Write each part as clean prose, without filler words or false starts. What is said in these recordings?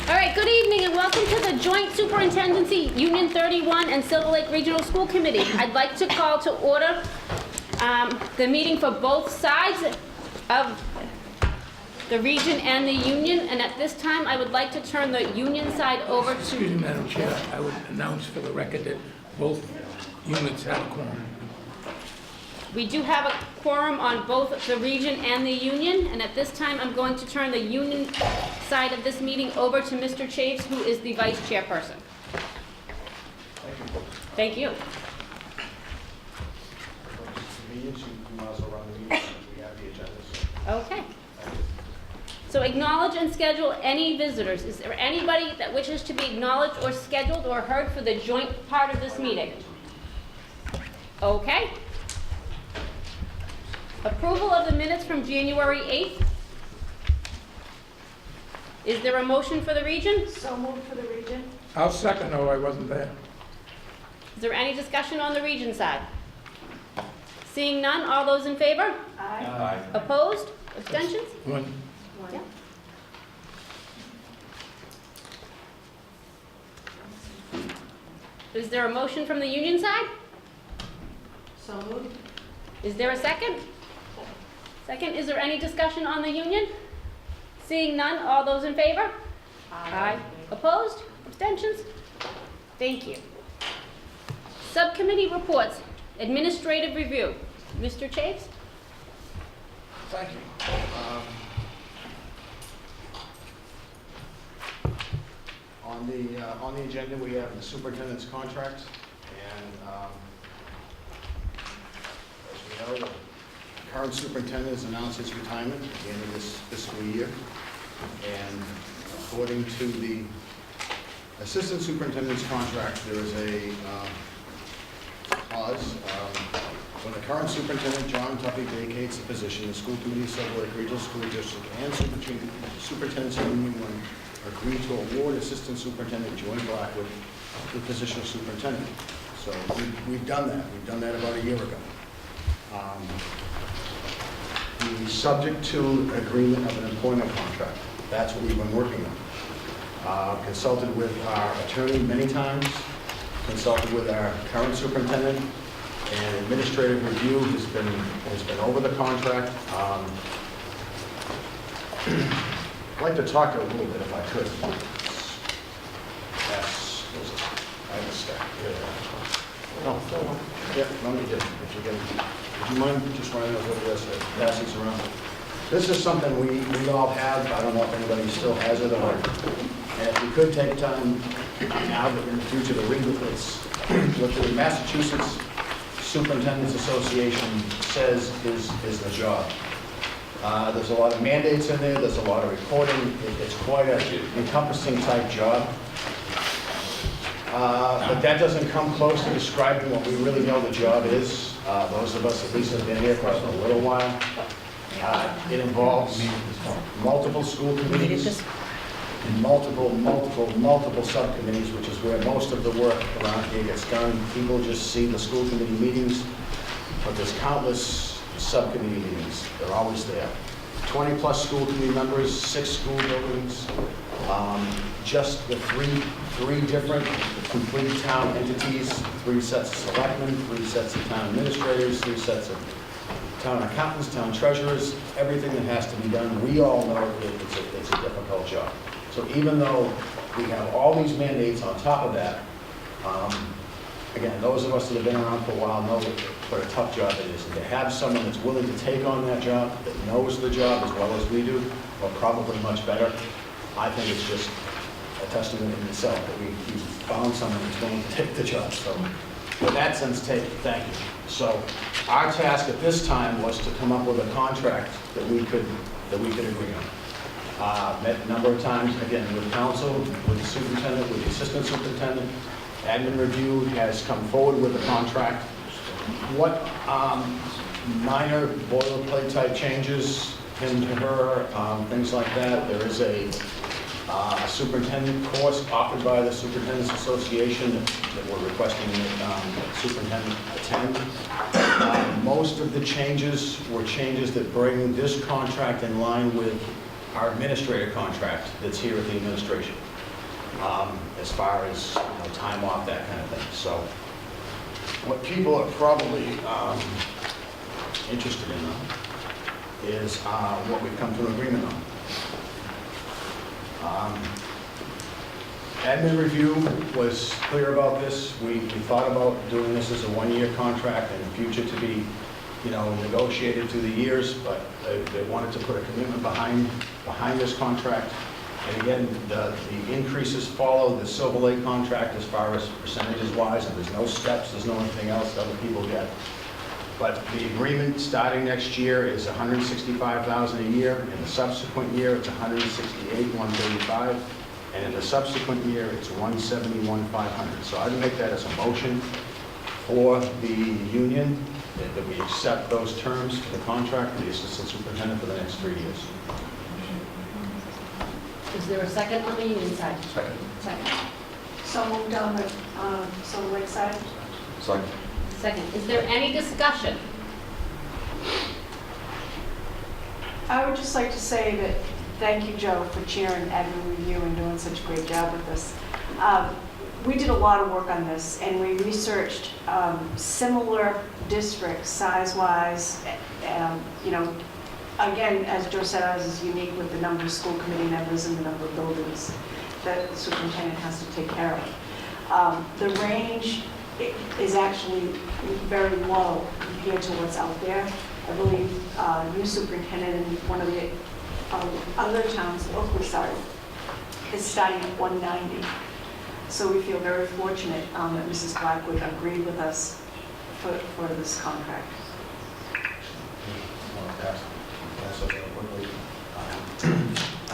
All right, good evening and welcome to the Joint Superintendency Union 31 and Silver Lake Regional School Committee. I'd like to call to order the meeting for both sides of the region and the union, and at this time I would like to turn the union side over to... Excuse me, Madam Chair, I would announce for the record that both units have a quorum. We do have a quorum on both the region and the union, and at this time I'm going to turn the union side of this meeting over to Mr. Chaves, who is the vice chairperson. Thank you. Okay. So acknowledge and schedule any visitors. Is there anybody that wishes to be acknowledged or scheduled or heard for the joint part of this meeting? Okay. Approval of the minutes from January 8th. Is there a motion for the region? So moved for the region. I'll second, though I wasn't there. Is there any discussion on the region side? Seeing none, all those in favor? Aye. Opposed? Abstentions? One, Yeah. Is there a motion from the union side? So moved. Is there a second? Second, is there any discussion on the union? Seeing none, all those in favor? Aye. Opposed? Abstentions? Thank you. Subcommittee reports. Administrative review. Mr. Chaves? Thank you. On the agenda, we have the superintendent's contract, and as we know, the current superintendent has announced his retirement at the end of this fiscal year, and according to the assistant superintendent's contract, there is a clause. When the current superintendent, John Tuffy, vacates the position, the school committee, Silver Lake Regional School District, and superintendent's union will agree to award assistant superintendent Joy Blackwood the position of superintendent. So we've done that. We've done that about a year ago. He's subject to agreement of an employment contract. That's what we've been working on. Consulted with our attorney many times, consulted with our current superintendent, and administrative review has been over the contract. I'd like to talk a little bit, if I could. Yes, I have a stack here. No, yeah, no, you did. If you can, would you mind just running those over this, pass these around? This is something we all have. I don't know if anybody still has it or, and if we could take time now, but in the future to read with this, what the Massachusetts Superintendent's Association says is the job. There's a lot of mandates in there, there's a lot of reporting, it's quite an encompassing type job. But that doesn't come close to describing what we really know the job is. Those of us at least have been here for a little while. It involves multiple school committees, multiple subcommittees, which is where most of the work around here gets done. People just see the school committee meetings, but there's countless subcommittee meetings. They're always there. 20-plus school committee members, 6 school buildings, just the three different complete town entities, 3 sets of selectmen, 3 sets of town administrators, 3 sets of town accountants, town treasurers, everything that has to be done. We all know it's a difficult job. So even though we have all these mandates on top of that, again, those of us that have been around for a while know what a tough job it is. And to have someone that's willing to take on that job, that knows the job as well as we do, or probably much better, I think it's just a testament in itself that we found someone who's willing to take the job. So in that sense, thank you. So our task at this time was to come up with a contract that we could agree on. Met a number of times, again, with council, with the superintendent, with the assistant superintendent. Admin review has come forward with a contract. What minor boilerplate type changes into her, things like that. There is a superintendent course offered by the Superintendent's Association that we're requesting that superintendent attend. Most of the changes were changes that bring this contract in line with our administrator contract that's here at the administration. as far as, time off, that kind of thing. So what people are probably interested in, though, is what we've come to an agreement on. Admin review was clear about this. We thought about doing this as a one-year contract and in the future to be, negotiated through the years, but they wanted to put a commitment behind this contract. And again, the increases follow the Silver Lake contract as far as percentages wise, and there's no steps, there's no anything else that other people get. But the agreement starting next year is $165,000 a year. In the subsequent year, it's $168,135. And in the subsequent year, it's $171,500. So I'd make that as a motion for the union, that we accept those terms for the contract for the assistant superintendent for the next 3 years. Is there a second on the union side? Second. Second. So moved on the Silver Lake side? Second. Second. Is there any discussion? I would just like to say that thank you, Joe, for chairing admin review and doing such a great job with this. We did a lot of work on this, and we researched similar districts size-wise. Again, as Joe said, ours is unique with the number of school committee members and the number of buildings that the superintendent has to take care of. The range is actually very low compared to what's out there. I believe new superintendent in one of the other towns locally is starting at 190. So we feel very fortunate that Mrs. Blackwood agreed with us for this contract.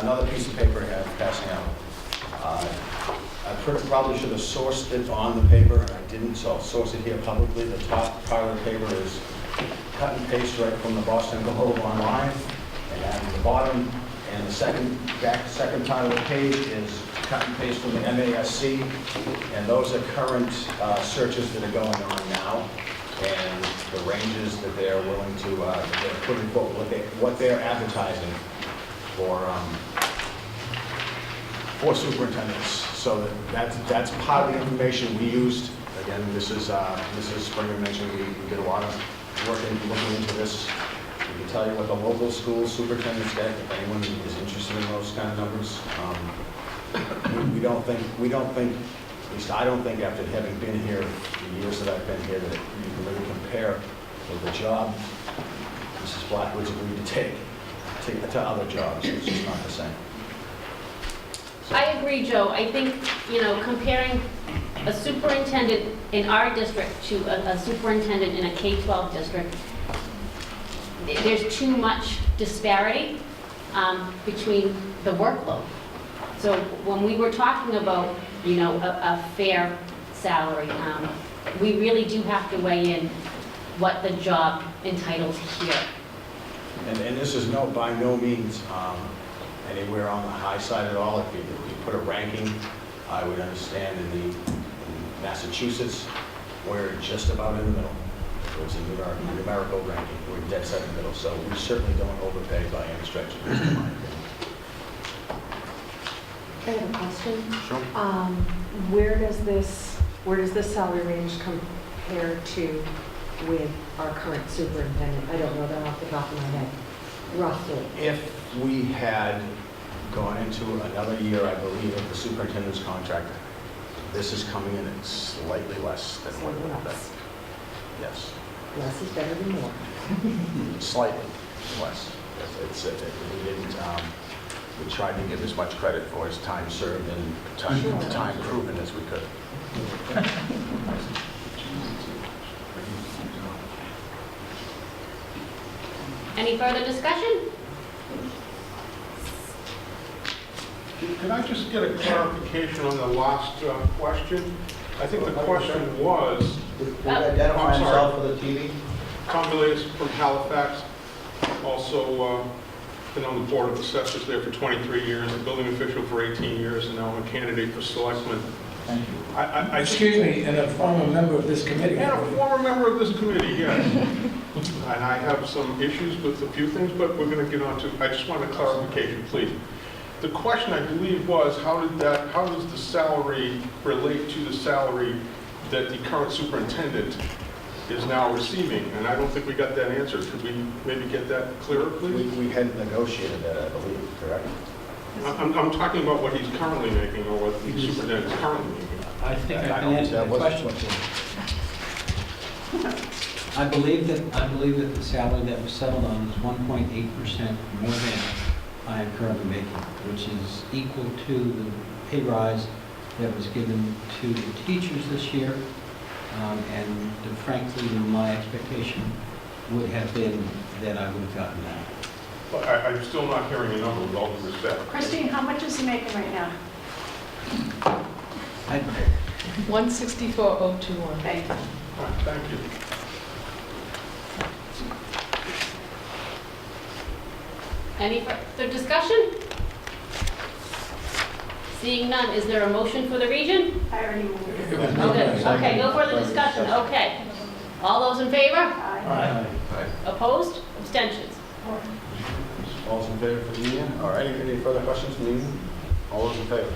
Another piece of paper I have passing out. I probably should have sourced it on the paper, and I didn't, so I'll source it here publicly. The top part of the paper is cut and paste right from the Boston Globe online, and the bottom and the second part of the page is cut and paste from the MASC, and those are current searches that are going on now, and the ranges that they're willing to, they're putting forward, what they're advertising for superintendents. So that's part of the information we used. Again, this is Springer mentioned, we did a lot of work in looking into this. We can tell you what the local school superintendents get, if anyone is interested in those kind of numbers. We don't think, at least I don't think after having been here the years that I've been here, that you can really compare with the job Mrs. Blackwood's agreed to take to other jobs. It's just not the same. I agree, Joe. I think, comparing a superintendent in our district to a superintendent in a K-12 district, there's too much disparity between the workload. So when we were talking about, a fair salary, we really do have to weigh in what the job entitles here. And this is by no means anywhere on the high side at all. If you put a ranking, I would understand in Massachusetts, we're just about in the middle. So it's a numerical ranking. We're dead set in the middle. So we certainly don't overpay by any stretch of the mind. I have a question. Sure. Where does this salary range compare to with our current superintendent? I don't know that off the top of my head, roughly. If we had gone into another year, I believe, of the superintendent's contract, this is coming in at slightly less than what it would have been. Yes. Less is better than more. Slightly less. We tried to give as much credit for his time served and time proven as we could. Any further discussion? Can I just get a clarification on the last question? I think the question was, Identify I'm sorry. himself for the TV. Tom Villiers from Halifax, also been on the Board of Assessors there for 23 years, a building official for 18 years, and now I'm a candidate for selectman. Thank you. Excuse me, and a former member of this committee. And a former member of this committee, yes. And I have some issues with a few things, but we're going to get on to, I just want a clarification, please. The question, I believe, was how does the salary relate to the salary that the current superintendent is now receiving? And I don't think we got that answer. Could we maybe get that clearer, please? We hadn't negotiated that, I believe, correct? I'm talking about what he's currently making or what the superintendent is currently making. I think I I can don't answer think that that was question. I believe that the salary that was settled on is 1.8% more than I am currently making, which is equal to the pay rise that was given to the teachers this year. And frankly, my expectation would have been that I would have gotten that. But I'm still not hearing a number with all due respect. Christine, how much is he making right now? I- 164,021. Thank you. All right, thank you. Any further discussion? Seeing none, is there a motion for the region? I already moved it. It was moved Okay, by second. okay, no further discussion, okay. All those in favor? Aye. Opposed? Abstentions? All those in favor for the union? Or any further questions from the union? All those in favor?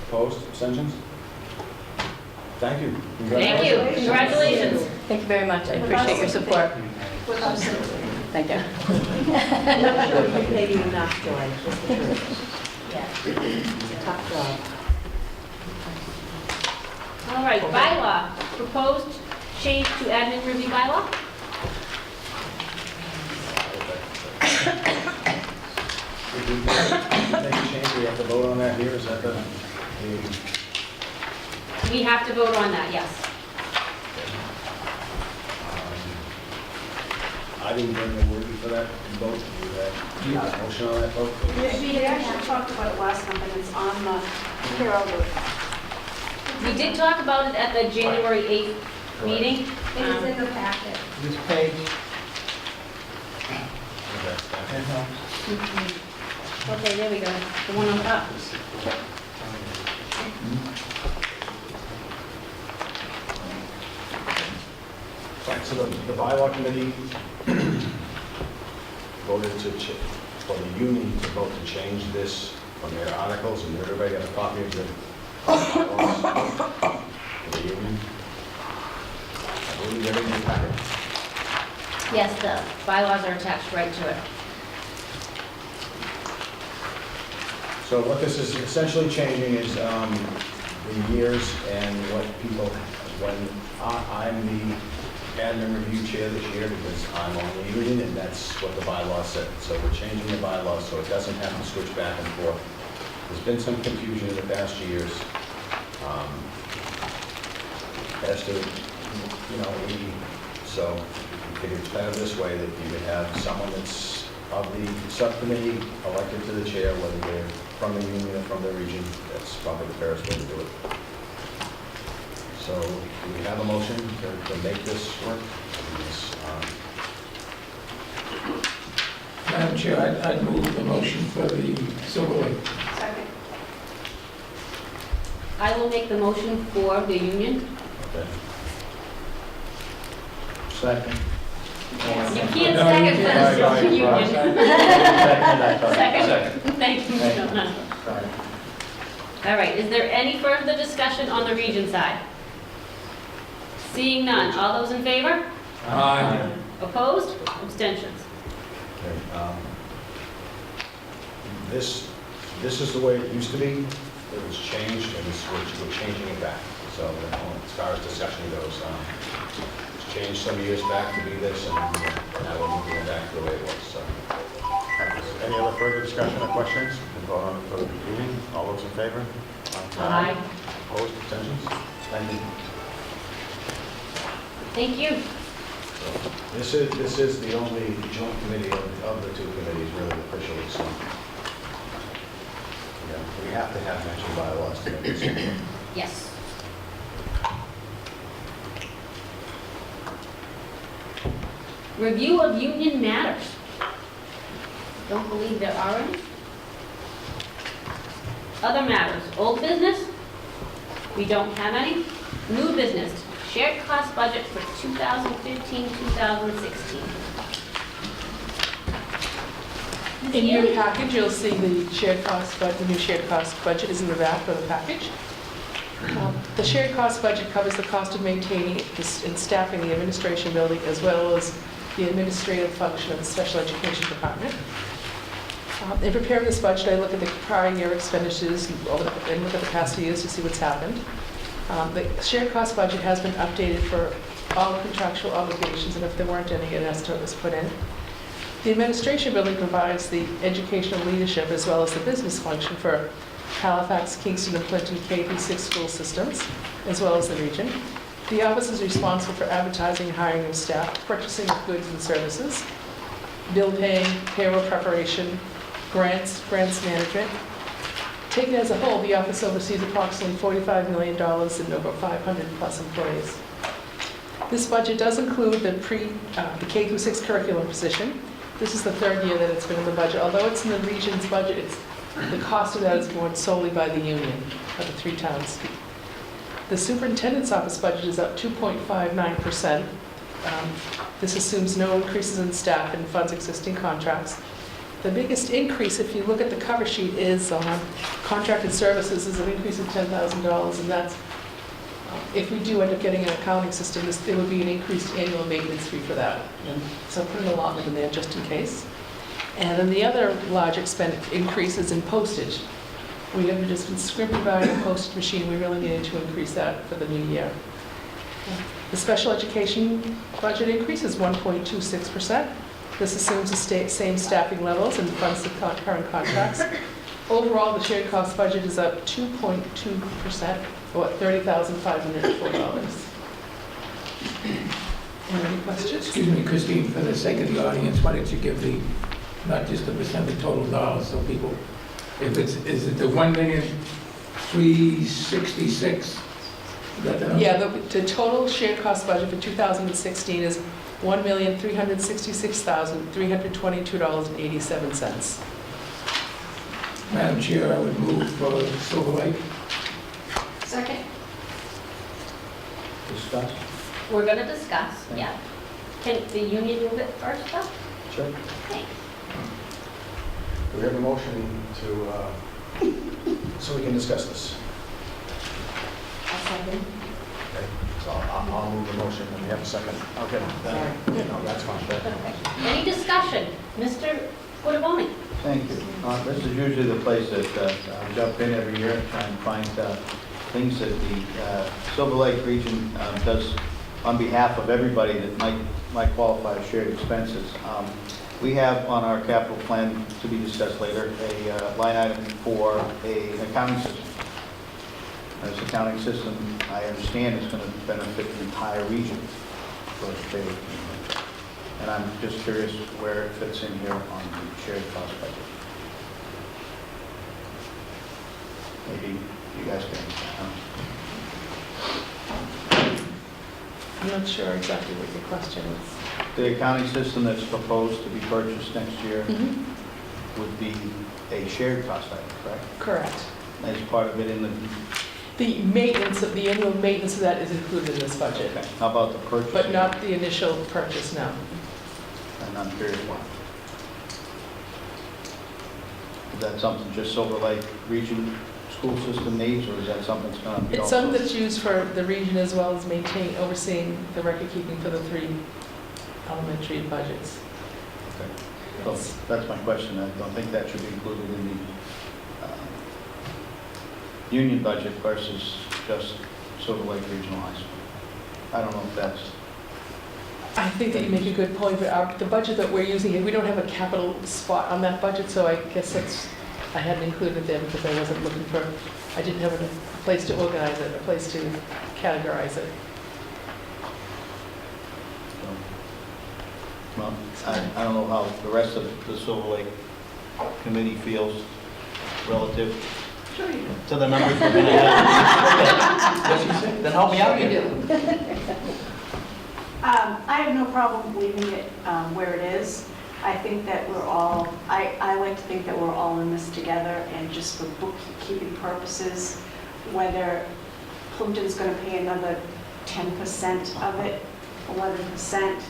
Opposed, abstentions? Thank you. Thank you, congratulations. Thank you very much. I appreciate your support. Without sympathy. Thank you. I'm not sure we paid you enough, Joy, is the truth. It's a tough job. All right, bylaw, proposed change to admin review bylaw? If we make a change, we have to vote on that here, is that the, We have to vote on that, yes. I didn't bring a word for that vote, you had a motion on that vote? We actually talked about it last time, but it's on the, here, I'll do it. We did talk about it at the January 8th meeting. It is in the packet. This page, Okay, there we go, the one on top. Right, so the bylaw committee voted for the union to vote to change this from their articles, and everybody got a copy of the bylaws for the union. I believe they're in your packet. Yes, the bylaws are attached right to it. So what this is essentially changing is the years and what people, when I'm the admin review chair this year because I'm on the union and that's what the bylaw said. So we're changing the bylaw so it doesn't have to switch back and forth. There's been some confusion in the past years as to, so we figured it's better this way that you would have someone that's of the subcommittee elected to the chair, whether they're from the union or from the region. That's probably the fairest way to do it. So we have a motion to make this work. Madam Chair, I'd move the motion for the Silver Lake. Second. I will make the motion for the union. Okay. Second. You can't second for the union. Second. Thank you, Jonah. All right, is there any further discussion on the region side? Seeing none, all those in favor? Aye. Opposed? Abstentions? Okay, This is the way it used to be. It was changed, and we're changing it back. So as far as discussion goes, it's changed some years back to be this, and now we're moving it back to the way it was. So, any other further discussion or questions? We'll go on for the meeting. All those in favor? Aye. Opposed? Abstentions? Thank you. Thank you. This is the only joint committee of the two committees really officially, so. Yeah, we have to have matching bylaws to make this work. Yes. Review of union matters. Don't believe there are any. Other matters, old business? We don't have any. New business, shared cost budget for 2015-2016. In your package, you'll see the shared cost, but the new shared cost budget is in the back of the package. The shared cost budget covers the cost of maintaining and staffing the administration building as well as the administrative function of the special education department. In preparing this budget, I look at the prior year expenditures and look at the past few years to see what's happened. The shared cost budget has been updated for all contractual obligations, and if there weren't any, an estimate was put in. The administration building provides the educational leadership as well as the business function for Halifax, Kingston, and Clinton K-6 school systems, as well as the region. The office is responsible for advertising, hiring of staff, purchasing of goods and services, bill paying, payroll preparation, grants management. Taken as a whole, the office oversees approximately $45 million and over 500 plus employees. This budget does include the K-6 curriculum position. This is the third year that it's been in the budget. Although it's in the region's budget, the cost of that is borne solely by the union of the 3 towns. The superintendent's office budget is up 2.59%. This assumes no increases in staff and funds existing contracts. The biggest increase, if you look at the cover sheet, is on contracted services, is an increase of $10,000, and that's, if we do end up getting an accounting system, there would be an increased annual maintenance fee for that. And so I'm putting a allotment in there just in case. And then the other large increase is in postage. We have just been scrimping by the postage machine. We really needed to increase that for the new year. The special education budget increase is 1.26%. This assumes the same staffing levels and funds the current contracts. Overall, the shared cost budget is up 2.2%, or $30,504. Any questions? Excuse me, Christine, for the sake of the audience, why don't you give not just the percent of total dollars, so people, is it the 1,366,000? Is that the number? Yeah, the total shared cost budget for 2016 is $1,366,322.87. Madam Chair, I would move for Silver Lake. Second? Discuss? We're gonna discuss, yeah. Can the union move it first, though? Sure. Thanks. Do we have a motion to, so we can discuss this? Okay, so I'll move the motion, and we have a second. Okay. No, that's fine. Okay. Any discussion? Mr. Guidoboni? Thank you. This is usually the place that I jump in every year and try and find things that the Silver Lake region does on behalf of everybody that might qualify as shared expenses. We have on our capital plan, to be discussed later, a line item for an accounting system. This accounting system, I understand, is going to benefit the entire region for the state. And I'm just curious where it fits in here on the shared cost budget. Maybe you guys can. I'm not sure exactly what your question is. The accounting system that's proposed to be purchased next year would be a shared cost item, correct? Correct. As part of it in the, The annual maintenance of that is included in this budget, okay. How about the purchase? but not the initial purchase, no. And I'm curious why. Is that something just Silver Lake region school system needs, or is that something that's going to be It's also? something that's used for the region as well as overseeing the record keeping for the 3 elementary budgets. Okay. So that's my question. I don't think that should be included in the union budget versus just Silver Lake Regional High School. I don't know if that's, I think that you make a good point, but the budget that we're using, we don't have a capital spot on that budget, so I guess I hadn't included it there because I wasn't looking for, I didn't have a place to organize it, a place to categorize it. well, I don't know how the rest of the Silver Lake committee feels relative to the numbers we're going to have. Then help me out here. I have no problem leaving it where it is. I think that we're all, I like to think that we're all in this together, and just for bookkeeping purposes, whether Plimpton's going to pay another 10% of it, 11%,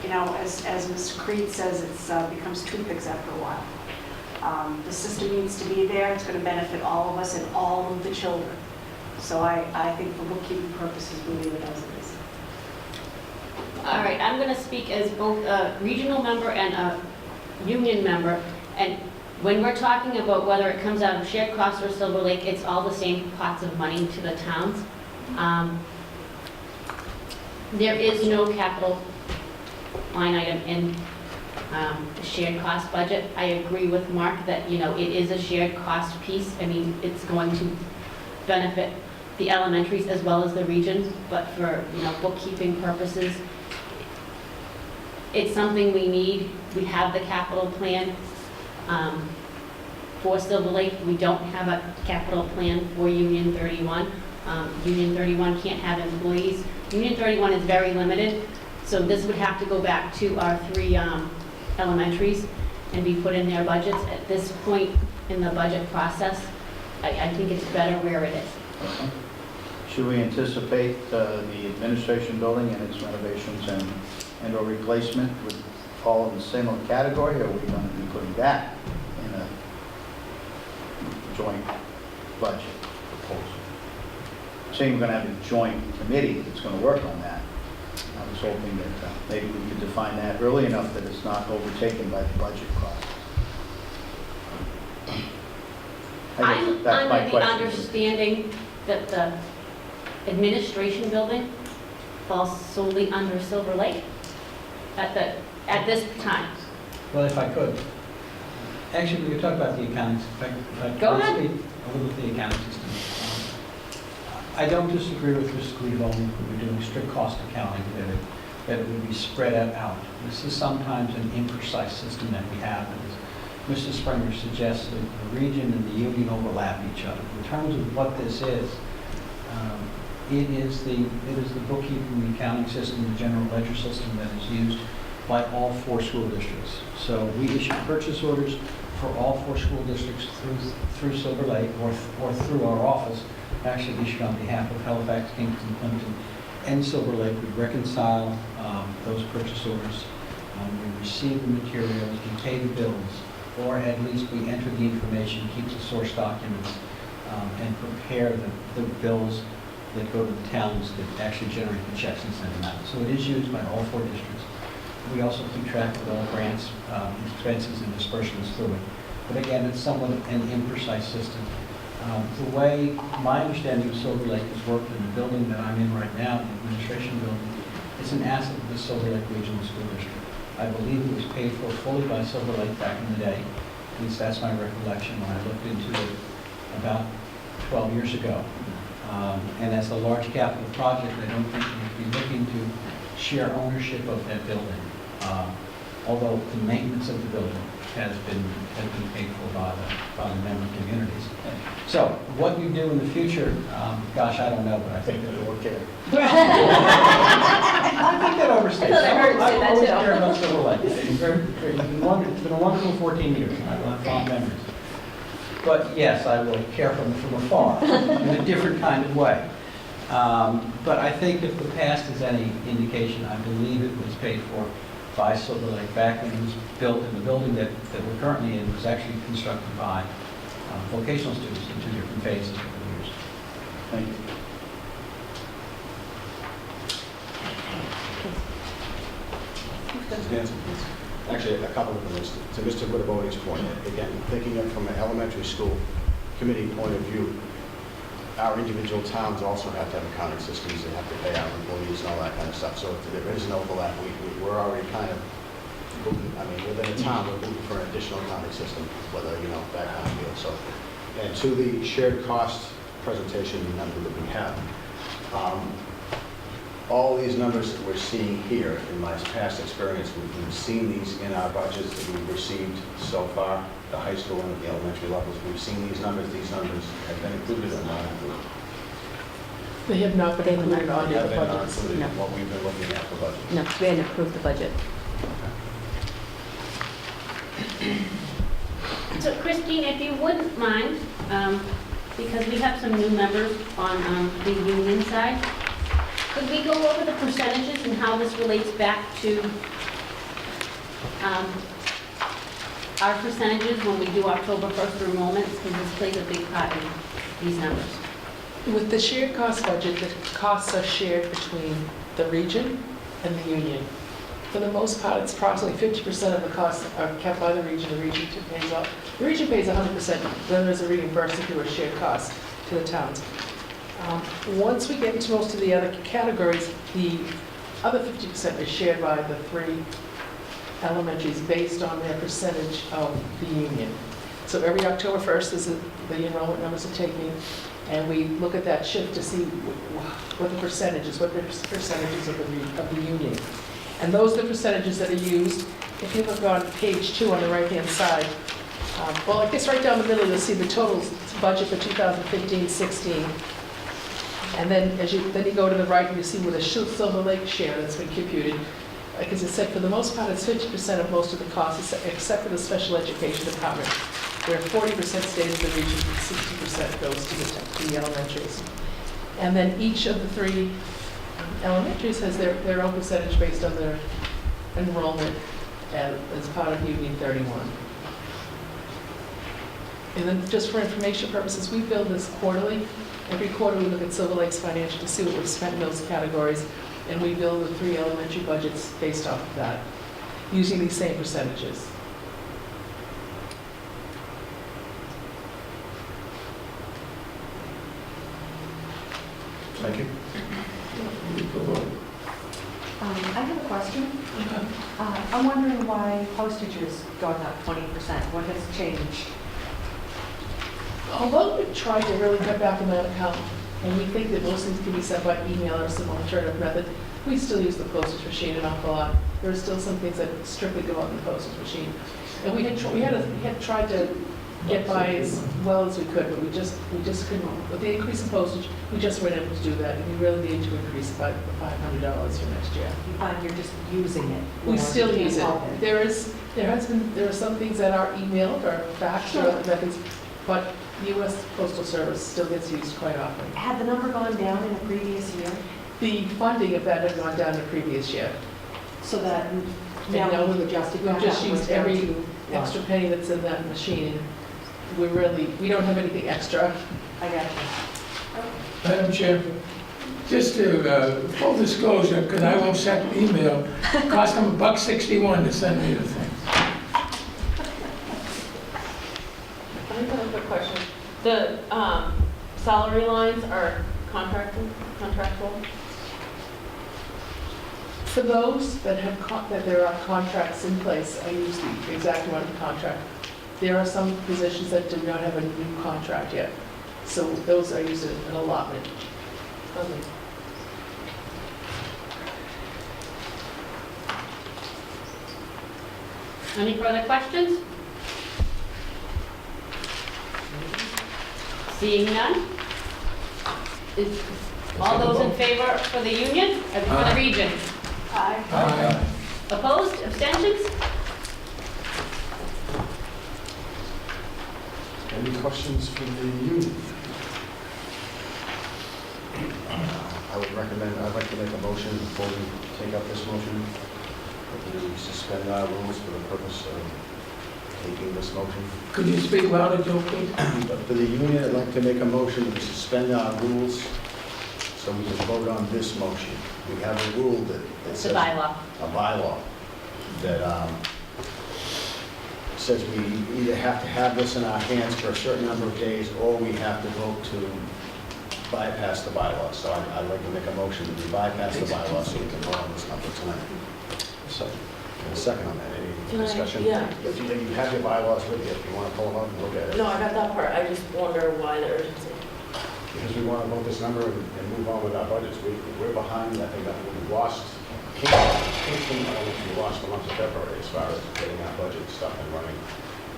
you know, as Mr. Creed says, it becomes toothpicks after a while. The system needs to be there, it's going to benefit all of us and all of the children. So I think for bookkeeping purposes, we leave it as it is. All right, I'm going to speak as both a regional member and a union member. And when we're talking about whether it comes out of shared costs or Silver Lake, it's all the same pots of money to the towns. There is no capital line item in the shared cost budget. I agree with Mark that, you know, it is a shared cost piece. I mean, it's going to benefit the elementaries as well as the regions, but for, you know, bookkeeping purposes, it's something we need. We have the capital plan for Silver Lake. We don't have a capital plan for Union 31. Union 31 can't have employees. Union 31 is very limited, so this would have to go back to our 3 elementaries and be put in their budgets. At this point in the budget process, I think it's better where it is. Should we anticipate the administration building and its renovations and/or replacement would fall in the similar category, or are we going to be putting that in a joint budget proposal? Saying we're going to have a joint committee that's going to work on that. I was hoping that maybe we could define that early enough that it's not overtaken by the budget process. I guess I'm that's my under the question. understanding that the administration building falls solely under Silver Lake at this time. Well, if I could, actually, we could talk about the accounting, if I Go could ahead. speak a little to the accounting system. I don't disagree with Mr. Cleveland when we're doing strict cost accounting, that it would be spread out. This is sometimes an imprecise system that we have, and as Mr. Springer suggests, the region and the union overlap each other. In terms of what this is, it is the bookkeeping, the accounting system, the general ledger system that is used by all 4 school districts. So we issue purchase orders for all 4 school districts through Silver Lake or through our office, actually issued on behalf of Halifax, Kingston, Clinton, and Silver Lake. We reconcile those purchase orders. We receive the materials, we pay the bills, or at least we enter the information, keep the source documents, and prepare the bills that go to the towns that actually generate the checks and send them out. So it is used by all 4 districts. We also keep track of all grants, expenses, and disbursements through it. But again, it's somewhat an imprecise system. The way my understanding of Silver Lake has worked in the building that I'm in right now, the administration building, it's an asset of the Silver Lake Regional School District. I believe it was paid for fully by Silver Lake back in the day. At least that's my recollection when I looked into it about 12 years ago. And as a large capital project, I don't think we'd be looking to share ownership of that building. Although the maintenance of the building has been paid for by the member communities. So what you do in the future, gosh, I don't know, but I think that it will care. I think that overstates. I thought I heard you say that I've always too. cared about Silver Lake. It's been a wonderful 14 years, and I have fond memories. But yes, I will care from afar, in a different kind of way. But I think if the past is any indication, I believe it was paid for by Silver Lake back when it was built, and the building that we're currently in was actually constructed by vocational students in 2 different phases over the years. Thank you. Mrs. Hanson, please. Actually, a couple of things. To Mr. Whittaboni's point, again, thinking of from an elementary school committee point of view, our individual towns also have to have accounting systems. They have to pay our employees and all that kind of stuff. So if there is an overlap, we're already kind of moving, I mean, within a town, we're moving for an additional accounting system, whether, you know, that kind of deal. So, and to the shared cost presentation number that we have, all these numbers that we're seeing here, in my past experience, we've seen these in our budgets that we've received so far, the high school and the elementary levels. We've seen these numbers have been included or not included. They have not been included on your Have been not budgets. included No. in what we've been looking at for budget. No, we hadn't approved the budget. So Christine, if you wouldn't mind, because we have some new members on the union side, could we go over the percentages and how this relates back to our percentages when we do October 1st enrollments, because this plays a big part in these numbers. With the shared cost budget, the costs are shared between the region and the union. For the most part, it's approximately 50% of the costs are kept by the region pays out. The region pays 100%, then there's a reimbursement through a shared cost to the towns. Once we get into most of the other categories, the other 50% is shared by the 3 elementaries based on their percentage of the union. So every October 1st, the enrollment numbers are taken, and we look at that shift to see what the percentages of the union. And those are the percentages that are used. If you look on page 2 on the right-hand side, well, I guess right down the middle, you'll see the total budget for 2015-16. And then then you go to the right and you see with a Silver Lake share that's been computed. Like as I said, for the most part, it's 50% of most of the costs, except for the special education department, where 40% stays in the region, 60% goes to the elementaries. And then each of the 3 elementaries has their own percentage based on their enrollment as part of Union 31. And then just for information purposes, we build this quarterly. Every quarter we look at Silver Lake's financial to see what we've spent in those categories, and we build the 3 elementary budgets based off of that, using these same percentages. Thank you. I have a question. I'm wondering why postage is going up 20%. What has changed? Although we've tried to really cut back on that account, and we think that most things can be sent by email or some alternative method, we still use the postage machine an awful lot. There are still some things that strictly go on the postage machine. And we had tried to get by as well as we could, but we just couldn't. With the increase in postage, we just weren't able to do that, and we really need to increase it by $500 for next year. You find you're just using it. We more, still you use it. can't help There are some things that are emailed or faxed or other methods, but the U.S. Postal Service still gets used quite often. Had the number gone down in a previous year The funding of that had gone down the previous year. so that And now now we've adjusted We've back just up, used we're down every to extra penny that's in that machine. We don't have anything extra. I got you. Madam Chair, just to, full disclosure, because I won't send email, cost them $1.61 to send me the thing. I have a quick question. The salary lines are contractual? For those that that there are contracts in place, I use the exact amount of contract. There are some positions that do not have a new contract yet, so those are used an allotment. Any further questions? Seeing none? Is all those in favor for the union, for the region? Aye. Opposed, abstentions? Any questions for the union? I'd like to make a motion before we take up this motion, that we suspend our rules for the purpose of taking this motion. Could you speak louder, Joe, please? For the union, I'd like to make a motion to suspend our rules so we can vote on this motion. We have a rule that The says... bylaw. A bylaw that says we either have to have this in our hands for a certain number of days, or we have to vote to bypass the bylaw. So I'd like to make a motion that we bypass the bylaw so we can vote on this number tonight. And a second on that, any discussion? Yeah. If you have your bylaws with you, if you want to pull them up and look at it. No, I got that part. I just wonder why the urgency. Because we want to vote this number and move on with our budgets. We're behind, I think that we lost, Kingston, we lost the month of February as far as getting our budget stuff and running.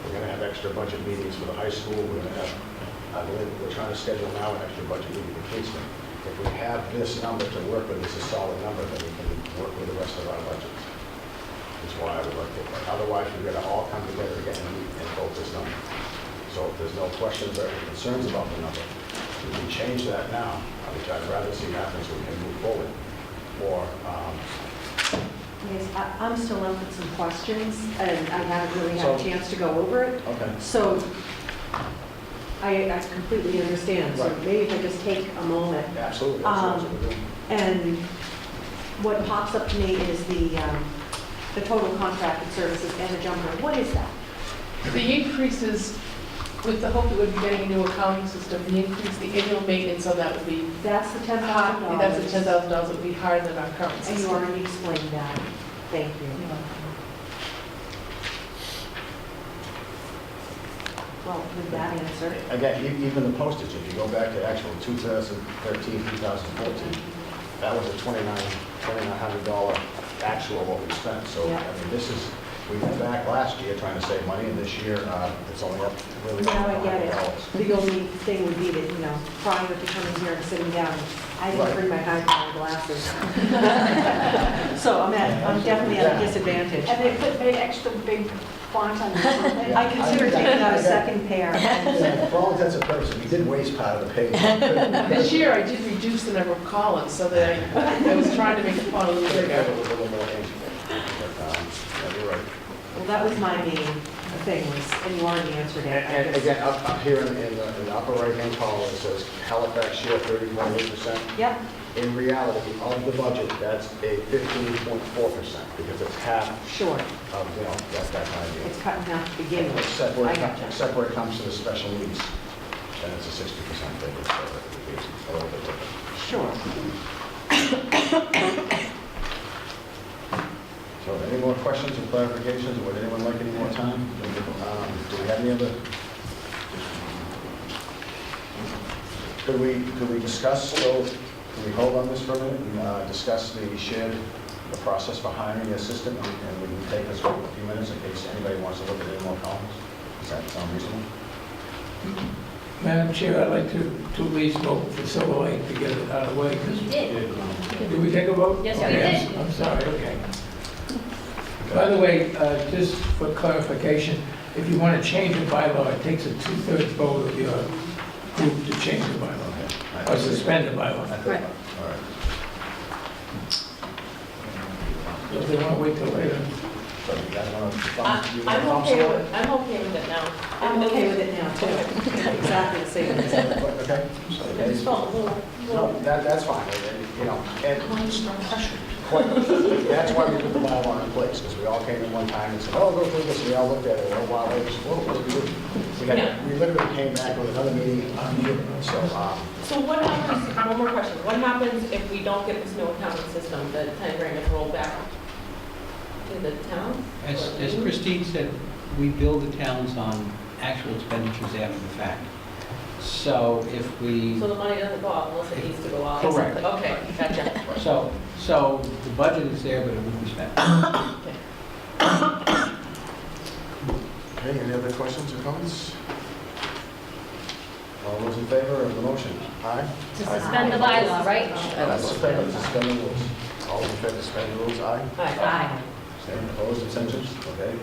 We're going to have extra budget meetings for the high school. We're going to have, I believe, we're trying to schedule now an extra budget meeting for Kingston. If we have this number to work with, it's a solid number, then we can work with the rest of our budgets. That's why I would like to, but otherwise, we're going to all come together again and vote this number. So if there's no questions or any concerns about the number, we can change that now, which I'd rather see happen so we can move forward. Or Yes, I'm still left with some questions, and I haven't really had a So- chance to go over it. Okay. So I completely understand. So Right. maybe if I just take a moment. Absolutely. That's what we're doing. And what pops up to me is the total contracted services and the jumper. What is that? The increases, with the hope that we'd be getting a new accounting system, the increase, the annual maintenance on that would be That's the $10,000. high, that's the $10,000, it would be higher than our current And you system. already explained that. Thank you. Well, with that answer, Again, even the postage, if you go back to actual 2013, 2014, that was a $2,900 actual what we spent. So, Yeah. I mean, this is, we went back last year trying to save money, and this year, it's only up really now I get it. $100. The only thing would be that, prior to coming here and sitting down, I didn't Right. bring my high-powered glasses. So I'm definitely at a disadvantage. And they put big, extra big font on it. I consider taking out a second pair. Yeah, for all intents and purposes, we did waste part of the page. This year, I did reduce the number of columns, so that I was trying to make the font a little It bigger. was a little more ancient. But, yeah, you're right. Well, that was my main thing, and you already answered it. I And just- again, up here in the upper right-hand column, it says Halifax share 30.8%. Yep, In reality, of the budget, that's a 15.4%, because it's half sure. of, that's that kind of deal. It's cut in half to begin with. Except where I it gotcha. except where it comes to the special needs, then it's a 60% figure, so it's a little bit different. Sure. So any more questions or clarifications, or would anyone like any more time? Do we have any other? Could we discuss, so, can we hold on this for a minute and discuss the process for hiring the assistant, and we can take us a few minutes in case anybody wants to look at any more columns? Does that sound reasonable? Madam Chair, I'd like to at least vote for Silver Lake to get it out of the way, because We did. did we take a vote? Yes, we Okay, did. I'm sorry, okay. By the way, just for clarification, if you want to change a bylaw, it takes a two-thirds vote of your group to change the bylaw, or suspend the bylaw. Right. All right. So if they want to wait till later. So you guys want to? I'm okay with it now. I'm okay with it now, too. Exactly the same as that. Okay? It's felt a little, No, that's fine, and that's why we put the bylaw in place, because we all came in one time and said, oh, go through this, and we all looked at it, and a while later, whoa, what do we do? We literally came back with another meeting, so, so what happens, one more question, what happens if we don't get this new accounting system, the 10 grand is rolled back to the town? As Christine said, we bill the towns on actual expenditures after the fact. So if we, So the money doesn't go out unless it needs to go out? Correct. Okay, gotcha. so the budget is there, but it won't be spent. okay, any other questions or comments? All those in favor of the motion? Aye? To suspend the bylaw, right? Suspend the rules. All those in favor of suspending the rules, aye? Aye. Abstained, opposed, abstentions? Okay.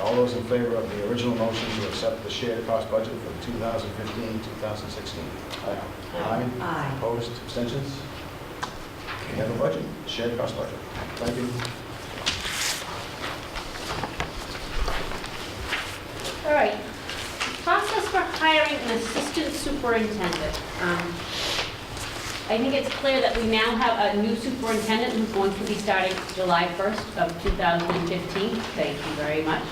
All those in favor of the original motion to accept the shared cost budget for 2015, 2016? Aye. Aye? Aye. Opposed, abstentions? We have a budget, shared cost budget. Thank you. All right. Process for hiring an assistant superintendent. I think it's clear that we now have a new superintendent who's going to be starting July 1st of 2015. Thank you very much.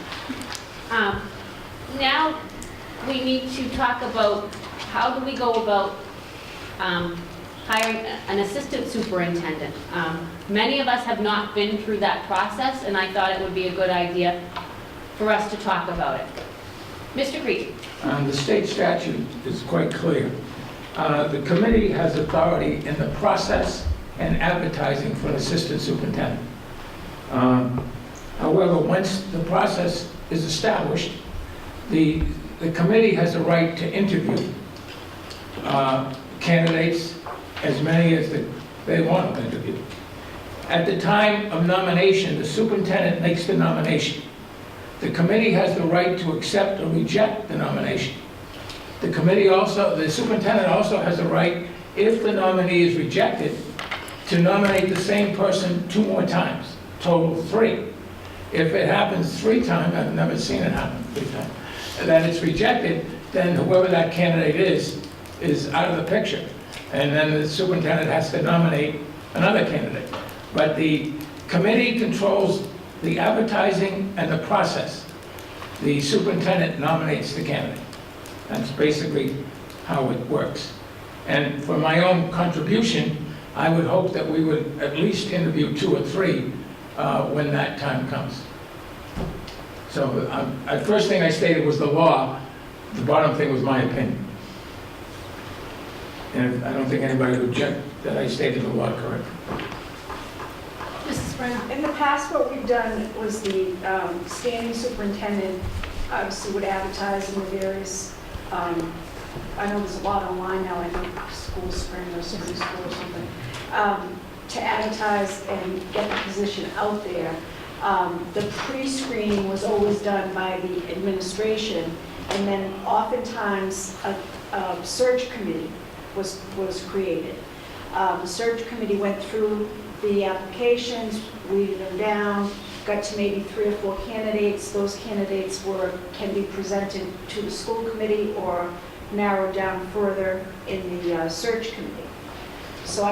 Now, we need to talk about how do we go about hiring an assistant superintendent. Many of us have not been through that process, and I thought it would be a good idea for us to talk about it. Mr. Creed. The state statute is quite clear. The committee has authority in the process and advertising for an assistant superintendent. However, once the process is established, the committee has a right to interview candidates, as many as they want to interview. At the time of nomination, the superintendent makes the nomination. The committee has the right to accept or reject the nomination. The superintendent also has a right, if the nominee is rejected, to nominate the same person 2 more times, total 3. If it happens 3 times, I've never seen it happen 3 times, that it's rejected, then whoever that candidate is out of the picture. And then the superintendent has to nominate another candidate. But the committee controls the advertising and the process. The superintendent nominates the candidate. That's basically how it works. And for my own contribution, I would hope that we would at least interview 2 or 3 when that time comes. So the first thing I stated was the law. The bottom thing was my opinion. And I don't think anybody would object that I stated the law correctly. Mrs. Springer? In the past, what we've done was the standing superintendent obviously would advertise in the various, I know there's a lot online now, I think School Spring or City School or something, to advertise and get the position out there. The pre-screening was always done by the administration, and then oftentimes a search committee was created. The search committee went through the applications, weeded them down, got to maybe 3 or 4 candidates. Those candidates can be presented to the school committee or narrowed down further in the search committee. So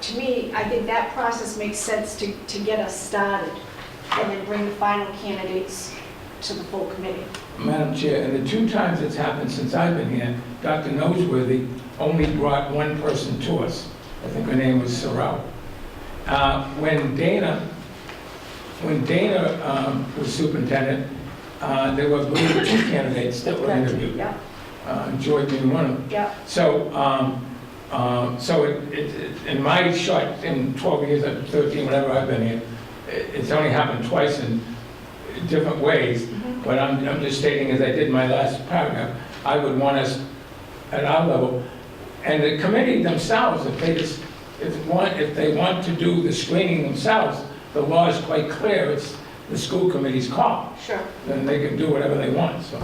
to me, I think that process makes sense to get us started and then bring the final candidates to the full committee. Madam Chair, and the 2 times it's happened since I've been here, Dr. Noseworthy only brought 1 person to us. I think her name was Sorrell. When Dana was superintendent, there were, I believe, 2 candidates that were interviewed. Yeah, Joy being one of them. yeah. So, in my short, in 12 years, 13, whatever I've been here, it's only happened twice in different ways. But I'm just stating, as I did in my last paragraph, I would want us at our level, and the committee themselves, if they want to do the screening themselves, the law is quite clear. It's the school committee's call. Sure. Then they can do whatever they want. So.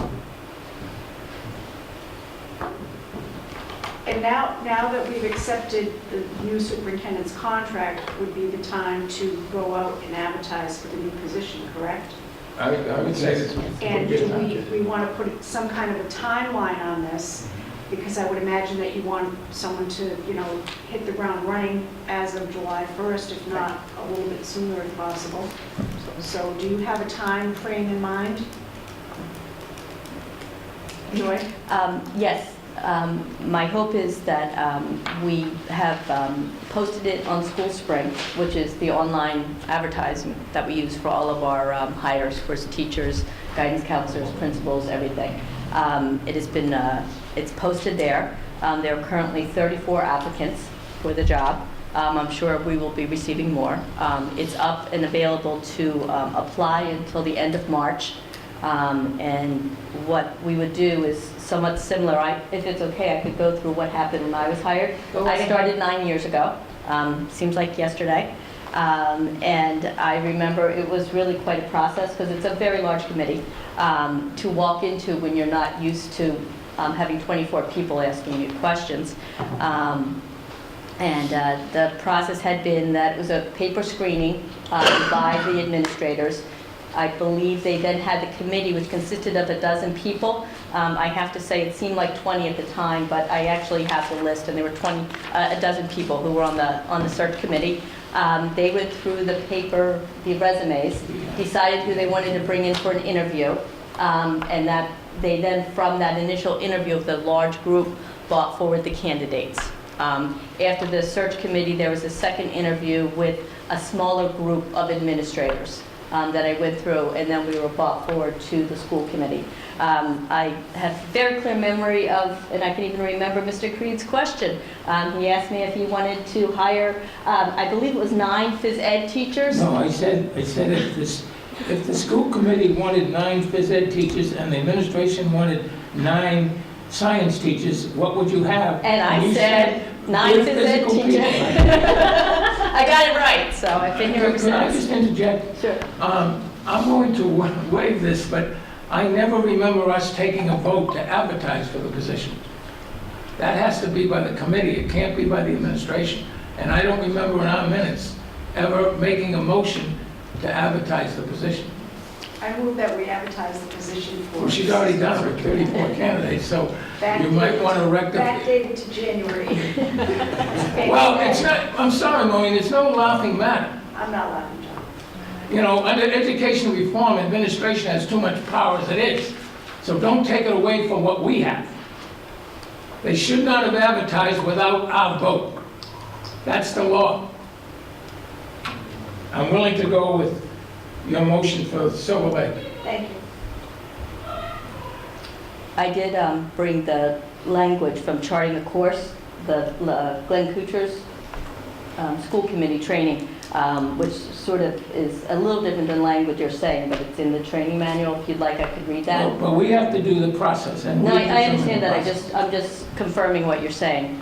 And now that we've accepted the new superintendent's contract, would be the time to go out and advertise for the new position, correct? I would say this. And do we want to put some kind of a timeline on this? Because I would imagine that you want someone to, hit the ground running as of July 1st, if not a little bit sooner if possible. So do you have a time frame in mind? Joy? Yes. My hope is that we have posted it on School Spring, which is the online advertising that we use for all of our hires for teachers, guidance counselors, principals, everything. It has been, it's posted there. There are currently 34 applicants for the job. I'm sure we will be receiving more. It's up and available to apply until the end of March. And what we would do is somewhat similar. If it's okay, I could go through what happened when I was hired. I started 9 years ago. Seems like yesterday. And I remember it was really quite a process because it's a very large committee to walk into when you're not used to having 24 people asking you questions. And the process had been that it was a paper screening by the administrators. I believe they then had the committee, which consisted of 12 people. I have to say it seemed like 20 at the time, but I actually have the list, and there were 12 people who were on the search committee. They went through the paper, the resumes, decided who they wanted to bring in for an interview, and that they then, from that initial interview of the large group, brought forward the candidates. After the search committee, there was a second interview with a smaller group of administrators that I went through, and then we were brought forward to the school committee. I have very clear memory of, and I can even remember Mr. Creed's question. He asked me if he wanted to hire, I believe it was 9 phys ed teachers. No, I said if the school committee wanted 9 phys ed teachers and the administration wanted 9 science teachers, what would you have? And I said 9 phys ed teachers. I got it right, so I've been here ever since. Can I just interject? Sure. I'm going to waive this, but I never remember us taking a vote to advertise for the position. That has to be by the committee. It can't be by the administration. And I don't remember in our minutes ever making a motion to advertise the position. I move that we advertise the position for. Well, she's already done it with 34 candidates, so you might want to rectify. Backdated to January. Well, it's not, I'm sorry, Maureen, it's no laughing matter. I'm not laughing, John. You know, under education reform, administration has too much power as it is. So don't take it away from what we have. They should not have advertised without our vote. That's the law. I'm willing to go with your motion for Silver Lake. Thank you. I did bring the language from charting the course, the Glenn Kuchar's school committee training, which sort of is a little different than language you're saying, but it's in the training manual. If you'd like, I could read that. No, but we have to do the process. And No, we I determine understand the that. process. I'm just confirming what you're saying.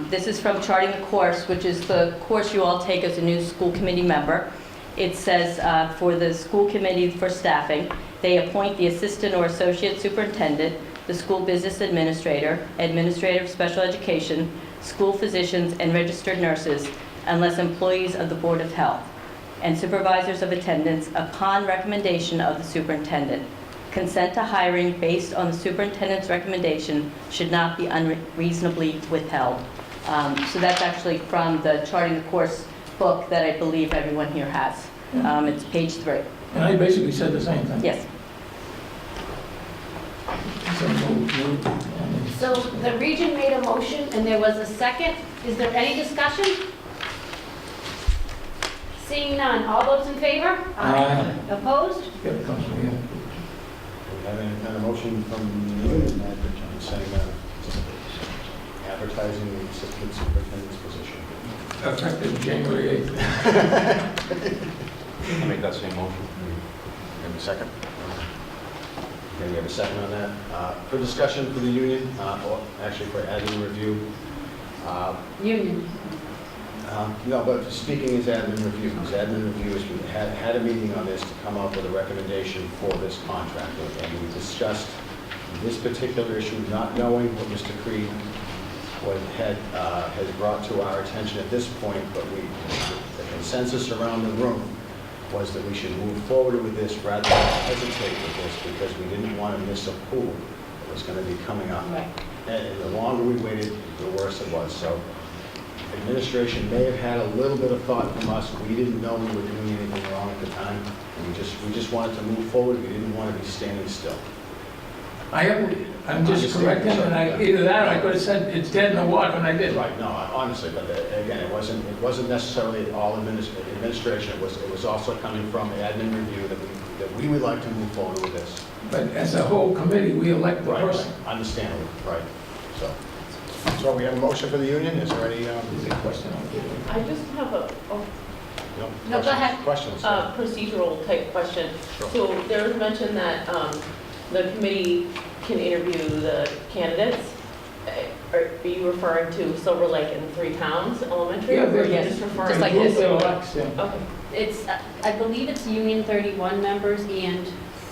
This is from charting the course, which is the course you all take as a new school committee member. It says for the school committee for staffing, they appoint the assistant or associate superintendent, the school business administrator, administrator of special education, school physicians, and registered nurses, unless employees of the Board of Health, and supervisors of attendance upon recommendation of the superintendent. Consent to hiring based on the superintendent's recommendation should not be unreasonably withheld. So that's actually from the Charting the Course book that I believe everyone here has. It's page 3. And I basically said the same thing. Yes. So move. So the region made a motion and there was a second. Is there any discussion? Seeing none. All those in favor? Opposed? Yeah, it comes from here. We have any kind of motion from the union saying advertising the assistant superintendent's position. Effective January 8th. I'll make that same motion. Have a second? Okay, we have a second on that. For discussion for the union, or actually for admin review. Union. No, but speaking as admin review, we had a meeting on this to come up with a recommendation for this contract. And we discussed this particular issue, not knowing what Mr. Creed has brought to our attention at this point, but the consensus around the room was that we should move forward with this rather than hesitate with this, because we didn't want to miss a pool that was going to be coming up. Right. And the longer we waited, the worse it was. So administration may have had a little bit of thought from us. We didn't know we were doing anything wrong at the time. And we just wanted to move forward. We didn't want to be standing still. I'm just correcting, and either that or I could have said it's dead in the water, and I did. Right, no, honestly, but again, it wasn't necessarily all administration. It was also coming from admin review that we would like to move forward with this. But as a whole committee, we elect the Right, person. understandable, right. So we have a motion for the union. Is there any Is there a question on it? I just have a No, go ahead. questions? procedural type question. Sure. So there was mention that the committee can interview the candidates. Are you referring to Silver Lake and 3 Towns Elementary? Yeah, Or are you yes. just referring Just like to- this. Yeah. Okay. It's, I believe it's Union 31 members and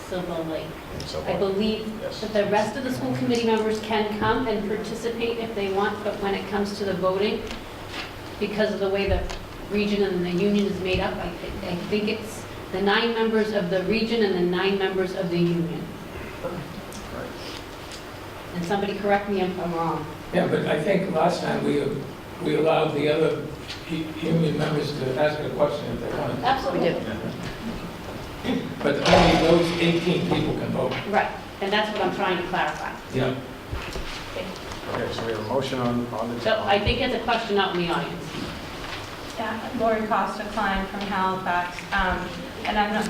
Silver Lake. So, I believe yes. that the rest of the school committee members can come and participate if they want, but when it comes to the voting, because of the way the region and the union is made up, I think it's the 9 members of the region and the 9 members of the union. And somebody correct me if I'm wrong. Yeah, but I think last time we allowed the other union members to ask a question if they wanted. Absolutely. But only those 18 people can vote. Right, and that's what I'm trying to clarify. Yeah. Okay, so we have a motion on the... So I think it's a question out in the audience. Yeah, Lori Costa Klein from Halifax. And I'm not,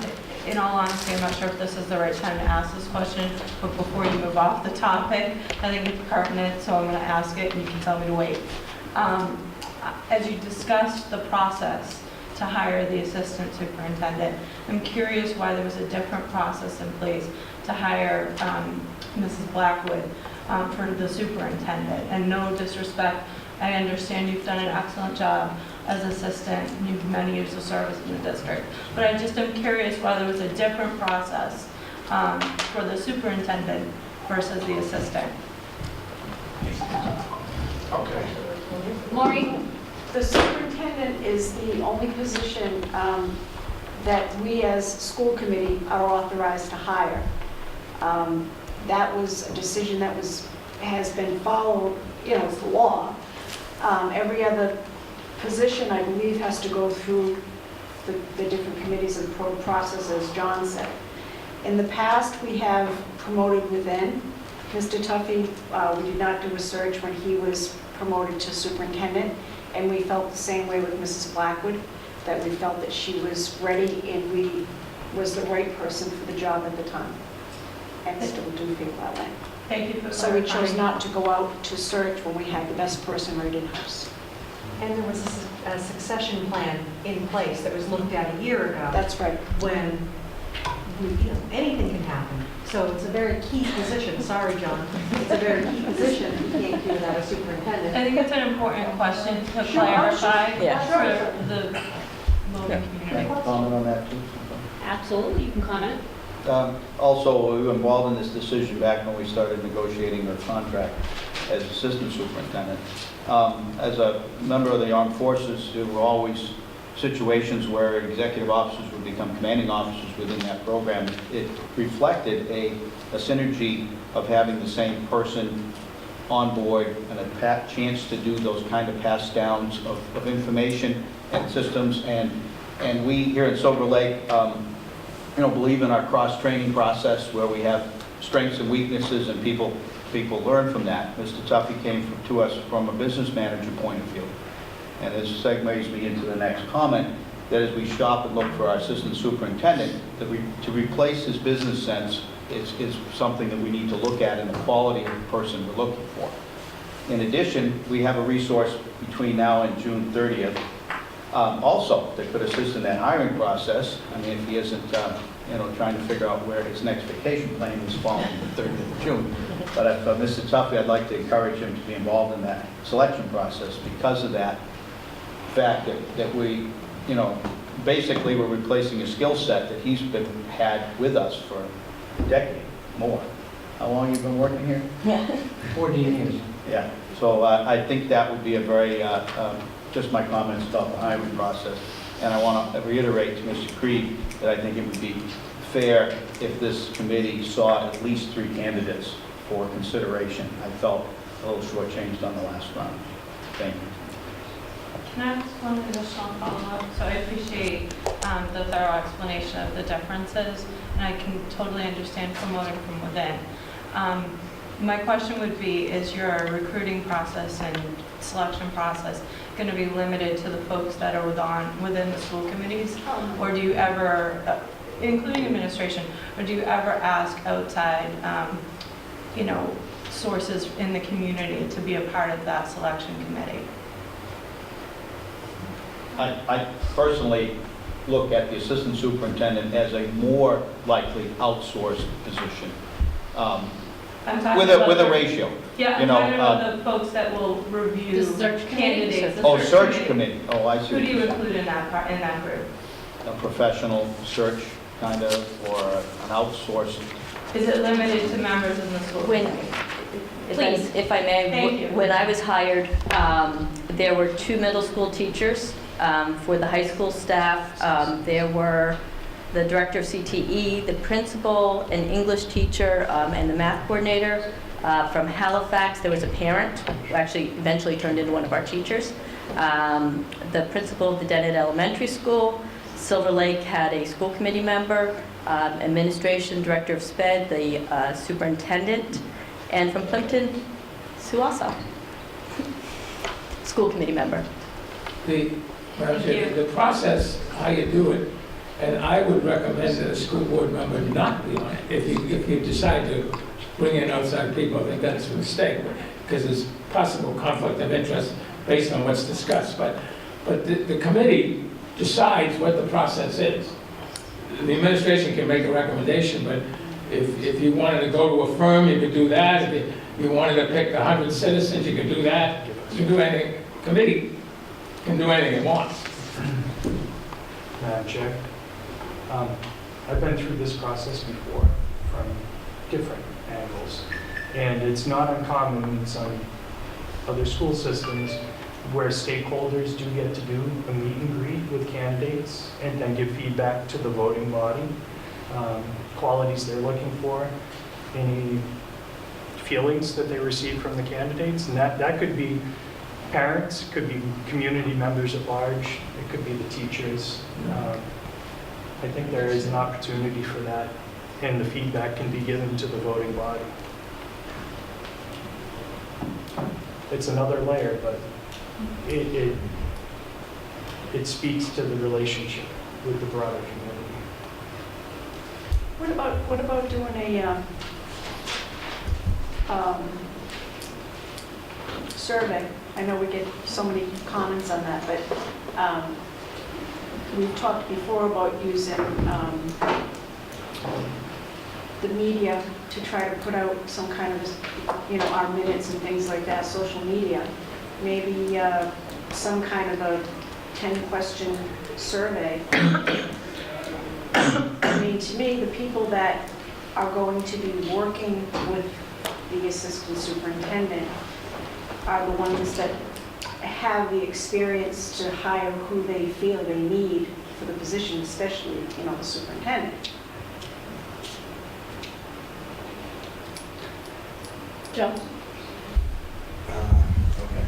in all honesty, I'm not sure if this is the right time to ask this question, but before you move off the topic, I think it's pertinent, so I'm going to ask it and you can tell me to wait. As you discussed the process to hire the assistant superintendent, I'm curious why there was a different process in place to hire Mrs. Blackwood for the superintendent. And no disrespect, I understand you've done an excellent job as assistant, and you've many years of service in the district. But I just am curious why there was a different process for the superintendent versus the assistant. Okay. Maureen? The superintendent is the only position that we as school committee are authorized to hire. That was a decision that has been followed, it's the law. Every other position, I believe, has to go through the different committees and process, as John said. In the past, we have promoted within. Mr. Tuffy, we did not do a search when he was promoted to superintendent, and we felt the same way with Mrs. Blackwood, that we felt that she was ready and we was the right person for the job at the time, and still do feel that way. Thank you for So we chose clarifying. not to go out to search when we had the best person right in-house. And there was a succession plan in place that was looked at a year ago. That's right. When, anything can happen. So it's a very key position. Sorry, John. It's a very key position. You can't do without a superintendent. I think it's an important question to Sure, clarify Yeah. for the Logan Can community. I comment on that too? Absolutely, you can comment. Also, we were involved in this decision back when we started negotiating our contract as assistant superintendent. As a member of the armed forces, there were always situations where executive officers would become commanding officers within that program. It reflected a synergy of having the same person on board and a chance to do those kind of pass downs of information and systems. And we here in Silver Lake, believe in our cross-training process where we have strengths and weaknesses and people learn from that. Mr. Tuffy came to us from a business manager point of view. And this segues me into the next comment, that as we shop and look for our assistant superintendent, to replace his business sense is something that we need to look at in the quality of the person we're looking for. In addition, we have a resource between now and June 30th also that could assist in that hiring process. I mean, if he isn't trying to figure out where his next vacation plan is following the 30th of June. But if Mr. Tuffy, I'd like to encourage him to be involved in that selection process because of that fact that we, basically we're replacing a skill set that he's had with us for a decade more. How long have you been working here? Yeah. 14 years. Yeah, so I think that would be a very, just my comments about the hiring process. And I want to reiterate to Mr. Creed that I think it would be fair if this committee saw at least 3 candidates for consideration. I felt a little shortchanged on the last round. Thank you. Can I ask one additional follow-up? So I appreciate the thorough explanation of the differences, and I can totally understand promoting from within. My question would be, is your recruiting process and selection process going to be limited to the folks that are within the school committees? Or do you ever, including administration, or do you ever ask outside, sources in the community to be a part of that selection committee? I personally look at the assistant superintendent as a more likely outsourced position. I'm talking about With a the- ratio. Yeah, I'm talking about the folks that will review The search committee? candidates. Oh, search committee. Oh, I see. Who what do you you're saying. include in that group? A professional search kind of, or an outsourced. Is it limited to members in the school When- committee? Please. If I may, Thank you. when I was hired, there were 2 middle school teachers. For the high school staff, there were the director of CTE, the principal, an English teacher, and the math coordinator. From Halifax, there was a parent who actually eventually turned into one of our teachers. The principal of the Dennett Elementary School. Silver Lake had a school committee member, administration, director of SPED, the superintendent, and from Plimpton, Sue also, school committee member. The process, how you do it, and I would recommend that a school board member not be on it. If you decide to bring in outside people, I think that's a mistake, because there's possible conflict of interest based on what's discussed. But the committee decides what the process is. The administration can make a recommendation, but if you wanted to go to a firm, you could do that. If you wanted to pick 100 citizens, you could do that. You can do anything. Committee can do anything it wants. Madam Chair, I've been through this process before from different angles, and it's not uncommon in some other school systems where stakeholders do get to do a meet and greet with candidates and then give feedback to the voting body, qualities they're looking for, any feelings that they receive from the candidates. And that could be parents, it could be community members at large, it could be the teachers. I think there is an opportunity for that, and the feedback can be given to the voting body. It's another layer, but it speaks to the relationship with the broader community. What about doing a survey? I know we get so many comments on that, but we've talked before about using the media to try to put out some kind of, our minutes and things like that, social media. Maybe some kind of a 10-question survey. I mean, to me, the people that are going to be working with the assistant superintendent are the ones that have the experience to hire who they feel they need for the position, especially, the superintendent. Joe? Okay.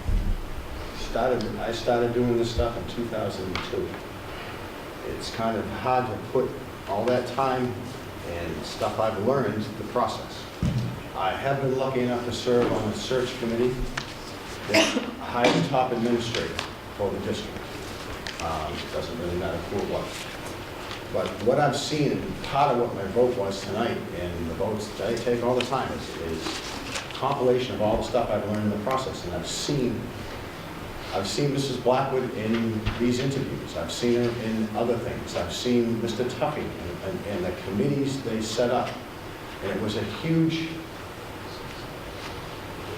I started doing this stuff in 2002. It's kind of hard to put all that time and stuff I've learned into the process. I have been lucky enough to serve on a search committee that hired the top administrator for the district. Doesn't really matter who it was. But what I've seen, and part of what my vote was tonight, and the votes that I take all the time, is compilation of all the stuff I've learned in the process. And I've seen Mrs. Blackwood in these interviews. I've seen her in other things. I've seen Mr. Tuffy and the committees they set up. And it was a huge,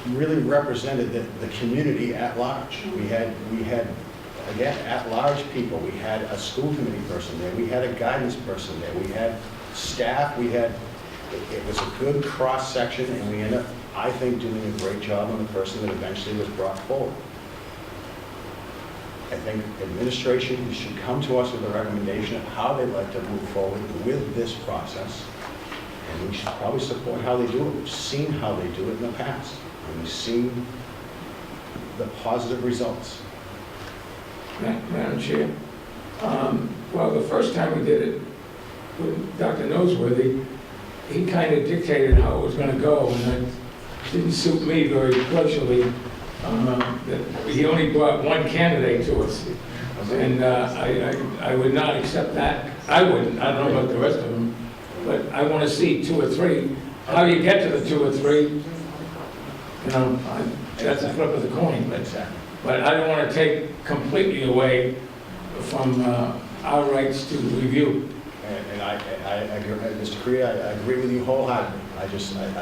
really represented the community at large. We had, again, at-large people. We had a school committee person there. We had a guidance person there. We had staff. It was a good cross-section, and we ended up, I think, doing a great job on the person that eventually was brought forward. I think administration should come to us with a recommendation of how they'd like to move forward with this process, and we should probably support how they do it. We've seen how they do it in the past, and we've seen the positive results. Madam Chair, well, the first time we did it with Dr. Noseworthy, he kind of dictated how it was going to go, and it didn't suit me very pleasurably. He only brought one candidate to us, and I would not accept that. I wouldn't. I don't know about the rest of them, but I want to see 2 or 3. How you get to the 2 or 3, that's a flip of the coin. But I don't want to take completely away from our rights to review. And I agree, Mr. Cree, I agree with you wholeheartedly. I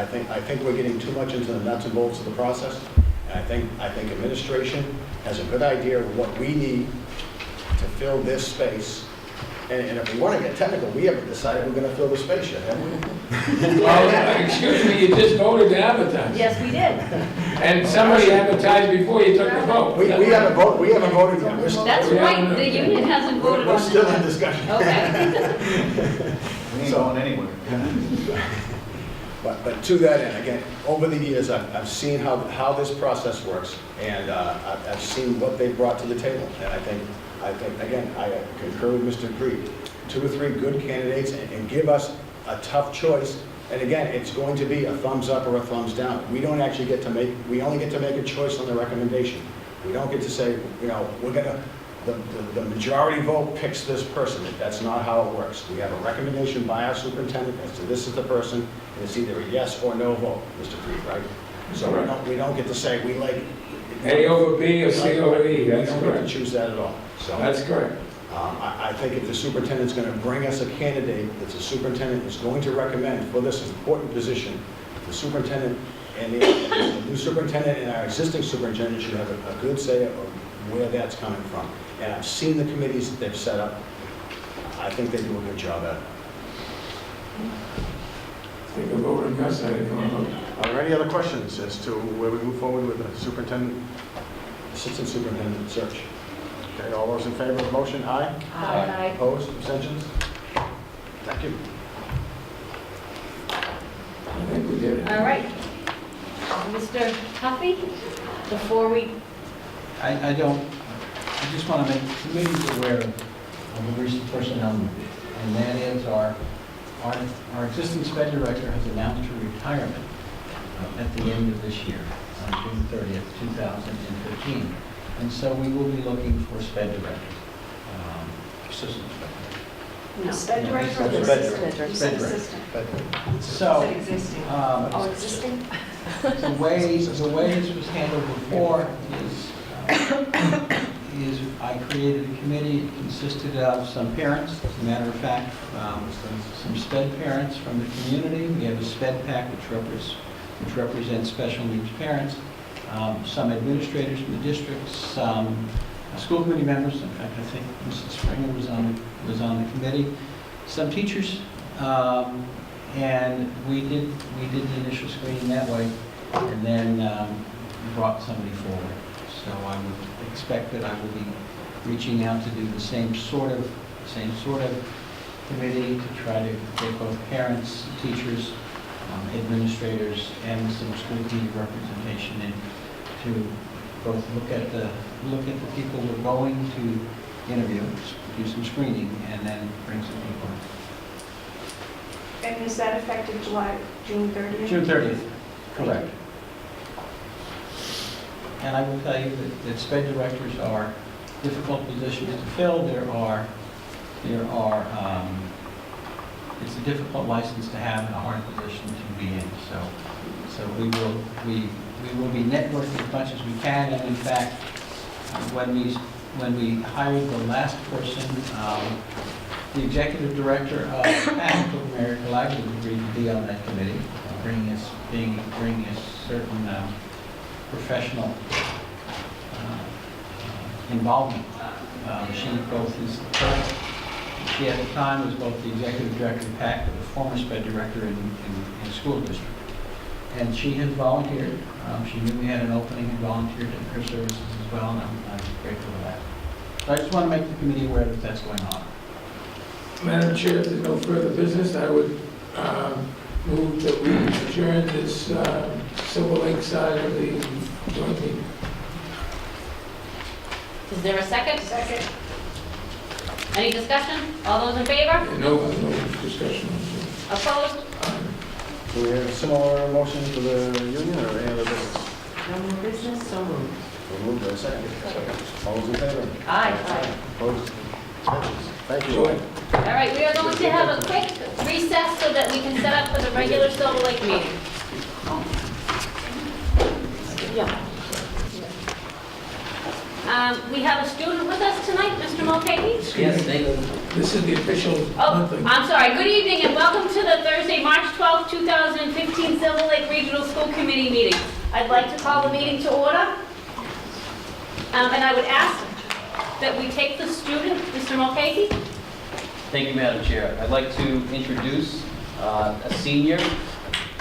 think we're getting too much into the nuts and bolts of the process. And I think administration has a good idea of what we need to fill this space. And if we want to get technical, we haven't decided we're going to fill the space yet, have we? Well, excuse me, you just voted to advertise. Yes, we did. And somebody advertised before you took the vote. We haven't voted yet. That's right, the union hasn't voted on We're it. still in discussion. Okay. We ain't going anywhere. But to that end, again, over the years, I've seen how this process works, and I've seen what they brought to the table. And I think, again, I concur with Mr. Creed. 2 or 3 good candidates, and give us a tough choice. And again, it's going to be a thumbs up or a thumbs down. We don't actually get to make, we only get to make a choice on the recommendation. We don't get to say, we're gonna, the majority vote picks this person. That's not how it works. We have a recommendation by our superintendent as to this is the person, and it's either a yes or no vote, Mr. Creed, right? So we don't get to say we like A over B or C over E, we that's don't get to correct. choose that at all. So That's correct. I think if the superintendent's going to bring us a candidate that the superintendent is going to recommend for this important position, the superintendent and the new superintendent and our existing superintendent should have a good say of where that's coming from. And I've seen the committees that they've set up. I think they do a good job at it. Take a vote on your side if you want to vote. Are there any other questions as to where we move forward with the superintendent assistant superintendent search. Okay, all those in favor of the motion, aye? Aye. Opposed, abstentions? Thank you. I think we did it. All right. Mr. Tuffy, before we, I just want to make the committees aware of a recent personnel move, and that is our existing sped director has announced her retirement at the end of this year, on June 30th, 2015. And so we will be looking for sped directors, assistant sped. No. Sped director or Sped assistant? director. You said Sped director. assistant. So, Is it existing? Oh, existing? the way this was handled before is I created a committee. It consisted of some parents, as a matter of fact, some SPED parents from the community. We have a SPED PAC, which represents special needs parents, some administrators from the district, some school committee members. In fact, I think Mrs. Springer was on the committee, some teachers, and we did the initial screening that way, and then brought somebody forward. So I would expect that I will be reaching out to do the same sort of committee to try to get both parents, teachers, administrators, and some school committee representation in to both look at the people we're going to interview, do some screening, and then bring some people in. And is that effective June 30th? June 30th, correct. And I will tell you that SPED directors are difficult positions to fill. It's a difficult license to have and a hard position to be in. So we will be networking as much as we can. And in fact, when we hired the last person, the executive director of PAC, Mary Collaborative, agreed to be on that committee, bringing us certain professional involvement. She at the time was both the executive director of PAC and the former SPED director in the school district. And she has volunteered. She knew we had an opening and volunteered in her services as well, and I'm grateful for that. So I just want to make the committee aware that that's going on. Madam Chair, if there's no further business, I would move that we adjourn this Silver Lake side of the joint meeting. Is there a second? Second. Any discussion? All those in favor? No discussion. Opposed? Do we have a similar motion to the union or any other business? No more business, so moved. We'll move to a second. All those in favor? aye. Opposed? Abstentions? Thank you. Joy. All right, we are going to have a quick recess so that we can set up for the regular Silver Lake meeting. We have a student with us tonight, Mr. Mulcahy. Yes, thank you. This is the official Oh, monthly. I'm sorry. Good evening and welcome to the Thursday, March 12th, 2015 Silver Lake Regional School Committee meeting. I'd like to call the meeting to order. And I would ask that we take the student, Mr. Mulcahy. Thank you, Madam Chair. I'd like to introduce a senior,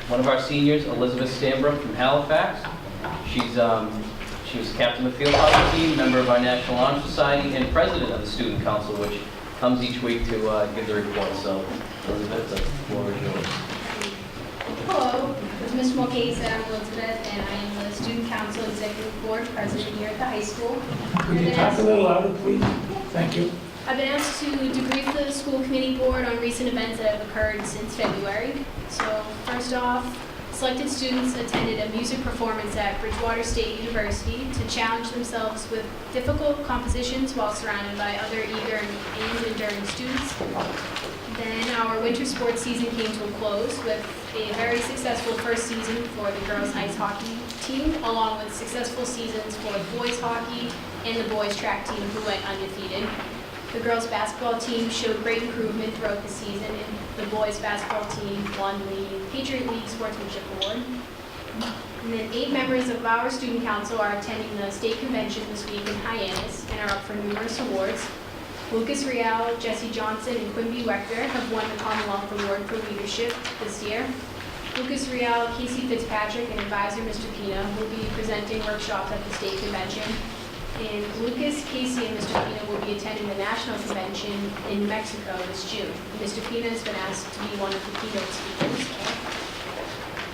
one of our seniors, Elizabeth Stambrook from Halifax. She was captain of the field hockey team, member of our National Honor Society, and president of the Student Council, which comes each week to give the report. So, Elizabeth, the floor is yours. Hello, as Mr. Mulcahy said, I'm Elizabeth, and I am the Student Council Executive Board President here at the high school. Could you talk a little louder, please? Thank you. I've been asked to debrief the school committee board on recent events that have occurred since February. So first off, selected students attended a music performance at Bridgewater State University to challenge themselves with difficult compositions while surrounded by other eager and enduring students. Then our winter sports season came to a close with a very successful first season for the girls' ice hockey team, along with successful seasons for the boys' hockey and the boys' track team, who went undefeated. The girls' basketball team showed great improvement throughout the season, and the boys' basketball team won the Patriot League Sportsmanship Award. And then 8 members of our student council are attending the state convention this week in Hyannis and are up for numerous awards. Lucas Real, Jesse Johnson, and Quimby Wechter have won the Commonwealth Award for Leadership this year. Lucas Real, Casey Fitzpatrick, and advisor Mr. Pina will be presenting workshops at the state convention. And Lucas, Casey, and Mr. Pina will be attending the national convention in Mexico this June. Mr. Pina has been asked to be one of the keynote speakers.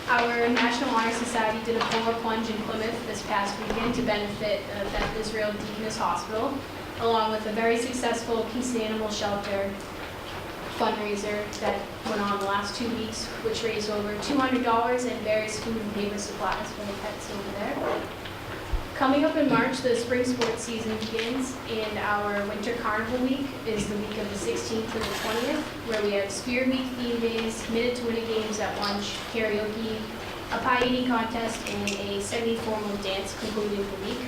Our National Honor Society did a polar plunge in Plymouth this past weekend to benefit Beth Israel Deaconess Hospital, along with a very successful Peace Animal Shelter fundraiser that went on the last 2 weeks, which raised over $200 and various food and paper supplies for the pets over there. Coming up in March, the spring sports season begins, and our winter carnival week is the week of the 16th to the 20th, where we have Spirit Week theme days, Minute to Minute games at lunch, karaoke, a pie eating contest, and a semi-formal dance concluding the week.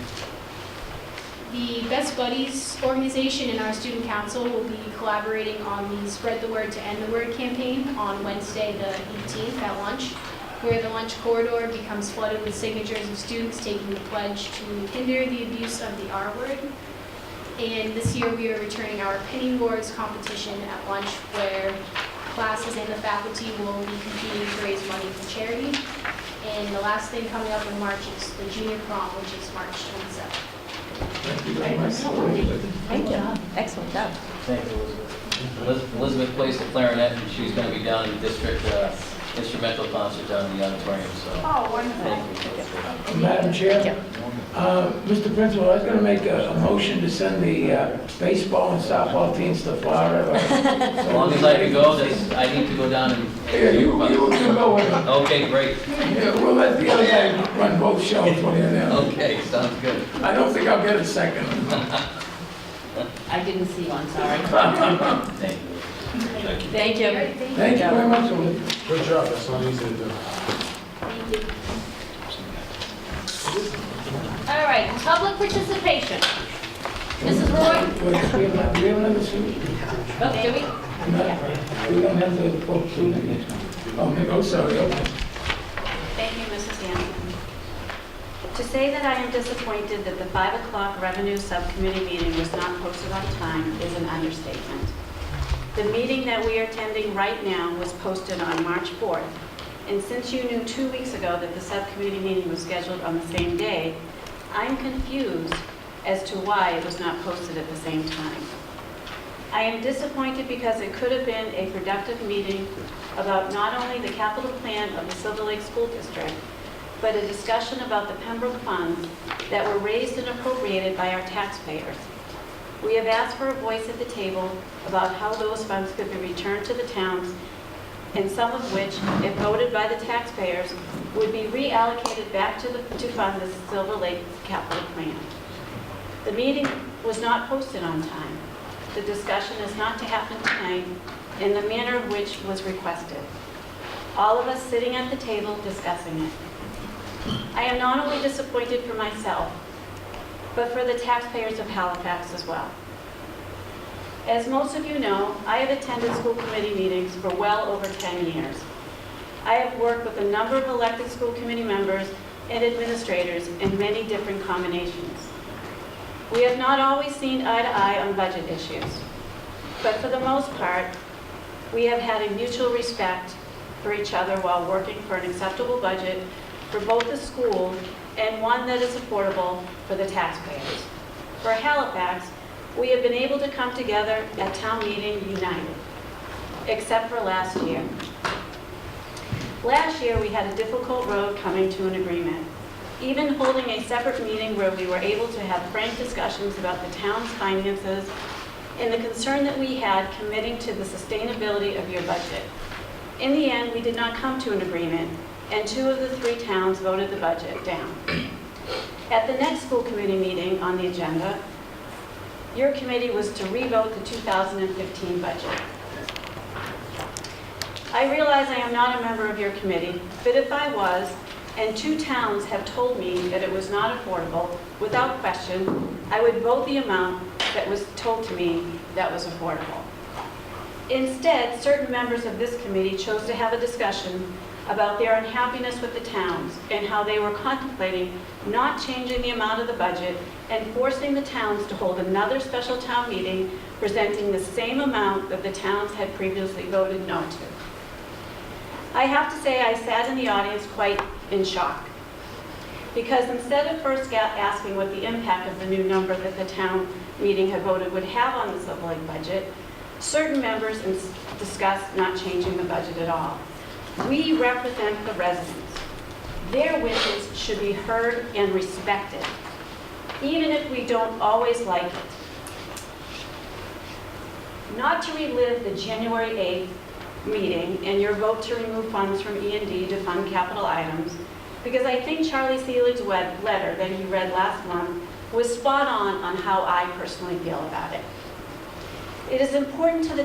The Best Buddies organization and our student council will be collaborating on the Spread the Word to End the Word campaign on Wednesday the 18th at lunch, where the lunch corridor becomes flooded with signatures of students taking the pledge to hinder the abuse of the R word. And this year we are returning our Penny Wars competition at lunch, where classes and the faculty will be competing to raise money for charity. And the last thing coming up in March is the junior prom, which is March 27th. Thank you very much. Thank you. Excellent job. Thank you, Elizabeth. Elizabeth plays the clarinet, and she's going to be down in the district instrumental concert down in the auditorium, so. Oh, wonderful. Thank you. Madam Chair, Mr. Principal, I was going to make a motion to send the baseball and softball teams to Florida. As long as I can go, I need to go down and. Yeah, you go with them. Okay, great. Yeah, we'll let the other guy run both shows when you're there. Okay, sounds good. I don't think I'll get a second. I didn't see one, sorry. Thank you. Thank you. Thank you very much, Elizabeth. Good job, that's not easy to do. Thank you. All right, public participation. Mrs. Roy? Wait, we have another suit? Oh, do we? We don't have the full suit in it. Oh, maybe, oh, sorry, okay. Thank you, Mrs. Hanson. To say that I am disappointed that the 5 o'clock Revenue Subcommittee meeting was not posted on time is an understatement. The meeting that we are attending right now was posted on March 4th, and since you knew 2 weeks ago that the subcommittee meeting was scheduled on the same day, I'm confused as to why it was not posted at the same time. I am disappointed because it could have been a productive meeting about not only the capital plan of the Silver Lake School District, but a discussion about the Pembroke funds that were raised and appropriated by our taxpayers. We have asked for a voice at the table about how those funds could be returned to the towns, and some of which, if voted by the taxpayers, would be reallocated back to fund the Silver Lake capital plan. The meeting was not posted on time. The discussion is not to happen tonight in the manner of which was requested. All of us sitting at the table discussing it. I am not only disappointed for myself, but for the taxpayers of Halifax as well. As most of you know, I have attended school committee meetings for well over 10 years. I have worked with a number of elected school committee members and administrators in many different combinations. We have not always seen eye to eye on budget issues, but for the most part, we have had a mutual respect for each other while working for an acceptable budget for both the school and one that is affordable for the taxpayers. For Halifax, we have been able to come together at town meeting united, except for last year. Last year, we had a difficult road coming to an agreement. Even holding a separate meeting where we were able to have frank discussions about the town's finances and the concern that we had committing to the sustainability of your budget. In the end, we did not come to an agreement, and 2 of the 3 towns voted the budget down. At the next school committee meeting on the agenda, your committee was to revote the 2015 budget. I realize I am not a member of your committee, but if I was, and 2 towns have told me that it was not affordable, without question, I would vote the amount that was told to me that was affordable. Instead, certain members of this committee chose to have a discussion about their unhappiness with the towns and how they were contemplating not changing the amount of the budget and forcing the towns to hold another special town meeting presenting the same amount that the towns had previously voted not to. I have to say I sat in the audience quite in shock. Because instead of first asking what the impact of the new number that the town meeting had voted would have on the Silver Lake budget, certain members discussed not changing the budget at all. We represent the residents. Their wishes should be heard and respected, even if we don't always like it. Not to relive the January 8th meeting and your vote to remove funds from E&D to fund capital items, because I think Charlie Selig's letter that he read last month was spot on how I personally feel about it. It is important to the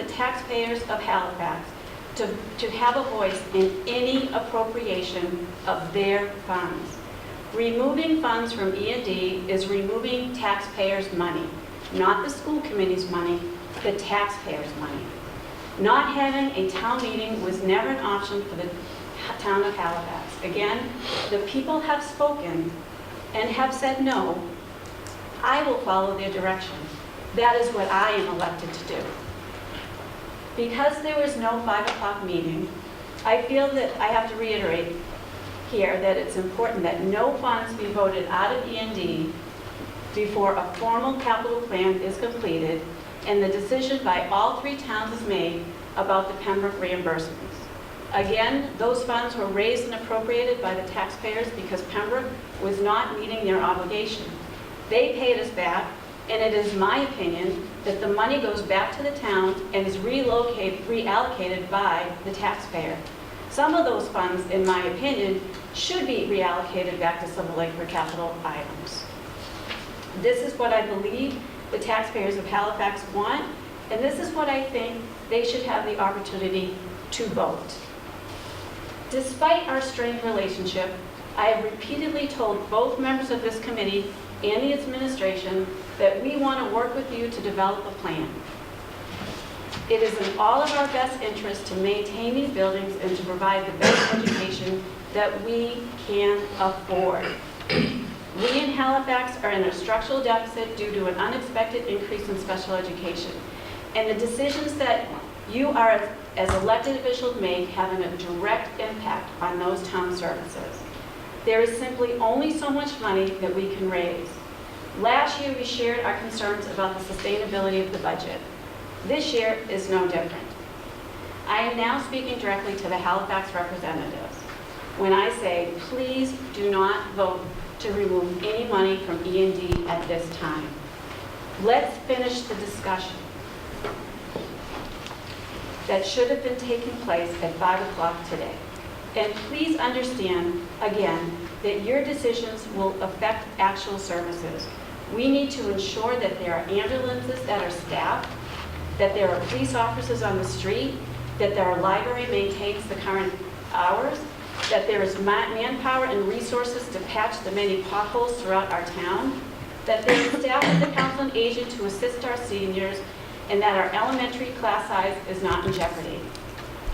taxpayers of Halifax to have a voice in any appropriation of their funds. Removing funds from E&D is removing taxpayers' money, not the school committee's money, the taxpayers' money. Not having a town meeting was never an option for the town of Halifax. Again, the people have spoken and have said no. I will follow their direction. That is what I am elected to do. Because there was no 5 o'clock meeting, I feel that I have to reiterate here that it's important that no funds be voted out of E&D before a formal capital plan is completed and the decision by all 3 towns is made about the Pembroke reimbursements. Again, those funds were raised and appropriated by the taxpayers because Pembroke was not meeting their obligation. They paid us back, and it is my opinion that the money goes back to the town and is reallocated by the taxpayer. Some of those funds, in my opinion, should be reallocated back to Silver Lake for capital items. This is what I believe the taxpayers of Halifax want, and this is what I think they should have the opportunity to vote. Despite our strained relationship, I have repeatedly told both members of this committee and the administration that we want to work with you to develop a plan. It is in all of our best interest to maintain these buildings and to provide the best education that we can afford. We in Halifax are in a structural deficit due to an unexpected increase in special education. And the decisions that you are, as elected officials, make having a direct impact on those town services. There is simply only so much money that we can raise. Last year, we shared our concerns about the sustainability of the budget. This year is no different. I am now speaking directly to the Halifax representatives when I say, please do not vote to remove any money from E&D at this time. Let's finish the discussion that should have been taking place at 5 o'clock today. And please understand, again, that your decisions will affect actual services. We need to ensure that there are ambulances that are staffed, that there are police officers on the street, that our library maintains the current hours, that there is manpower and resources to patch the many potholes throughout our town, that there is staff at the Council on Aging to assist our seniors, and that our elementary class size is not in jeopardy,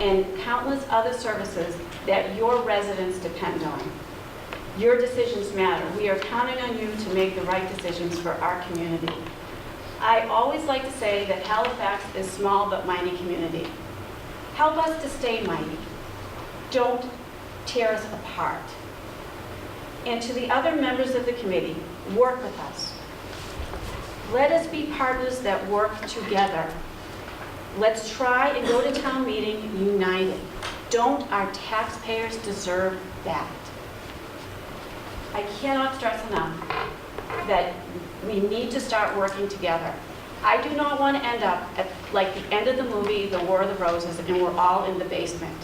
and countless other services that your residents depend on. Your decisions matter. We are counting on you to make the right decisions for our community. I always like to say that Halifax is a small but mighty community. Help us to stay mighty. Don't tear us apart. And to the other members of the committee, work with us. Let us be partners that work together. Let's try and go to town meeting united. Don't our taxpayers deserve that? I cannot stress enough that we need to start working together. I do not want to end up at like the end of the movie, The War of the Roses, and we're all in the basement.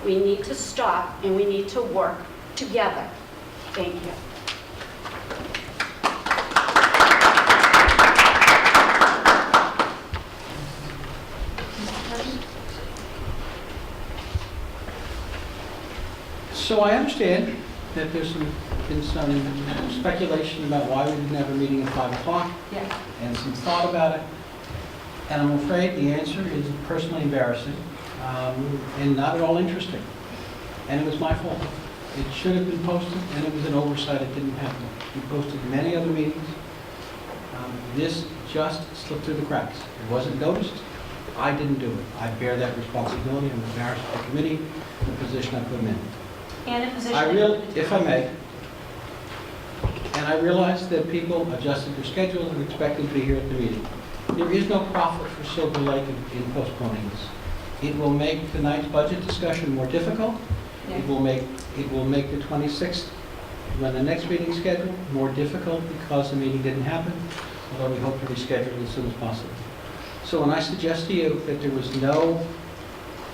We need to stop and we need to work together. Thank you. So I understand that there's been some speculation about why we didn't have a meeting at 5 o'clock. Yes. And some thought about it. And I'm afraid the answer is personally embarrassing and not at all interesting. And it was my fault. It should have been posted, and it was an oversight. It didn't happen. We posted many other meetings. This just slipped through the cracks. It wasn't noticed. I didn't do it. I bear that responsibility. I'm embarrassed for the committee, the position I put them in. And a position. If I may, and I realize that people adjusted their schedules and expected to be here at the meeting. There is no profit for Silver Lake in postponing this. It will make tonight's budget discussion more difficult. It will make the 26th, when the next meeting is scheduled, more difficult because the meeting didn't happen, although we hope to reschedule it as soon as possible. So when I suggest to you that there was no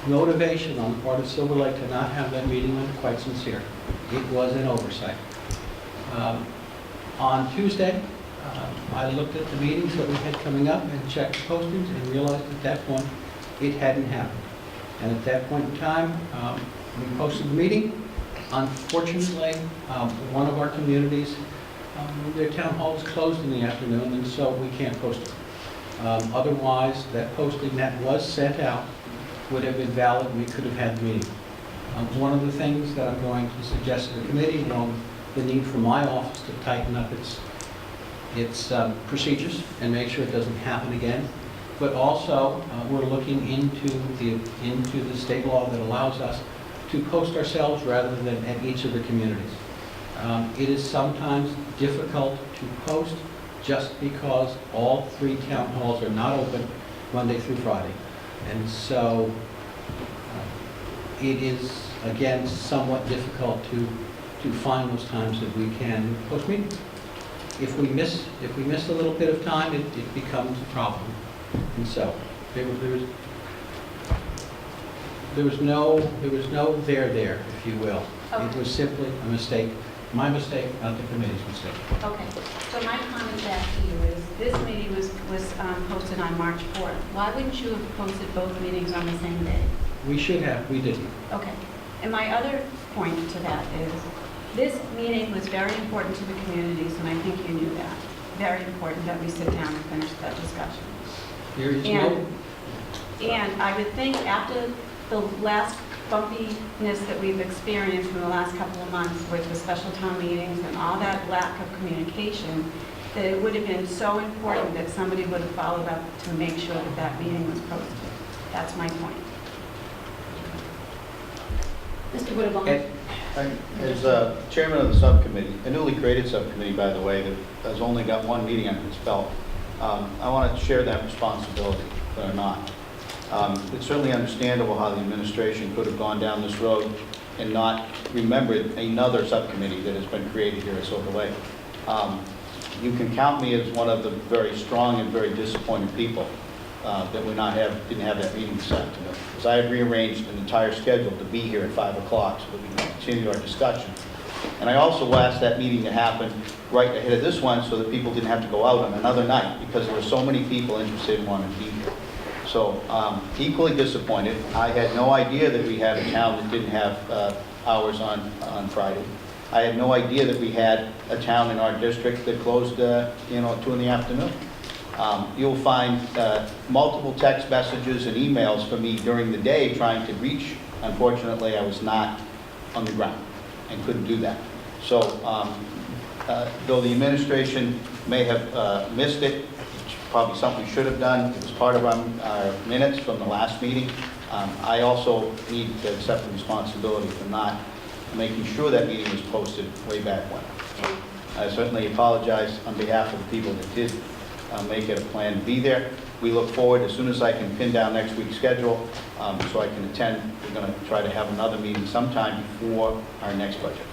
motivation on the part of Silver Lake to not have that meeting, I'm quite sincere. It was an oversight. On Tuesday, I looked at the meetings that we had coming up and checked the postings and realized at that point it hadn't happened. And at that point in time, we posted the meeting. Unfortunately, one of our communities, their town hall is closed in the afternoon, and so we can't post it. Otherwise, that posting that was sent out would have been valid, and we could have had the meeting. One of the things that I'm going to suggest to the committee, along the need for my office to tighten up its procedures and make sure it doesn't happen again, but also we're looking into the state law that allows us to post ourselves rather than at each of the communities. It is sometimes difficult to post just because all 3 town halls are not open Monday through Friday. And so it is, again, somewhat difficult to find those times that we can post meetings. If we miss a little bit of time, it becomes a problem. And so there was no there, if you will. Okay. It was simply a mistake, my mistake, not the committee's mistake. Okay, so my comment back to you is, this meeting was posted on March 4th. Why wouldn't you have posted both meetings on the same day? We should have, we didn't. Okay, and my other point to that is, this meeting was very important to the communities, and I think you knew that. Very important that we sit down and finish that discussion. There is no... And I would think after the last bumpiness that we've experienced in the last couple of months with the special town meetings and all that lack of communication, that it would have been so important that somebody would have followed up to make sure that that meeting was posted. That's my point. Mr. Woodable. As chairman of the subcommittee, a newly created subcommittee, by the way, that has only got one meeting under its belt, I want to share that responsibility, or not. It's certainly understandable how the administration could have gone down this road and not remembered another subcommittee that has been created here at Silver Lake. You can count me as one of the very strong and very disappointed people that didn't have that meeting this afternoon, because I had rearranged an entire schedule to be here at 5 o'clock so that we can continue our discussion. And I also asked that meeting to happen right ahead of this one so that people didn't have to go out on another night, because there were so many people interested in wanting to be here. So equally disappointed. I had no idea that we had a town that didn't have hours on Friday. I had no idea that we had a town in our district that closed, at 2 in the afternoon. You'll find multiple text messages and emails from me during the day trying to reach. Unfortunately, I was not on the ground and couldn't do that. So though the administration may have missed it, it's probably something we should have done. It was part of our minutes from the last meeting. I also need to accept the responsibility for not making sure that meeting was posted way back when. I certainly apologize on behalf of the people that did make it a plan to be there. We look forward, as soon as I can pin down next week's schedule so I can attend, we're going to try to have another meeting sometime before our next budget.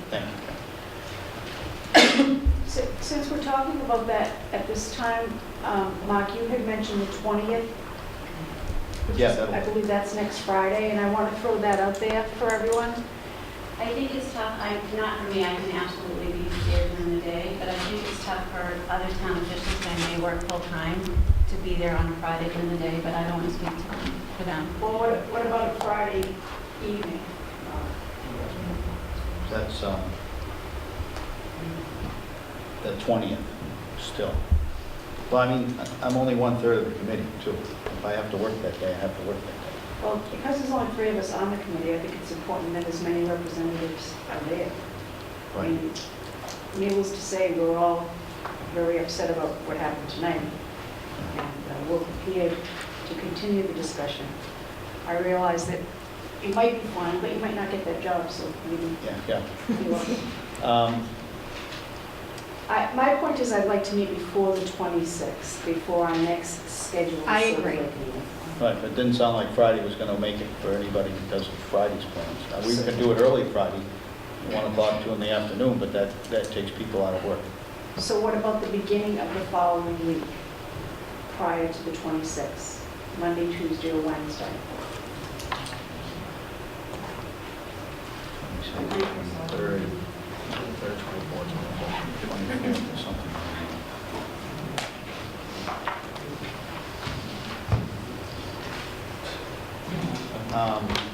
Thank you. Since we're talking about that at this time, Mark, you had mentioned the 20th. Yeah, I believe that's next Friday, and I want to throw that out there for everyone. I think it's tough, not for me, I can absolutely be here during the day, but I think it's tough for other town officials that may work full-time to be there on a Friday during the day, but I don't want to speak for them. Well, what about a Friday evening? That's the 20th still. Well, I mean, I'm only 1/3 of the committee, too. If I have to work that day, I have to work that day. Well, because there's only 3 of us on the committee, I think it's important that as many representatives are there. I mean, needless to say, we're all very upset about what happened tonight, and we're prepared to continue the discussion. I realize that it might be fun, but you might not get that job, so maybe Yeah. you won't. Um, My point is I'd like to meet before the 26th, before our next scheduled. I Silver agree. Lake meeting. Right, but it didn't sound like Friday was going to make it for anybody because of Friday's plans. We can do it early Friday, 1 o'clock, 2 in the afternoon, but that takes people out of work. So what about the beginning of the following week, prior to the 26th? Monday, Tuesday, or Wednesday? Let me see, 23rd, 24th, 25th, or something.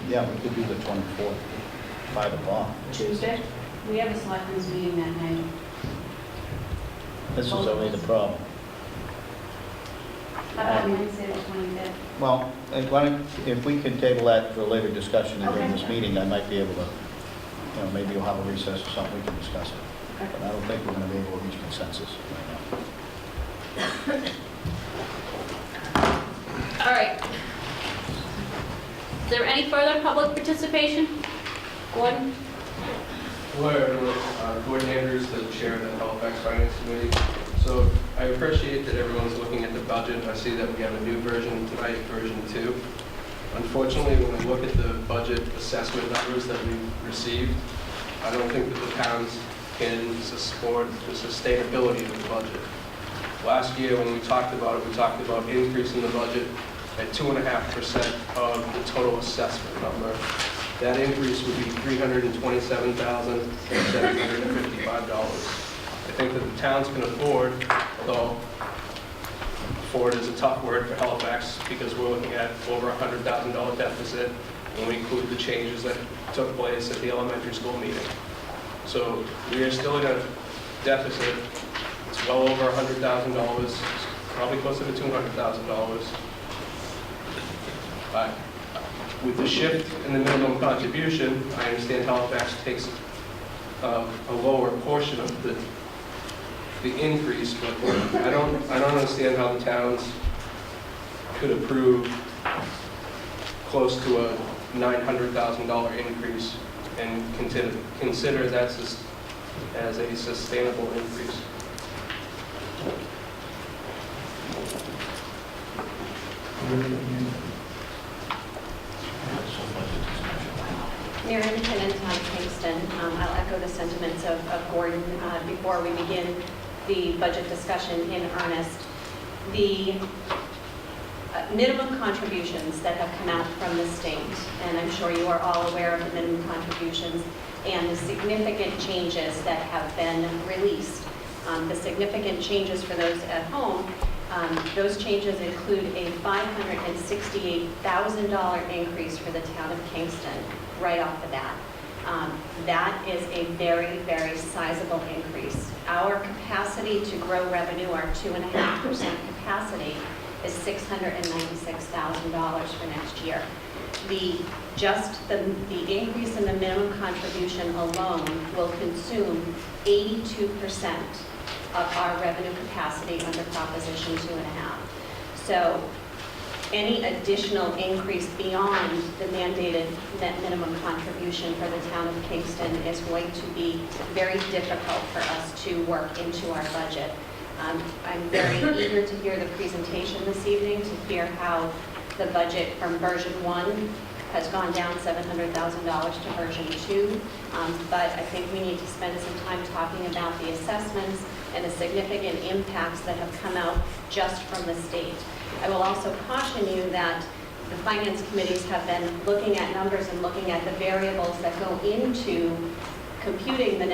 Yeah, we could do the 24th, 5 o'clock. Tuesday? We have a selectmen's meeting that night. This is only the problem. How about Wednesday, the 25th? Well, if we can table that for later discussion during this meeting, I might be able to, maybe you'll have a recess or something, we can discuss it. But I don't think we're going to be able to reach consensus right now. All right. Is there any further public participation? Gordon? Hello, everyone. Gordon Andrews, the chair of the Halifax Finance Committee. So I appreciate that everyone's looking at the budget. I see that we have a new version tonight, version 2. Unfortunately, when we look at the budget assessment numbers that we've received, I don't think that the towns can support the sustainability of the budget. Last year, when we talked about it, we talked about increasing the budget at 2.5% of the total assessment number. That increase would be $327,755. I think that the towns can afford, although afford is a tough word for Halifax because we're looking at over $100,000 deficit when we include the changes that took place at the elementary school meeting. So we are still in a deficit. It's well over $100,000, probably closer to $200,000. With the shift in the minimum contribution, I understand Halifax takes a lower portion of the increase, but I don't understand how the towns could approve close to a $900,000 increase and consider that as a sustainable increase. Mayor Independent Town of Kingston, I'll echo the sentiments of Gordon before we begin the budget discussion in earnest. The minimum contributions that have come out from the state, and I'm sure you are all aware of the minimum contributions and the significant changes that have been released. The significant changes for those at home, those changes include a $568,000 increase for the town of Kingston right off the bat. That is a very, very sizable increase. Our capacity to grow revenue, our 2.5% capacity, is $696,000 for next year. The increase in the minimum contribution alone will consume 82% of our revenue capacity under Proposition 2.5. So any additional increase beyond the mandated net minimum contribution for the town of Kingston is going to be very difficult for us to work into our budget. I'm very eager to hear the presentation this evening, to hear how the budget from version 1 has gone down $700,000 to version 2. But I think we need to spend some time talking about the assessments and the significant impacts that have come out just from the state. I will also caution you that the finance committees have been looking at numbers and looking at the variables that go into computing the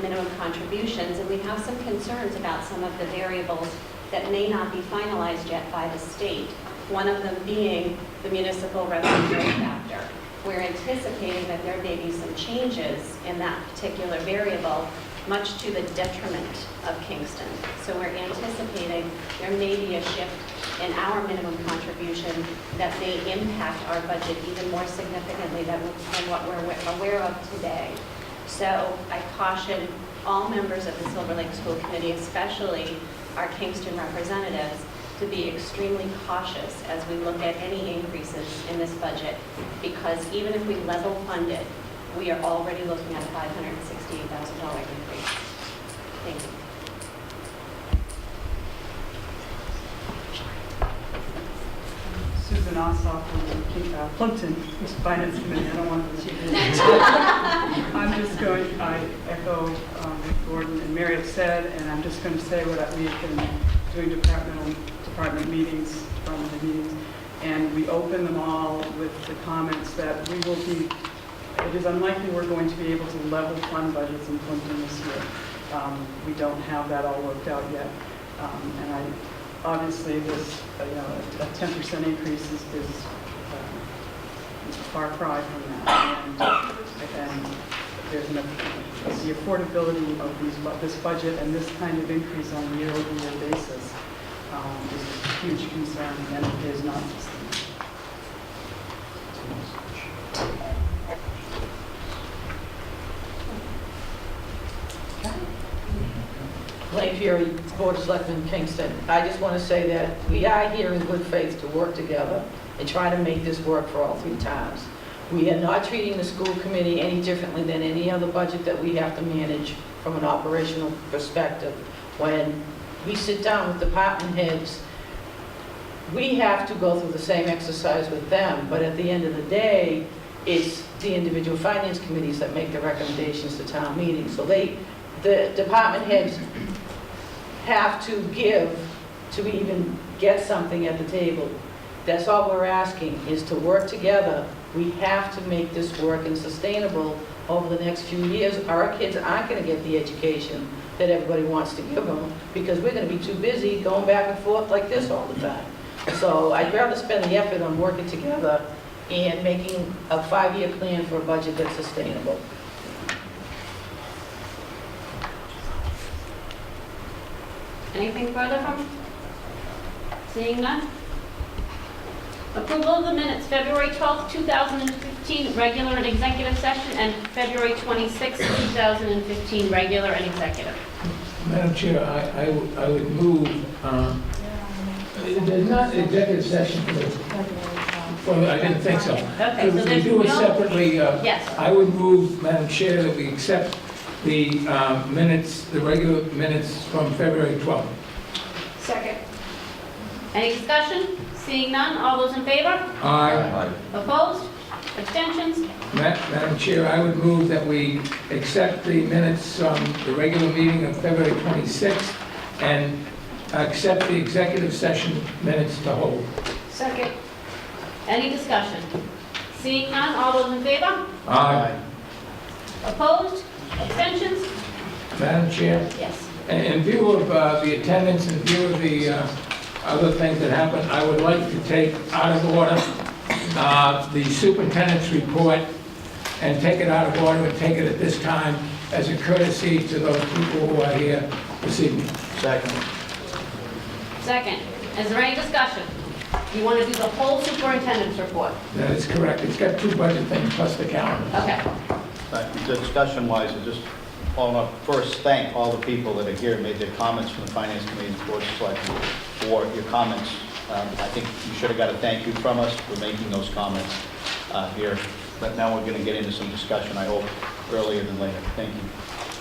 minimum contributions, and we have some concerns about some of the variables that may not be finalized yet by the state. One of them being the municipal revenue growth factor. We're anticipating that there may be some changes in that particular variable, much to the detriment of Kingston. So we're anticipating there may be a shift in our minimum contribution that may impact our budget even more significantly than what we're aware of today. So I caution all members of the Silver Lake School Committee, especially our Kingston representatives, to be extremely cautious as we look at any increases in this budget, because even if we level fund it, we are already looking at a $568,000 increase. Thank you. Susan Ossoff from Plimpton Finance Committee. I don't want to. I'm just going, I echo what Gordon and Mary have said, and I'm just going to say what we have been doing department meetings, department meetings, and we open them all with the comments that we will be, it is unlikely we're going to be able to level fund budgets in Plimpton this year. We don't have that all worked out yet. And obviously this, a 10% increase is a far cry from that. And there's the affordability of this budget and this kind of increase on a year-over-year basis is a huge concern, and it is not sustainable. Blaine Fury, Board of Selectmen, Kingston. I just want to say that we are here in good faith to work together and try to make this work for all three towns. We are not treating the school committee any differently than any other budget that we have to manage from an operational perspective. When we sit down with department heads, we have to go through the same exercise with them, but at the end of the day, it's the individual finance committees that make the recommendations to town meetings. So the department heads have to give to even get something at the table. That's all we're asking, is to work together. We have to make this work and sustainable over the next few years. Our kids aren't going to get the education that everybody wants to give them because we're going to be too busy going back and forth like this all the time. So I'd rather spend the effort on working together and making a 5-year plan for a budget that's sustainable. Anything further from? Seeing none? Approval of the minutes, February 12th, 2015, regular and executive session, and February 26th, 2015, regular and executive. Madam Chair, I would move, there's not an executive session for, I didn't think so. Okay, so We there's do it no- separately. Yes. I would move, Madam Chair, that we accept the minutes, the regular minutes from February 12th. Second. Any discussion? Seeing none, all those in favor? Aye. Opposed? Abstentions? Madam Chair, I would move that we accept the minutes from the regular meeting of February 26th and accept the executive session minutes to hold. Second. Any discussion? Seeing none, all those in favor? Aye. Opposed? Abstentions? Madam Chair? Yes. In view of the attendance, in view of the other things that happened, I would like to take out of order the superintendent's report and take it out of order and take it at this time as a courtesy to those people who are here this evening. Second. Second. Is there any discussion? You want to do the whole superintendent's report? That is correct. It's got two budget things plus the calendar. Okay. The discussion-wise, I just want to first thank all the people that are here and made their comments from the Finance Committee and Board of Selectmen for your comments. I think you should have got a thank you from us for making those comments here. But now we're going to get into some discussion, I hope, earlier than later. Thank you.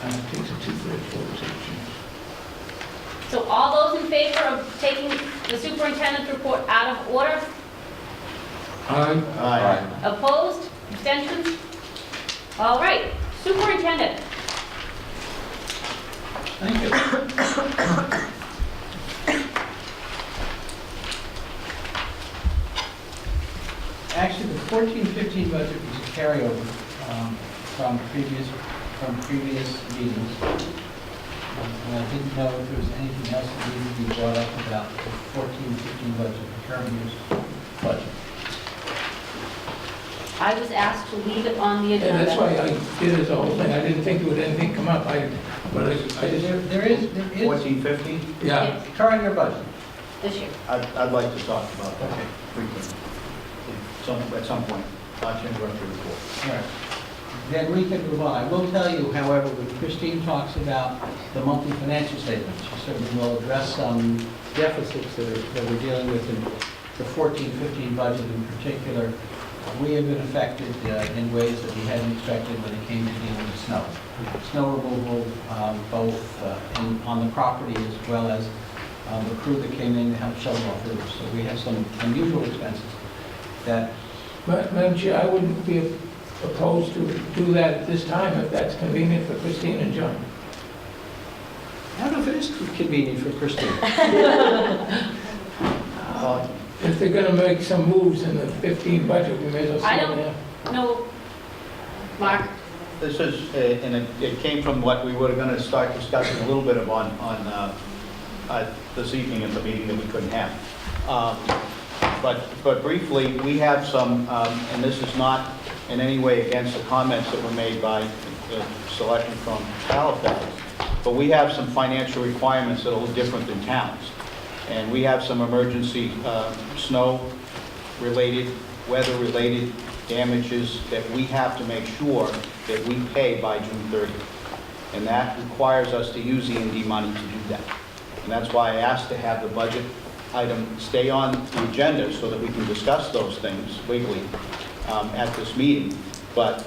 It takes a 2/3 vote. So all those in favor of taking the superintendent's report out of order? Aye. Aye. Opposed? Abstentions? All right. Superintendent. Thank you. Actually, the 14-15 budget was a carryover from previous meetings. And I didn't know if there was anything else that needed to be brought up about the 14-15 budget, the current year's budget. I was asked to leave it on the agenda. And that's why I did it as a whole thing. I didn't think there would anything come up. I just... There is 1450? Yeah. Current year budget. This year. I'd like to talk about that briefly. At some point, not to interrupt your report. All right. then we can move on. I will tell you, however, when Christine talks about the monthly financial statements, she certainly will address some deficits that we're dealing with in the 14-15 budget in particular. We have been affected in ways that we hadn't expected when it came to dealing with snow. Snow removal, both on the property as well as the crew that came in to help shovel off roofs. So we have some unusual expenses that... Madam Chair, I wouldn't be opposed to do that at this time if that's convenient for Christine and John. I don't know if it is convenient for Christine. If they're gonna make some moves in the 15 budget, we may as well see I them there. don't know, Mark, This is, and it came from what we were going to start discussing a little bit of on this evening at the meeting that we couldn't have. But briefly, we have some, and this is not in any way against the comments that were made by the selectmen from Halifax, but we have some financial requirements that are a little different than towns. And we have some emergency snow-related, weather-related damages that we have to make sure that we pay by June 30th. And that requires us to use E&D money to do that. And that's why I asked to have the budget item stay on the agenda so that we can discuss those things legally at this meeting. But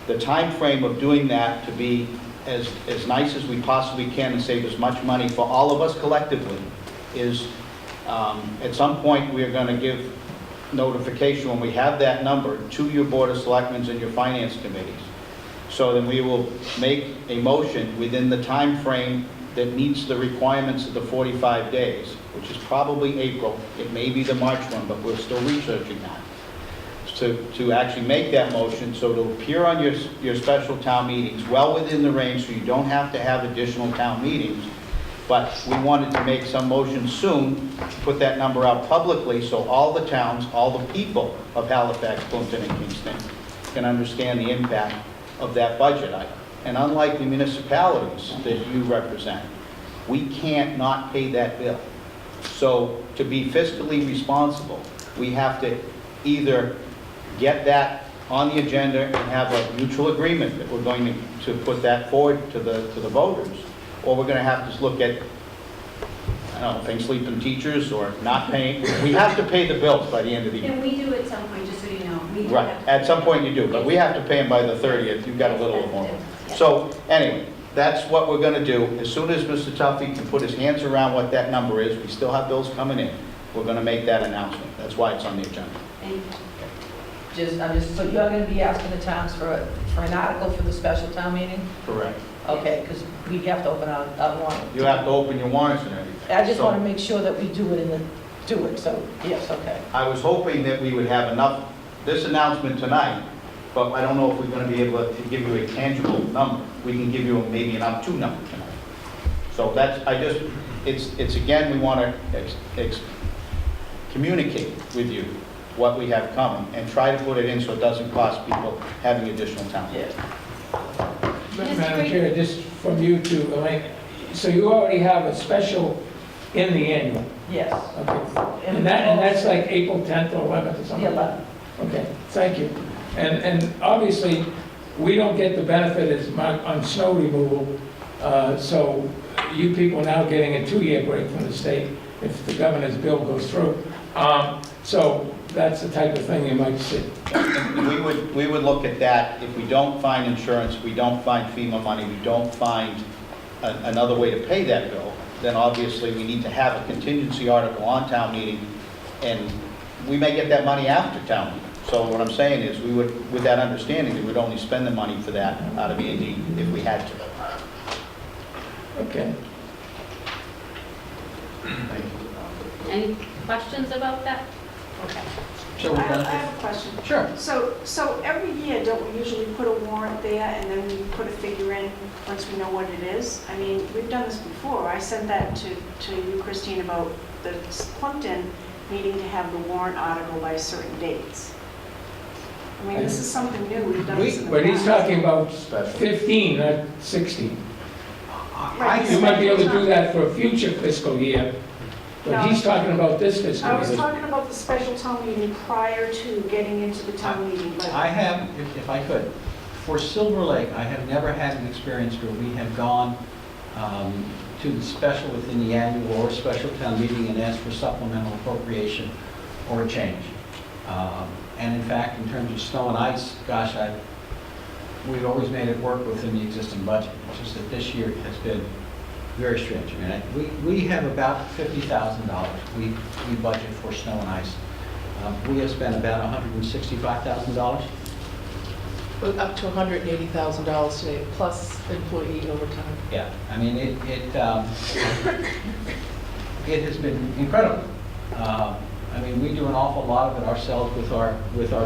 the time frame of doing that to be as nice as we possibly can and save as much money for all of us collectively is, at some point, we are going to give notification when we have that number to your Board of Selectmen and your finance committees. So then we will make a motion within the time frame that meets the requirements of the 45 days, which is probably April. It may be the March one, but we're still researching that. To actually make that motion, so it'll appear on your special town meetings, well within the range, so you don't have to have additional town meetings. But we wanted to make some motion soon, put that number out publicly, so all the towns, all the people of Halifax, Plimpton, and Kingston can understand the impact of that budget item. And unlike the municipalities that you represent, we can't not pay that bill. So to be fiscally responsible, we have to either get that on the agenda and have a mutual agreement that we're going to put that forward to the voters, or we're going to have to look at, I don't know, paying sleeping teachers or not paying. We have to pay the bills by the end of the year. And we do at some point, just so you know. We do Right, have to- at some point you do, but we have to pay them by the 30th. You've got a little more. So anyway, that's what we're going to do. As soon as Mr. Tuffy can put his hands around what that number is, we still have bills coming in, we're going to make that announcement. That's why it's on the agenda. Thank you. So you're going to be asking the towns for an article for the special town meeting? Correct. Okay, because we have to open our warrant. You have to open your warrants and everything. I just So- want to make sure that we do it, so, yes, okay. I was hoping that we would have enough, this announcement tonight, but I don't know if we're going to be able to give you a tangible number. We can give you maybe an up-to number tonight. So that's, it's again, we want to communicate with you what we have coming and try to put it in so it doesn't cost people having additional time. Madam Chair, just from you to Elaine, so you already have a special in the annual? Yes. Okay. And that's like April 10th or 11th or something? The 11th. Okay, thank you. And obviously, we don't get the benefit as much on snow removal, so you people are now getting a 2-year break from the state if the governor's bill goes through. So that's the type of thing you might see. We would look at that. If we don't find insurance, we don't find FEMA money, we don't find another way to pay that bill, then obviously we need to have a contingency article on town meeting, and we may get that money after town meeting. So what I'm saying is, we would, with that understanding, we would only spend the money for that out of E&D if we had to. Okay. Thank you. any questions about that? Okay. So I have a question. Sure. So every year, don't we usually put a warrant there and then we put a figure in once we know what it is? I mean, we've done this before. I sent that to you, Christine, about the Plimpton needing to have the warrant article by certain dates. I mean, this is something new. We've done this in the past. But he's talking about 15, not 16. Right. You might be able to do that for a future fiscal year, but No. he's talking about this fiscal I was year. talking about the special town meeting prior to getting into the town meeting, but... I have, if I could, For Silver Lake, I have never had an experience where we have gone to the special within the annual or special town meeting and asked for supplemental appropriation or a change. And in fact, in terms of snow and ice, gosh, we've always made it work within the existing budget. It's just that this year has been very strange. I mean, we have about $50,000 we budget for snow and ice. We have spent about $165,000. Up to $180,000 today, plus employee overtime. Yeah, I mean, it has been incredible. I mean, we do an awful lot of it ourselves with our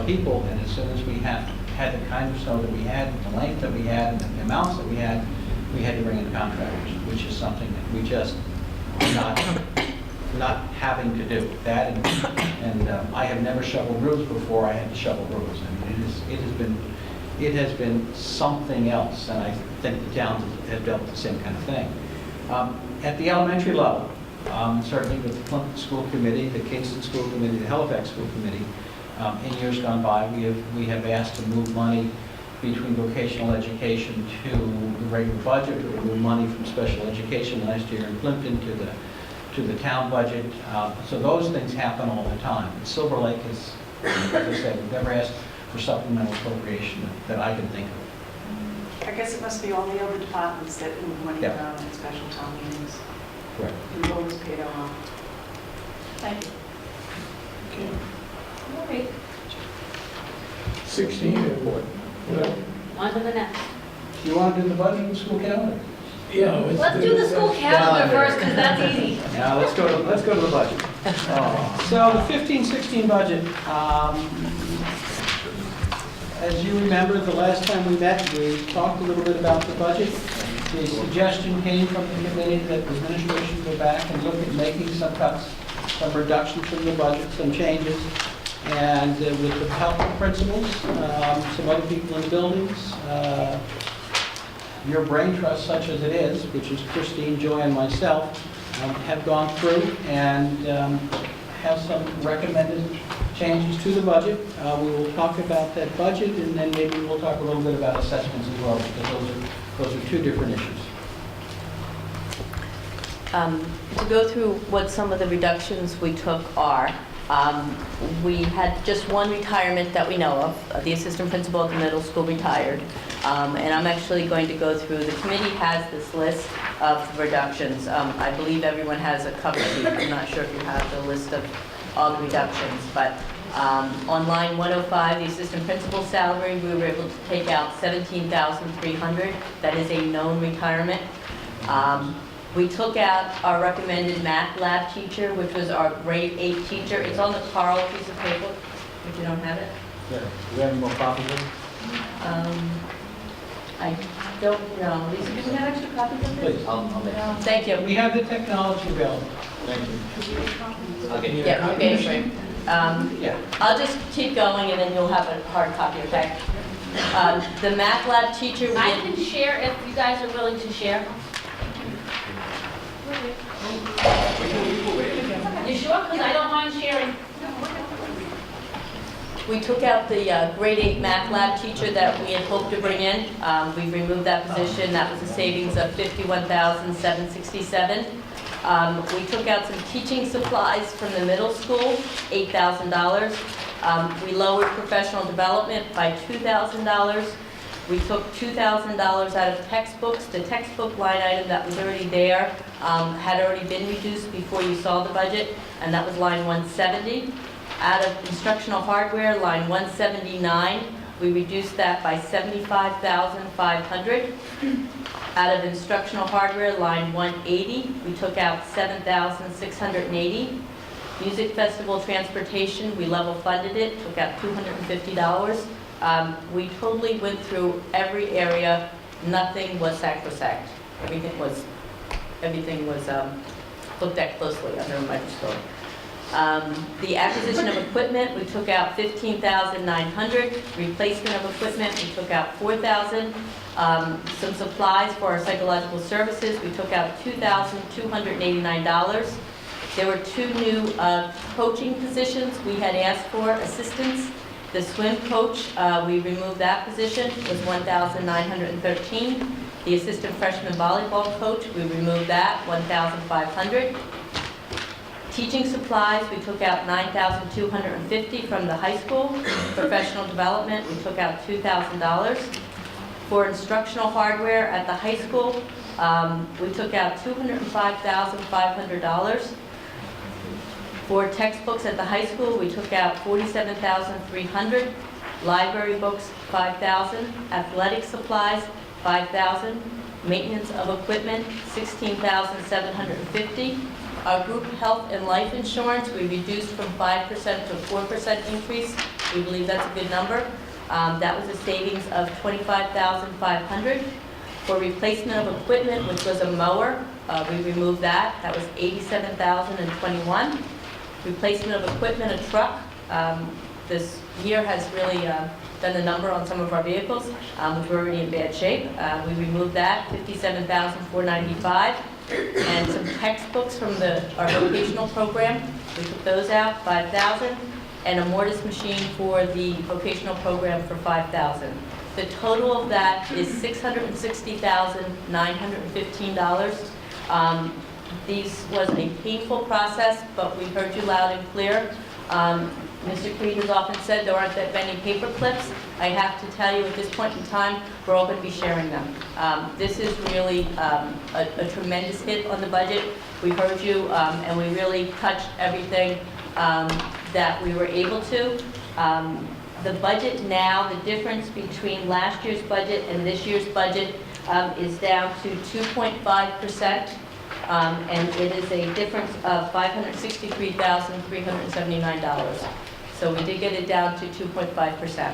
people, and as soon as we had the kind of snow that we had, the length that we had, and the amounts that we had to bring in contractors, which is something that we just not having to do. That and I have never shoveled roofs before I had to shovel roofs. I mean, it has been something else, and I think the towns have dealt with the same kind of thing. At the elementary level, certainly with the Plimpton School Committee, the Kingston School Committee, the Halifax School Committee, in years gone by, we have asked to move money between vocational education to the regular budget, or to move money from special education last year in Plimpton to the town budget. So those things happen all the time. Silver Lake is, as I said, we've never asked for supplemental appropriation that I can think of. I guess it must be all the other departments that move money Yeah. around in special town meetings. Correct. We've always paid our own. Thank you. Okay. All right. 16 report. Well, On to the next. Do you want to do the budget and school calendar? yeah, Let's do the school calendar first, because that's easy. Now, let's go to the budget. So the 15-16 budget, as you remember, the last time we met, we talked a little bit about the budget. The suggestion came from the committee that the administration go back and look at making some cuts, some reductions from the budget, some changes. And with the help of principals, some other people in the buildings, your brain trust such as it is, which is Christine, Joy, and myself, have gone through and have some recommended changes to the budget. We will talk about that budget, and then maybe we'll talk a little bit about assessments as well, because those are two different issues. To go through what some of the reductions we took are, we had just one retirement that we know of. The assistant principal at the middle school retired. And I'm actually going to go through, the committee has this list of reductions. I believe everyone has a cover sheet. I'm not sure if you have the list of all the reductions, but on line 105, the assistant principal salary, we were able to take out $17,300. That is a known retirement. We took out our recommended math lab teacher, which was our grade 8 teacher. It's on the Carl piece of paper, if you don't have it. Yeah. Do we have any more copies of it? I don't know. Lisa, do we have extra copies of this? Please, I'll make it. Thank you. We have the technology available. Thank you. I'll get you. Yeah, okay. Yeah. I'll just keep going and then you'll have a hard copy, okay? The math lab teacher, we I had- can share if you guys are willing to share. You sure? Because I don't mind sharing. we took out the grade 8 math lab teacher that we had hoped to bring in. We've removed that position. That was a savings of $51,767. We took out some teaching supplies from the middle school, $8,000. We lowered professional development by $2,000. We took $2,000 out of textbooks. The textbook line item that was already there had already been reduced before you saw the budget, and that was line 170. Out of instructional hardware, line 179, we reduced that by $75,500. Out of instructional hardware, line 180, we took out $7,680. Music festival transportation, we level funded it, took out $250. We totally went through every area. Nothing was sacrosanct. Everything was looked at closely under a microscope. The acquisition of equipment, we took out $15,900. Replacement of equipment, we took out $4,000. Some supplies for our psychological services, we took out $2,289. There were two new coaching positions we had asked for, assistants, The swim coach, we removed that position, was $1,913. The assistant freshman volleyball coach, we removed that, $1,500. Teaching supplies, we took out $9,250 from the high school. Professional development, we took out $2,000. For instructional hardware at the high school, we took out $205,500. For textbooks at the high school, we took out $47,300. Library books, $5,000. Athletic supplies, $5,000. Maintenance of equipment, $16,750. Our group health and life insurance, we reduced from 5% to 4% increase. We believe that's a good number. That was a savings of $25,500. For replacement of equipment, which was a mower, we removed that. That was $87,021. Replacement of equipment, a truck. This year has really done the number on some of our vehicles, which were already in bad shape. We removed that, $57,495. And some textbooks from our vocational program, we took those out, $5,000. And a mortise machine for the vocational program for $5,000. The total of that is $660,915. This was a painful process, but we heard you loud and clear. Mr. Creed has often said there aren't that many paper clips. I have to tell you at this point in time, we're all going to be sharing them. This is really a tremendous hit on the budget. We heard you, and we really touched everything that we were able to. The budget now, the difference between last year's budget and this year's budget is down to 2.5%, and it is a difference of $563,379. So we did get it down to 2.5%.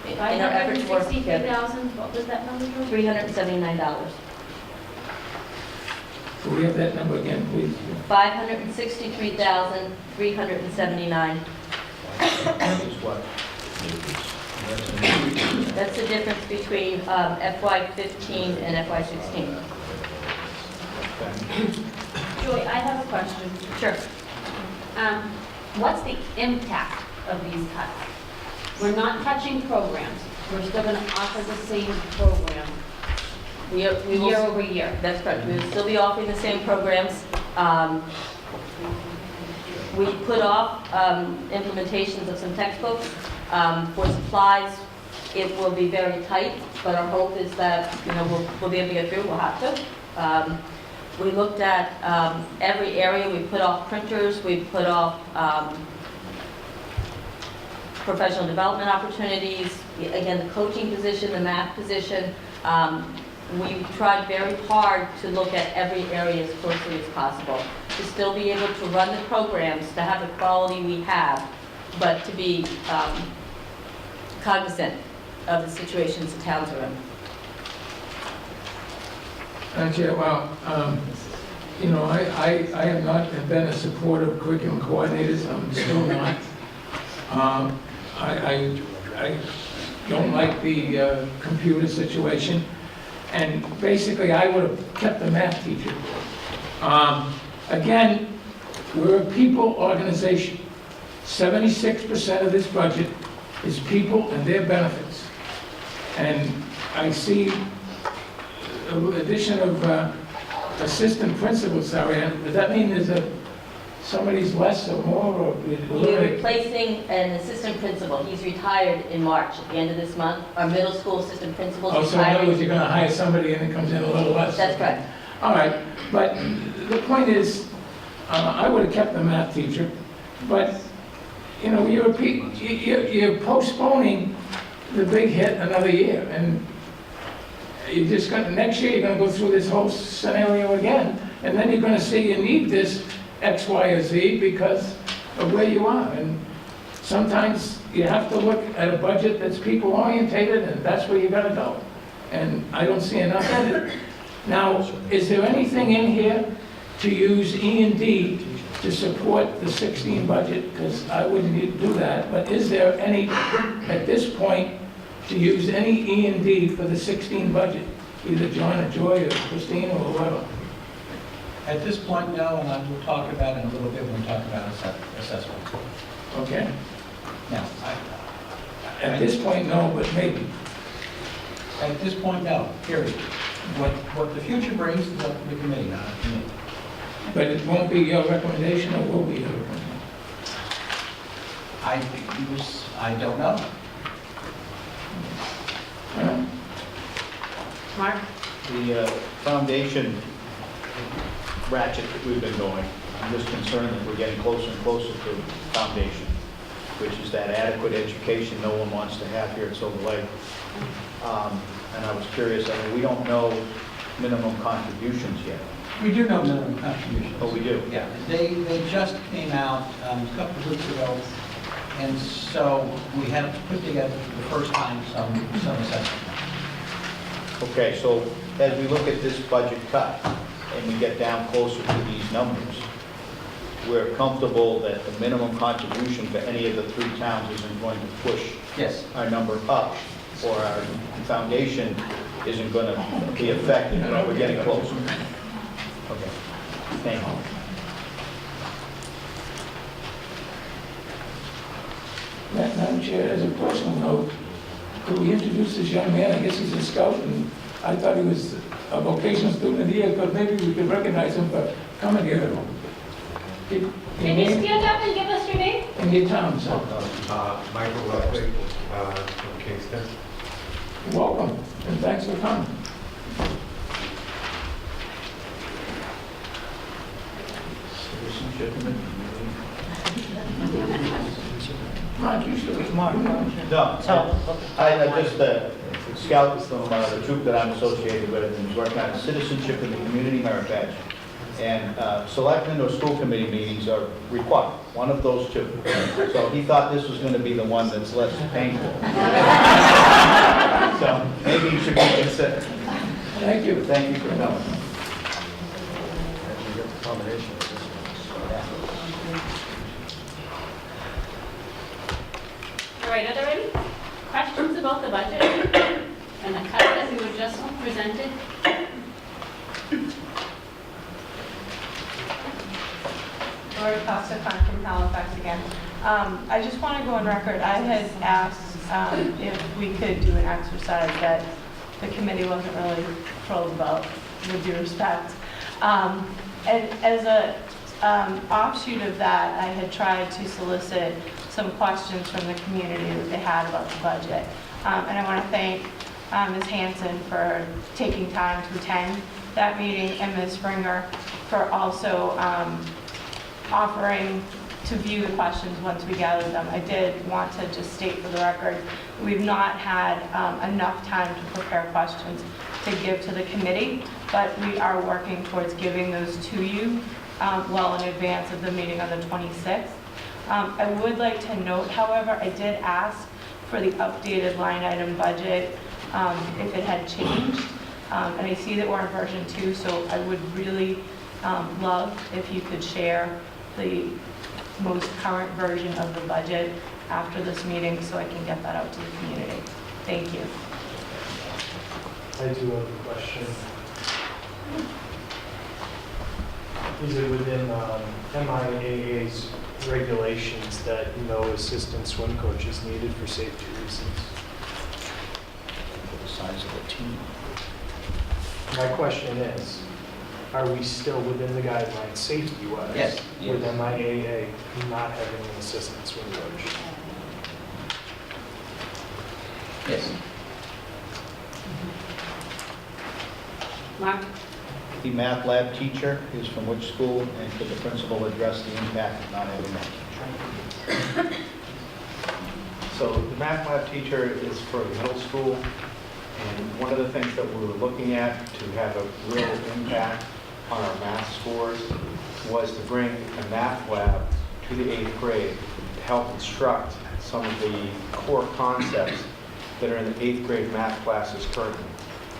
In our effort to work together. $563,000, what was that number? $379. Can we have that number again, please? $563,379. That's the difference between FY15 and FY16. Joy, I have a question. Sure. What's the impact of these cuts? We're not touching programs. We're still going to offer the same program We will- year over year. That's correct. We will still be offering the same programs. We put off implementations of some textbooks. For supplies, it will be very tight, but our hope is that, we'll be able to get through. We'll have to. We looked at every area. We put off printers. We put off professional development opportunities. Again, the coaching position, the math position. We tried very hard to look at every area as closely as possible, to still be able to run the programs, to have the quality we have, but to be cognizant of the situations the towns are in. Chair, well, I have not been a supporter of curriculum coordinators. I'm still not. I don't like the computer situation. And basically, I would have kept the math teacher. Again, we're a people organization. 76% of this budget is people and their benefits. And I see addition of assistant principal salary. Does that mean somebody's less or more? Or We're replacing an assistant principal. He's retired in March, at the end of this month. Our middle school assistant principal is Oh, so in other retiring. words, you're going to hire somebody and it comes in a little less? That's correct. All right, but the point is, I would have kept the math teacher, but, you're postponing the big hit another year, and next year, you're going to go through this whole scenario again, and then you're going to see you need this X, Y, or Z because of where you are. And sometimes you have to look at a budget that's people-orientated, and that's where you got to go. And I don't see enough in it. Now, is there anything in here to use E&D to support the 16 budget? Because I wouldn't do that. But is there any, at this point, to use any E&D for the 16 budget? Either John or Joy or Christine or whoever. At this point, no, and we'll talk about it in a little bit when we talk about assessment. Okay. Now, At this point, no, but maybe. at this point, no, period. What the future brings is up to the committee, not up to me. But it won't be your recommendation, or will be your recommendation? I don't know. Mark? The foundation ratchet that we've been going, I'm just concerned that we're getting closer and closer to foundation, which is that adequate education no one wants to have here at Silver Lake. And I was curious, I mean, we don't know minimum contributions yet. We do know minimum contributions. Oh, we do? Yeah, they just came out a couple of weeks ago, and so we had to put together for the first time some assessment. Okay, so as we look at this budget cut and we get down closer to these numbers, we're comfortable that the minimum contribution for any of the three towns isn't going to push our number up, or our foundation isn't going to be affected, but we're getting closer. Okay, thank you. Madam Chair, as a personal note, could we introduce this young man? I guess he's a scout, and I thought he was a vocational student of the year, but maybe we could recognize him for coming here. Can you stand up and give us your name? In your town, sir. Michael Ludwig from Kingston. Welcome, and thanks for coming. Citizenship in the Mark, you should. No, I just, scout from the troop that I'm associated with, and working on citizenship in the community merit badge. And selectmen or school committee meetings are required, one of those two. So he thought this was going to be the one that's less painful. So maybe you should be considered. Thank you. Thank you for coming. All right, are there any questions about the budget and the cuts that we were just presented? Lori Costa from Halifax again. I just want to go on record. I had asked if we could do an exercise that the committee wasn't really thrilled about, with due respect. And as a offshoot of that, I had tried to solicit some questions from the community that they had about the budget. And I want to thank Ms. Hanson for taking time to attend that meeting, and Ms. Springer for also offering to view the questions once we gathered them. I did want to just state for the record, we've not had enough time to prepare questions to give to the committee, but we are working towards giving those to you well in advance of the meeting on the 26th. I would like to note, however, I did ask for the updated line item budget if it had changed. And I see that we're in version 2, so I would really love if you could share the most current version of the budget after this meeting so I can get that out to the community. Thank you. I do have a question. Is it within MIAA's regulations that no assistant swim coach is needed for safety reasons? For the size of the team. My question is, are we still within the guidelines safety-wise? Yes. With MIAA not having an assistant swim coach? Yes. Mark? The math lab teacher is from which school, and could the principal address the impact of not having that teacher? So the math lab teacher is for middle school, and one of the things that we were looking at to have a real impact on our math scores was to bring a math lab to the 8th grade to help instruct some of the core concepts that are in the 8th grade math classes currently.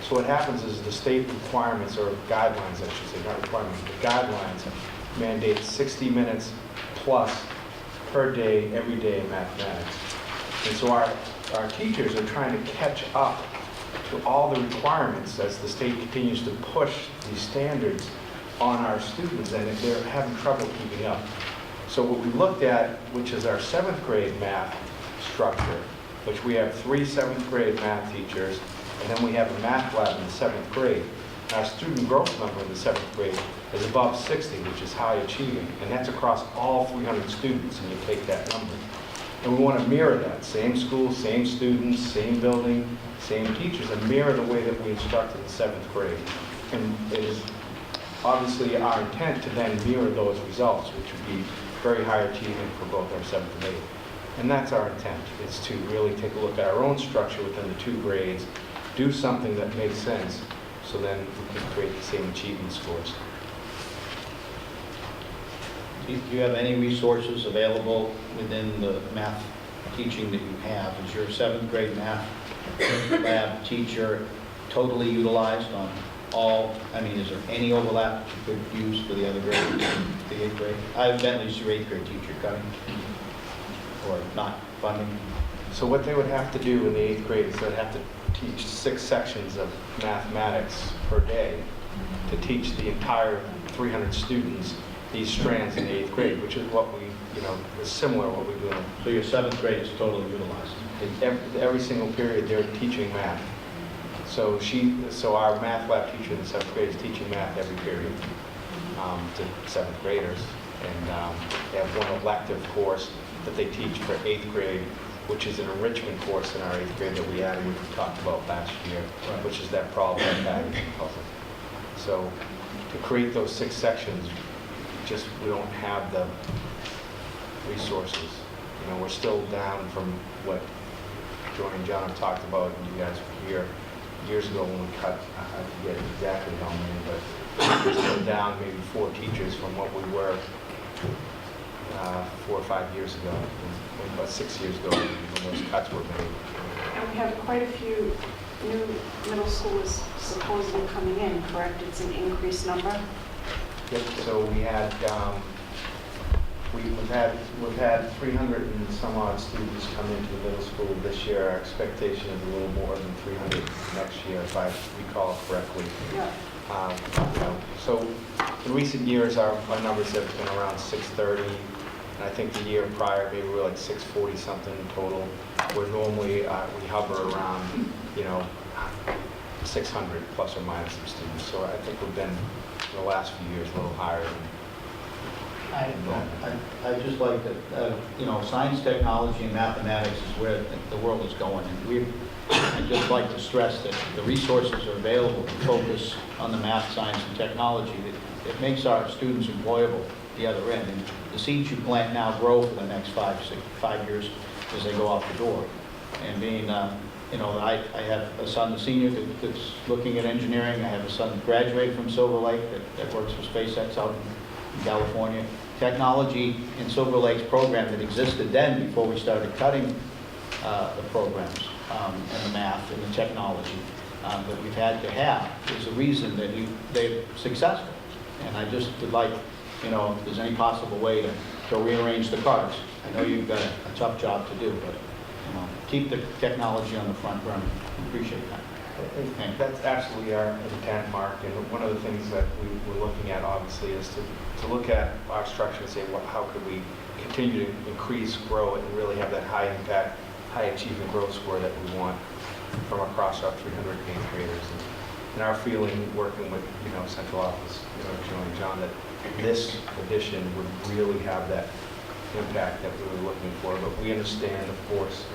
So what happens is the state requirements, or guidelines I should say, not requirements, but guidelines mandate 60 minutes plus per day, every day in mathematics. And so our teachers are trying to catch up to all the requirements as the state continues to push these standards on our students, and if they're having trouble keeping up. So what we looked at, which is our 7th grade math structure, which we have 3 7th grade math teachers, and then we have a math lab in the 7th grade. Our student growth number in the 7th grade is above 60, which is high achieving, and that's across all 300 students, and you take that number. And we want to mirror that, same school, same students, same building, same teachers, and mirror the way that we instruct in the 7th grade. And it is obviously our intent to then mirror those results, which would be very high achieving for both our 7th and 8th. And that's our intent, is to really take a look at our own structure within the 2 grades, do something that makes sense, so then we can create the same achievement scores. Do you have any resources available within the math teaching that you have? Is your 7th grade math lab teacher totally utilized on all, I mean, is there any overlap that you could use for the other grades, the 8th grade? I evidently is your 8th grade teacher cutting or not funding? So what they would have to do in the 8th grade is they'd have to teach 6 sections of mathematics per day to teach the entire 300 students these strands in the 8th grade, which is what we, is similar to what we do. So your 7th grade is totally utilized? Every single period they're teaching math. So our math lab teacher in the 7th grade is teaching math every period to 7th graders. And they have one elective course that they teach for 8th grade, which is an enrichment course in our 8th grade that we added, which we talked about last year, which is that problem pattern puzzle. So to create those 6 sections, we don't have the resources. We're still down from what Joy and John have talked about, and you guys were here years ago when we cut, I forget exactly how many, but we're still down maybe 4 teachers from what we were 4 or 5 years ago, about 6 years ago when those cuts were made. And we have quite a few new middle schoolers supposedly coming in, correct? It's an increased number? Yep, so we had, we've had 300 and some odd students come into the middle school this year. Our expectation is a little more than 300 next year, if I recall correctly. Yeah. So in recent years, our numbers have been around 630, and I think the year prior, maybe we were like 640 something total, where normally we hover around, 600 plus or minus some students. So I think we've been, in the last few years, a little higher than I just like that, science, technology, and mathematics is where the world is going. And I'd just like to stress that the resources are available to focus on the math, science, and technology. It makes our students employable at the other end. And the seeds you plant now grow for the next 5 years as they go out the door. And being, I have a son, a senior, that's looking at engineering. I have a son that graduated from Silver Lake that works for SpaceX out in California. Technology in Silver Lake's program that existed then before we started cutting the programs and the math and the technology that we've had to have is a reason that they're successful. And I just would like, if there's any possible way to rearrange the cards. I know you've got a tough job to do, but keep the technology on the front burner. Appreciate that. That's absolutely our intent, Mark, and one of the things that we're looking at, obviously, is to look at our structure and say, how could we continue to increase, grow, and really have that high impact, high achievement growth score that we want from across our 300 8th graders. And our feeling, working with, central office, Joe and John, that this addition would really have that impact that we were looking for. But we understand, of course,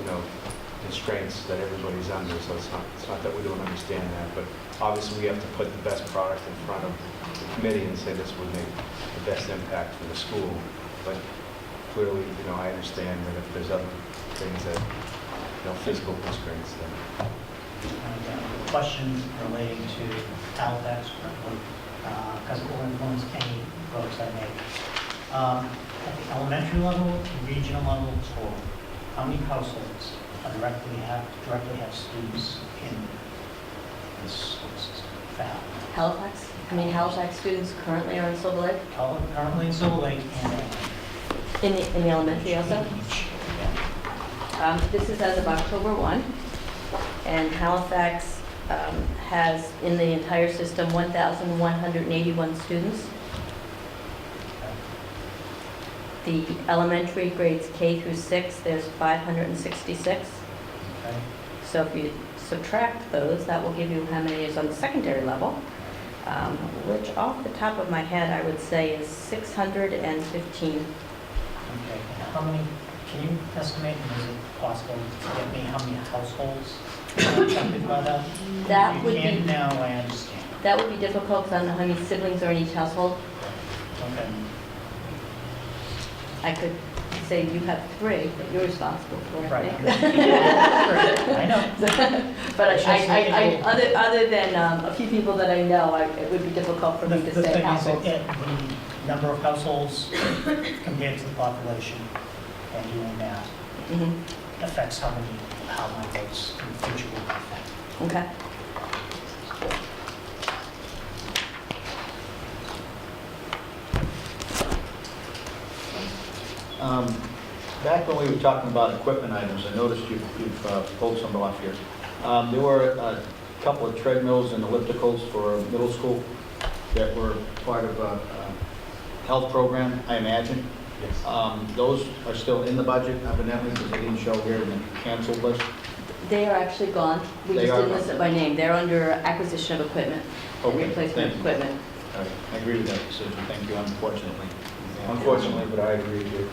constraints that everybody's under, so it's not that we don't understand that, but obviously we have to put the best product in front of the committee and say this would make the best impact for the school. But clearly, I understand that if there's other things that, physical constraints, then. Questions relating to Halifax, because it will influence any votes I make. At the elementary level, regional level, or how many households directly have students in this school system? Halifax? Halifax students currently are in Silver Lake? Currently in Silver Lake and in the elementary also? This is as of October 1, and Halifax has in the entire system 1,181 students. The elementary grades K through 6, there's 566. Okay. So if you subtract those, that will give you how many is on the secondary level, which off the top of my head, I would say is 615. Okay, how many, can you estimate, is it possible to get me how many households are affected by that? That If would you can't be- now, I understand. That would be difficult because I don't know how many siblings are in each household. Okay. I could say you have 3 that you're responsible for, I Right. think. I know. But It's just other than a few people that I know, it would be difficult for me to The say thing is, households. the number of households compared to the population and doing that Mhm. affects how my votes in the future will affect. Okay. Back when we were talking about equipment items, I noticed you've pulled some off here. There were a couple of treadmills and ellipticals for middle school that were part of a health program, I imagine. Yes. Those are still in the budget evidently because they didn't show here in the canceled list. They are actually gone. We They just are didn't gone. list it by name. They're under acquisition of equipment and Okay, replacement thank of you. equipment. All right, I agree with that decision, thank you, unfortunately. Unfortunately, but I agree with you.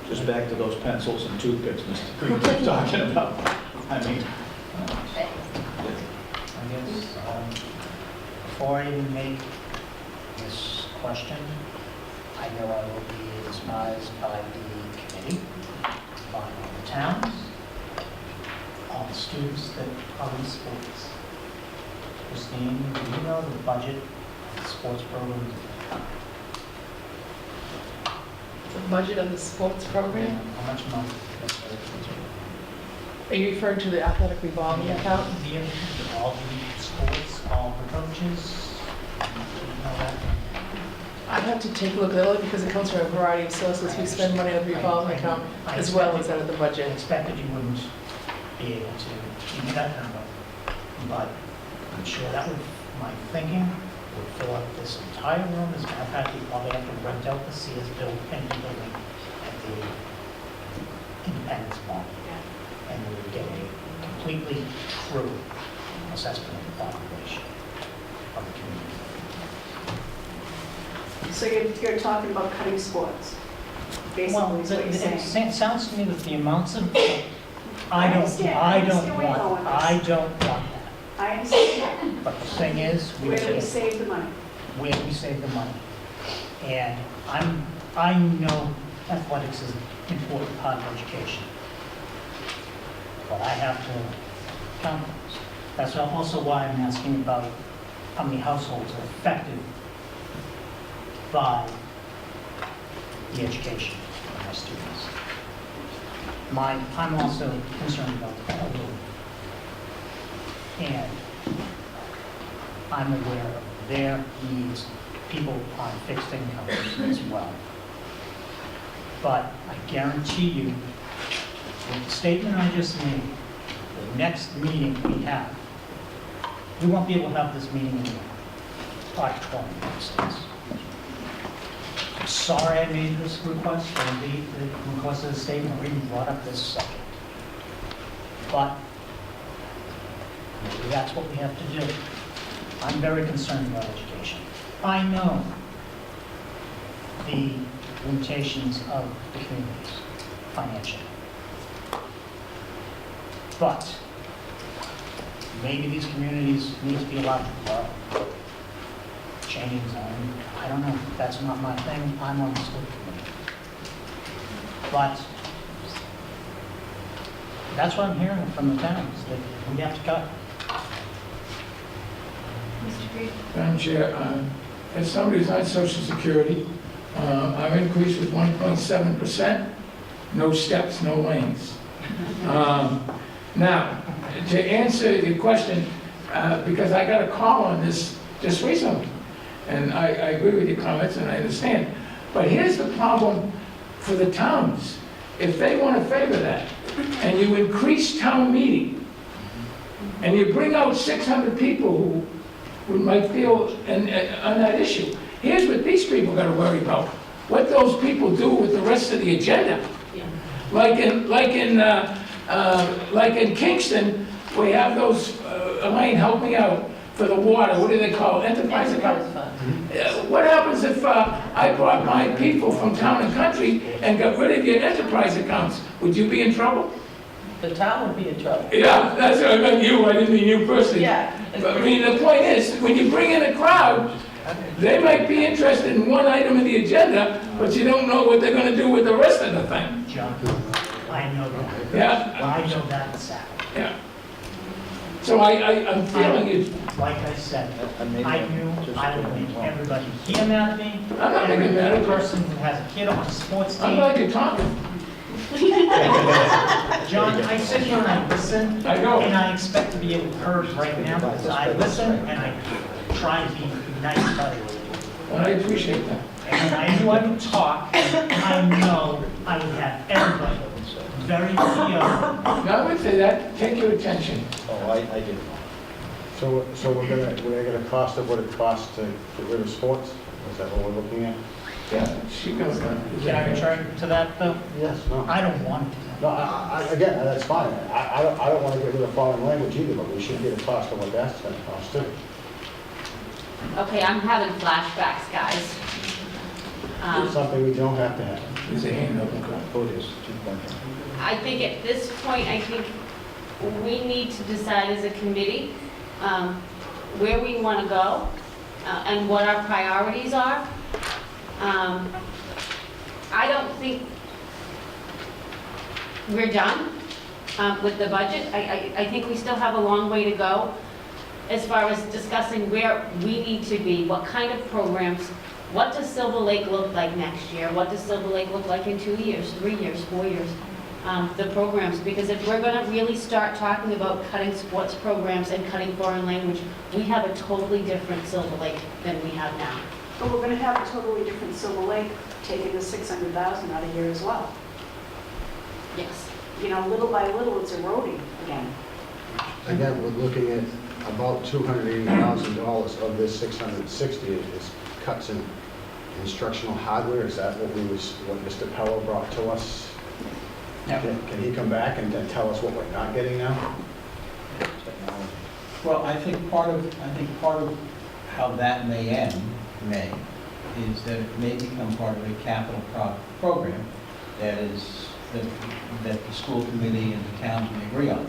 Just back to those pencils and toothpicks Mr. Green kept talking about. I mean, I guess, before I even make this question, I know I will be despised by the committee, by all the towns, all the students that are in sports. Christine, do you know the budget of the sports programs? The budget of the sports program? How much money? Are you referring to the athletic revolving account? All the sports, all the coaches, you know that? I'd have to take a look at it because it comes from a variety of sources. We spend money on the revolving account as well as out of the I budget. expected you wouldn't be able to give me that number, but I'm sure that would, my thinking, would fill up this entire room. As a matter of fact, you probably have to rent out the Sears building at the Independence Mall. And we would get a completely true assessment of the population of the community. So you're talking about cutting sports, basically, Well, is what you're saying. it sounds to me that the amounts of, I understand where you're going with this. I don't want that. I understand But the thing is, that. Where do we save the money? where we save the money. And I know athletics is an important part of education. But I have to count those. That's also why I'm asking about how many households are affected by the education of my students. I'm also concerned about the elderly. And I'm aware of their needs, people on fixed incomes as well. But I guarantee you, with the statement I just made, the next meeting we have, we won't be able to have this meeting in auditorium, for instance. I'm sorry I made this request, or the request of the statement, or even brought up this subject. But maybe that's what we have to do. I'm very concerned about education. I know the limitations of the communities financially. But maybe these communities need to be allowed to grow. Changing zone, I don't know, that's not my thing, I'm on the school committee. But that's what I'm hearing from the towns, that we have to cut. Mr. Green? Madam Chair, as somebody who's on Social Security, our increase was 1.7%, no steps, no lanes. Now, to answer your question, because I got a call on this just recently, and I agree with your comments and I understand, but here's the problem for the towns. If they want to favor that, and you increase town meeting, and you bring out 600 people who might feel on that issue. Here's what these people got to worry about: what those people do with the rest of the agenda. Like in Kingston, we have those. Elaine, help me out for the water. What do they call it? Enterprise accounts. What happens if I brought my people from town and country and got rid of your enterprise accounts? Would you be in trouble? The town would be in trouble. Yeah, that's what I meant you. I didn't mean you personally. Yeah. But I mean, the point is, when you bring in a crowd, they might be interested in one item of the agenda, but you don't know what they're going to do with the rest of the thing. John, I know that. Yeah. I know that exactly. Yeah. So I'm feeling it. Like I said, I knew I would make everybody here mad at me. I'm not making mad at you. Every person who has a kid on a sports team. I'm glad you're talking. John, I sit here and I listen. I know. And I expect to be able to heard right now because I listen and I try to be nice about it. Well, I appreciate that. And I knew I would talk, and I know I would have everybody very clear. No, I would say that. Take your attention. Oh, I did. So we're gonna cost of what it costs to get rid of sports? Is that what we're looking at? Yeah, she goes on. Can I return to that, though? Yes, no. I don't want to. No, again, that's fine. I don't want to get rid of foreign language either, but we should get a cost of what that's gonna cost too. Okay, I'm having flashbacks, guys. It's something we don't have to have. There's a hand up. I think at this point, I think we need to decide as a committee where we want to go and what our priorities are. I don't think we're done with the budget. I think we still have a long way to go as far as discussing where we need to be, what kind of programs, what does Silver Lake look like next year? What does Silver Lake look like in 2 years, 3 years, 4 years? The programs, because if we're going to really start talking about cutting sports programs and cutting foreign language, we have a totally different Silver Lake than we have now. But we're going to have a totally different Silver Lake, taking the 600,000 out of here as well. Yes. You know, little by little, it's eroding again. Again, we're looking at about $280,000 of this 660 is cuts in instructional hardware. Is that what Mr. Pello brought to us? Yeah. Can he come back and then tell us what we're not getting now? Well, I think part of how that may end, is that it may become part of a capital program that the school committee and the towns may agree on.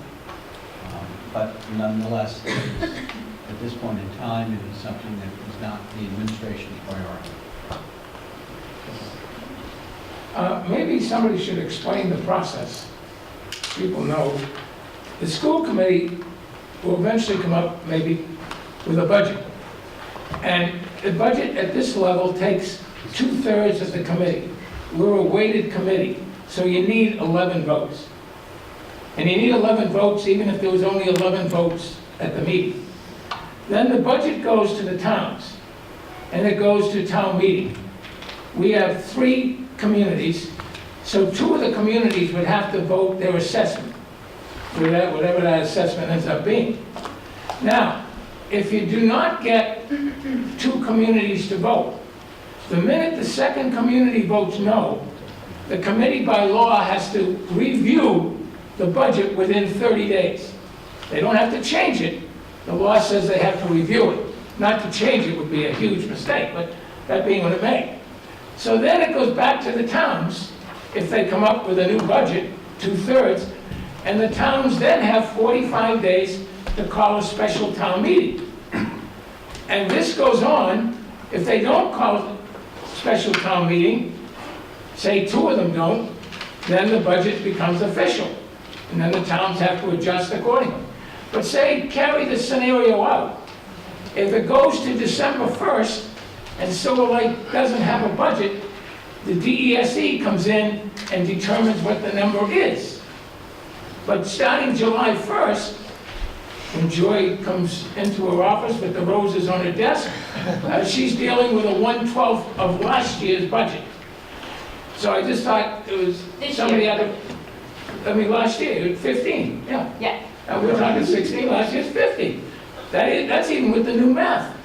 But nonetheless, at this point in time, it is something that is not the administration's priority. Maybe somebody should explain the process. People know. The school committee will eventually come up maybe with a budget. And the budget at this level takes 2/3 of the committee. We're a weighted committee, so you need 11 votes. And you need 11 votes even if there was only 11 votes at the meeting. Then the budget goes to the towns, and it goes to town meeting. We have 3 communities, so 2 of the communities would have to vote their assessment, whatever that assessment ends up being. Now, if you do not get 2 communities to vote, the minute the second community votes no, the committee by law has to review the budget within 30 days. They don't have to change it. The law says they have to review it. Not to change it would be a huge mistake, but that being what it may. So then it goes back to the towns, if they come up with a new budget, 2/3, and the towns then have 45 days to call a special town meeting. And this goes on, if they don't call a special town meeting, say 2 of them don't, then the budget becomes official. And then the towns have to adjust accordingly. But say, carry the scenario out. If it goes to December 1st, and Silver Lake doesn't have a budget, the DESE comes in and determines what the number is. But starting July 1st, when Joy comes into her office with the roses on her desk, she's dealing with a 1/12 of last year's budget. So I just thought it was somebody had to... I mean, last year, you had 15, yeah. Yeah. And we're talking 16, last year's 50. That's even with the new math.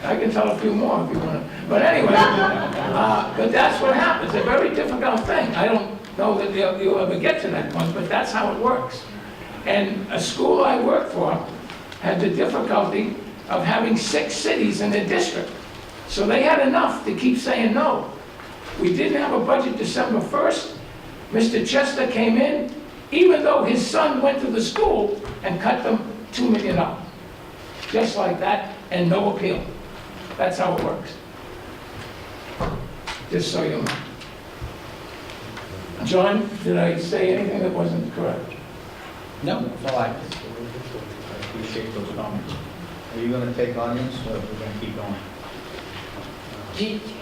I can tell a few more if you want to. But anyway, but that's what happens. It's a very difficult thing. I don't know that you'll ever get to that point, but that's how it works. And a school I worked for had the difficulty of having 6 cities in their district. So they had enough to keep saying no. We didn't have a budget December 1st. Mr. Chester came in, even though his son went to the school and cut them $2 million. Just like that, and no appeal. That's how it works. Just so you know. John, did I say anything that wasn't correct? No, that's all I can. I appreciate those comments. Are you going to take on this, or we're going to keep going?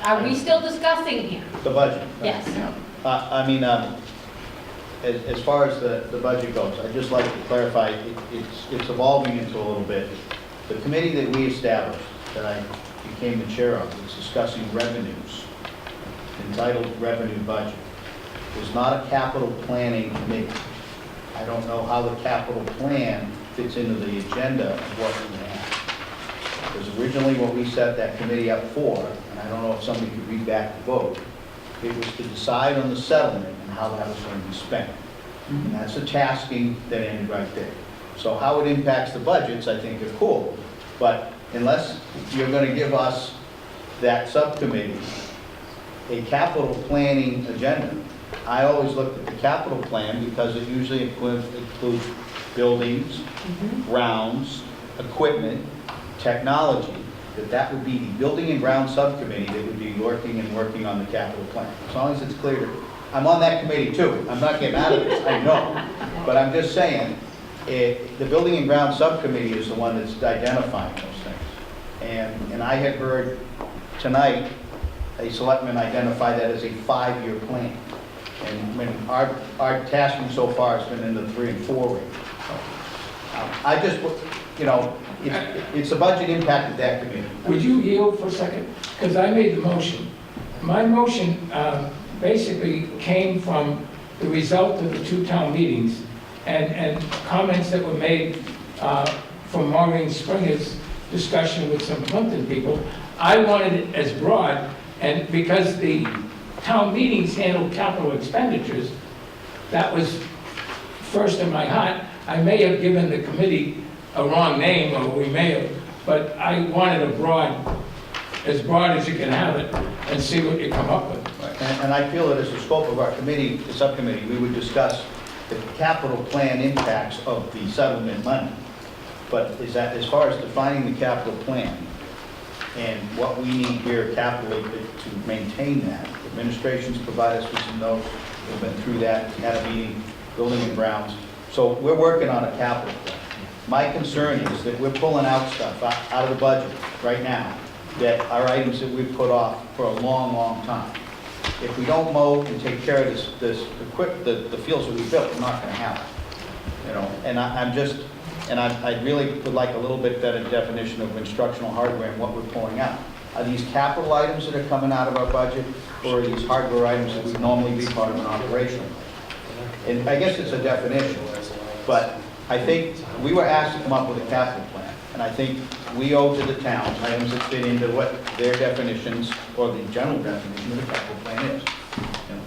Are we still discussing here? The budget? Yes. I mean, as far as the budget goes, I'd just like to clarify, it's evolving into a little bit. The committee that we established, that I became the chair of, was discussing revenues, entitled Revenue Budget. It was not a capital planning committee. I don't know how the capital plan fits into the agenda of what we have. Because originally what we set that committee up for, and I don't know if somebody could read back the vote, it was to decide on the settlement and how that was going to be spent. And that's a tasking that ended right there. So how it impacts the budgets, I think, is cool. But unless you're going to give us, that subcommittee, a capital planning agenda, I always look at the capital plan because it usually includes buildings, grounds, equipment, technology, that would be the building and ground subcommittee that would be working on the capital plan. As long as it's clear. I'm on that committee too. I'm not getting out of this, I know. But I'm just saying, the building and ground subcommittee is the one that's identifying those things. And I had heard tonight, a selectman identify that as a 5-year plan. And when our tasking so far has been in the 3 and 4 range. I just, you know, it's a budget impact of that committee. Would you yield for a second? Because I made the motion. My motion basically came from the result of the 2 town meetings and comments that were made from Maureen Springer's discussion with some Plimpton people. I wanted it as broad, and because the town meetings handled capital expenditures, that was first in my heart. I may have given the committee a wrong name, or we may have, but I wanted a broad, as broad as you can have it, and see what you come up with. And I feel that as the scope of our committee, the subcommittee, we would discuss the capital plan impacts of the settlement money. But is that, as far as defining the capital plan and what we need here capitally to maintain that, administration's provided us with some notes, we've been through that, had a meeting, building and grounds. So we're working on a capital plan. My concern is that we're pulling out stuff out of the budget right now that are items that we've put off for a long, long time. If we don't mow and take care of the fields that we built, we're not going to have it. You know, and I really would like a little bit better definition of instructional hardware and what we're pulling out. Are these capital items that are coming out of our budget, or are these hardware items that would normally be part of an operational? And I guess it's a definition, but I think we were asked to come up with a capital plan, and I think we owe to the town items that fit into what their definitions, or the general definition of the capital plan is.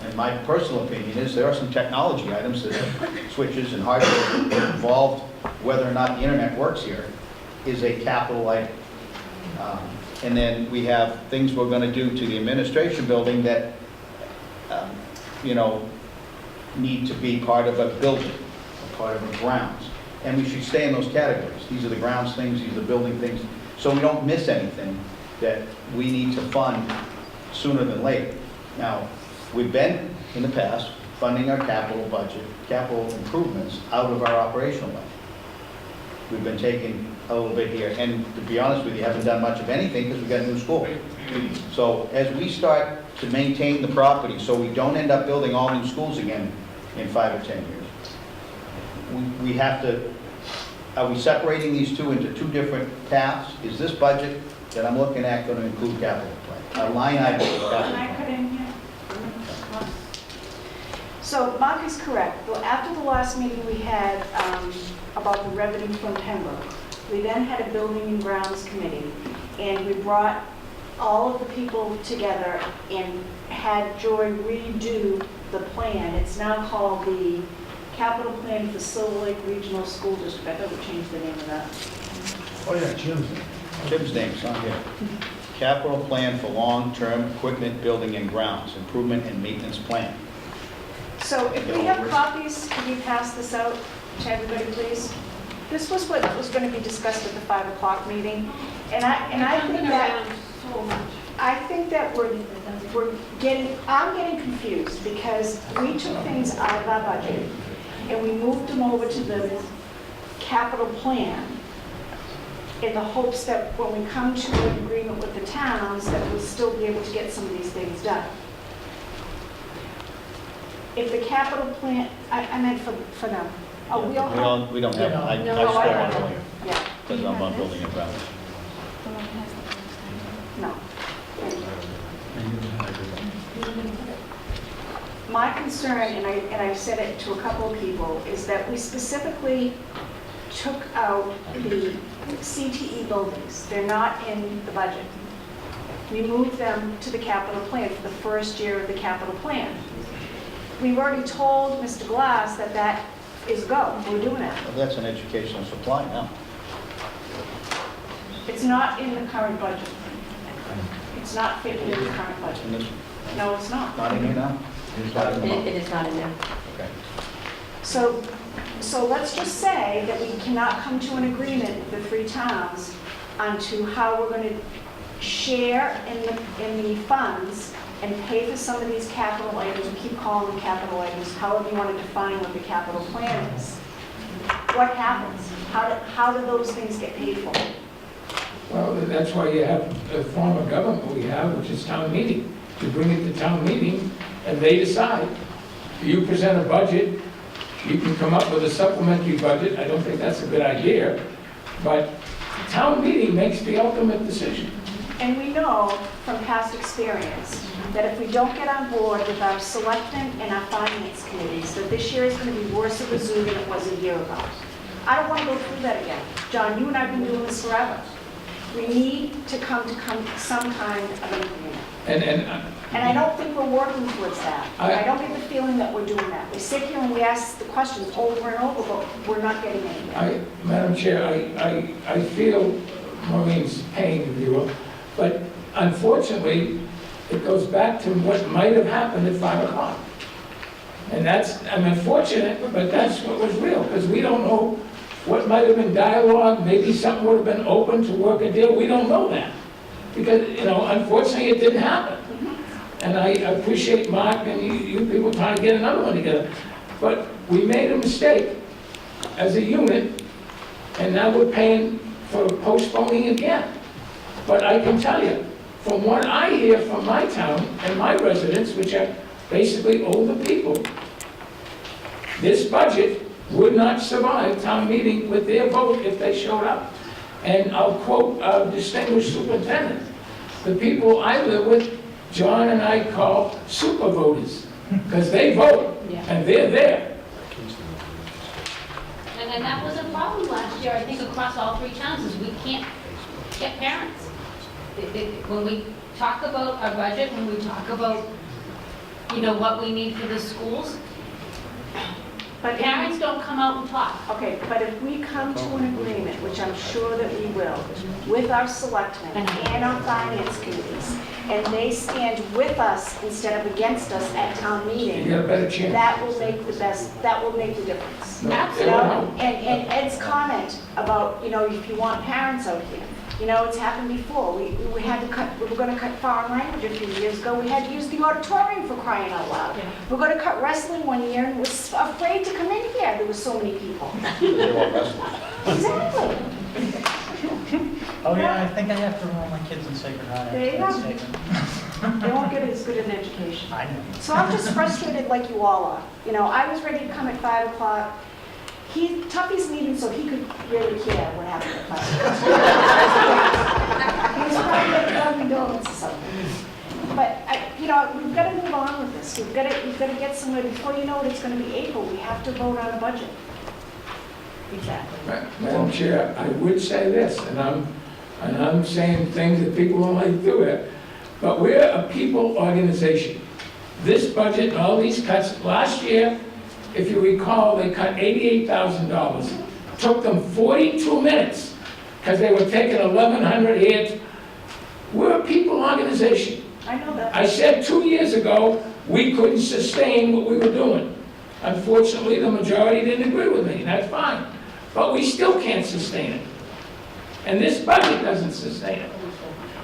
And my personal opinion is there are some technology items that are switches and hardware that are involved, whether or not the internet works here, is a capital item. And then we have things we're going to do to the administration building that, you know, need to be part of a building, or part of the grounds. And we should stay in those categories. These are the grounds things, these are the building things, so we don't miss anything that we need to fund sooner than later. Now, we've been, in the past, funding our capital budget, capital improvements out of our operational budget. We've been taking a little bit here, and to be honest with you, haven't done much of anything because we've got a new school. So as we start to maintain the property so we don't end up building all new schools again in 5 or 10 years, we have to, are we separating these two into 2 different paths? Is this budget that I'm looking at going to include capital plan? A line item for capital plan? So Mark is correct. Well, after the last meeting we had about the revenue from Pembroke, we then had a building and grounds committee, and we brought all of the people together and had Joy redo the plan. It's now called the Capital Plan for Silver Lake Regional School District. I thought we changed the name of that. Oh, yeah, Jim's name's on here. Capital Plan for Long-Term Equipment, Building and Grounds, Improvement and Maintenance Plan. So if we have copies, can you pass this out to everybody, please? This was what was going to be discussed at the 5 o'clock meeting, and I think that I'm getting confused because we took things out of our budget and we moved them over to the capital plan in the hopes that when we come to an agreement with the towns, that we'll still be able to get some of these things done. If the capital plan, I meant for them. Oh, we all have? We don't have, I No, just I got don't. one earlier, Yeah. because I'm on Building and Grounds. No. My concern, and I've said it to a couple of people, is that we specifically took out the CTE buildings. They're not in the budget. We moved them to the capital plan for the first year of the capital plan. We've already told Mr. Glass that that is go. We're doing it. Well, that's an educational supply now. It's not in the current budget. It's not fitting in the current budget. In this, No, it's not. not in here now? It's not in the It is not in there. Okay. So let's just say that we cannot come to an agreement with the three towns onto how we're going to share in the funds and pay for some of these capital items. We keep calling them capital items, however you want to define what the capital plan is. What happens? How do those things get paid for? Well, that's why you have a form of government we have, which is town meeting. You bring it to town meeting, and they decide. You present a budget, you can come up with a supplementary budget. I don't think that's a good idea, but town meeting makes the ultimate decision. And we know from past experience that if we don't get on board with our selectmen and our finance committees, that this year is going to be worse of a zoo than it was a year ago. I don't want to go through that again. John, you and I have been doing this forever. We need to come to some kind of an agreement. And I don't think we're working towards that. I don't get the feeling that we're doing that. We sit here and we ask the questions over and over, but we're not getting anywhere. Madam Chair, I feel Maureen's pain, if you will, but unfortunately, it goes back to what might have happened at 5 o'clock. And I'm unfortunate, but that's what was real, because we don't know what might have been dialogue, maybe something would have been open to work a deal, we don't know that. Because, unfortunately, it didn't happen. And I appreciate Mark and you people trying to get another one together. But we made a mistake as a unit, and now we're paying for postponing again. But I can tell you, from what I hear from my town and my residents, which are basically older people, this budget would not survive town meeting with their vote if they showed up. And I'll quote our distinguished superintendent. The people I live with, John and I call super voters, because they vote, and they're there. And that was a problem last year, I think, across all three towns, is we can't get parents. When we talk about our budget, when we talk about, what we need for the schools, but parents don't come out and talk. Okay, but if we come to an agreement, which I'm sure that we will, with our selectmen and our finance committees, and they stand with us instead of against us at town meeting, You got a better chance. that will make the difference. No, And Ed's comment about, if you want parents out here, it's happened before. We were going to cut foreign language a few years ago. We had to use the auditorium for crying out loud. We were going to cut wrestling one year and was afraid to come in here. There were so many people. They want wrestling. Exactly. Oh, yeah, I think I have to enroll my kids in Sacred Heart. There you go. Statement. They won't get as good an education. I know. So I'm just frustrated like you all are. I was ready to come at 5 o'clock. Tuffy's leaving so he could really care what happened at 5 o'clock. He was probably at Dunkin' Donuts or something. But you know, we've got to move on with this. We've got to get somewhere. Before you know it, it's going to be April. We have to vote on a budget. Exactly. Madam Chair, I would say this, and I'm saying things that people don't like to do it, but we're a people organization. This budget and all these cuts, last year, if you recall, they cut $88,000. Took them 42 minutes, because they were taking 1,100 heads. We're a people organization. I know that. I said 2 years ago, we couldn't sustain what we were doing. Unfortunately, the majority didn't agree with me, and that's fine. But we still can't sustain it. And this budget doesn't sustain it.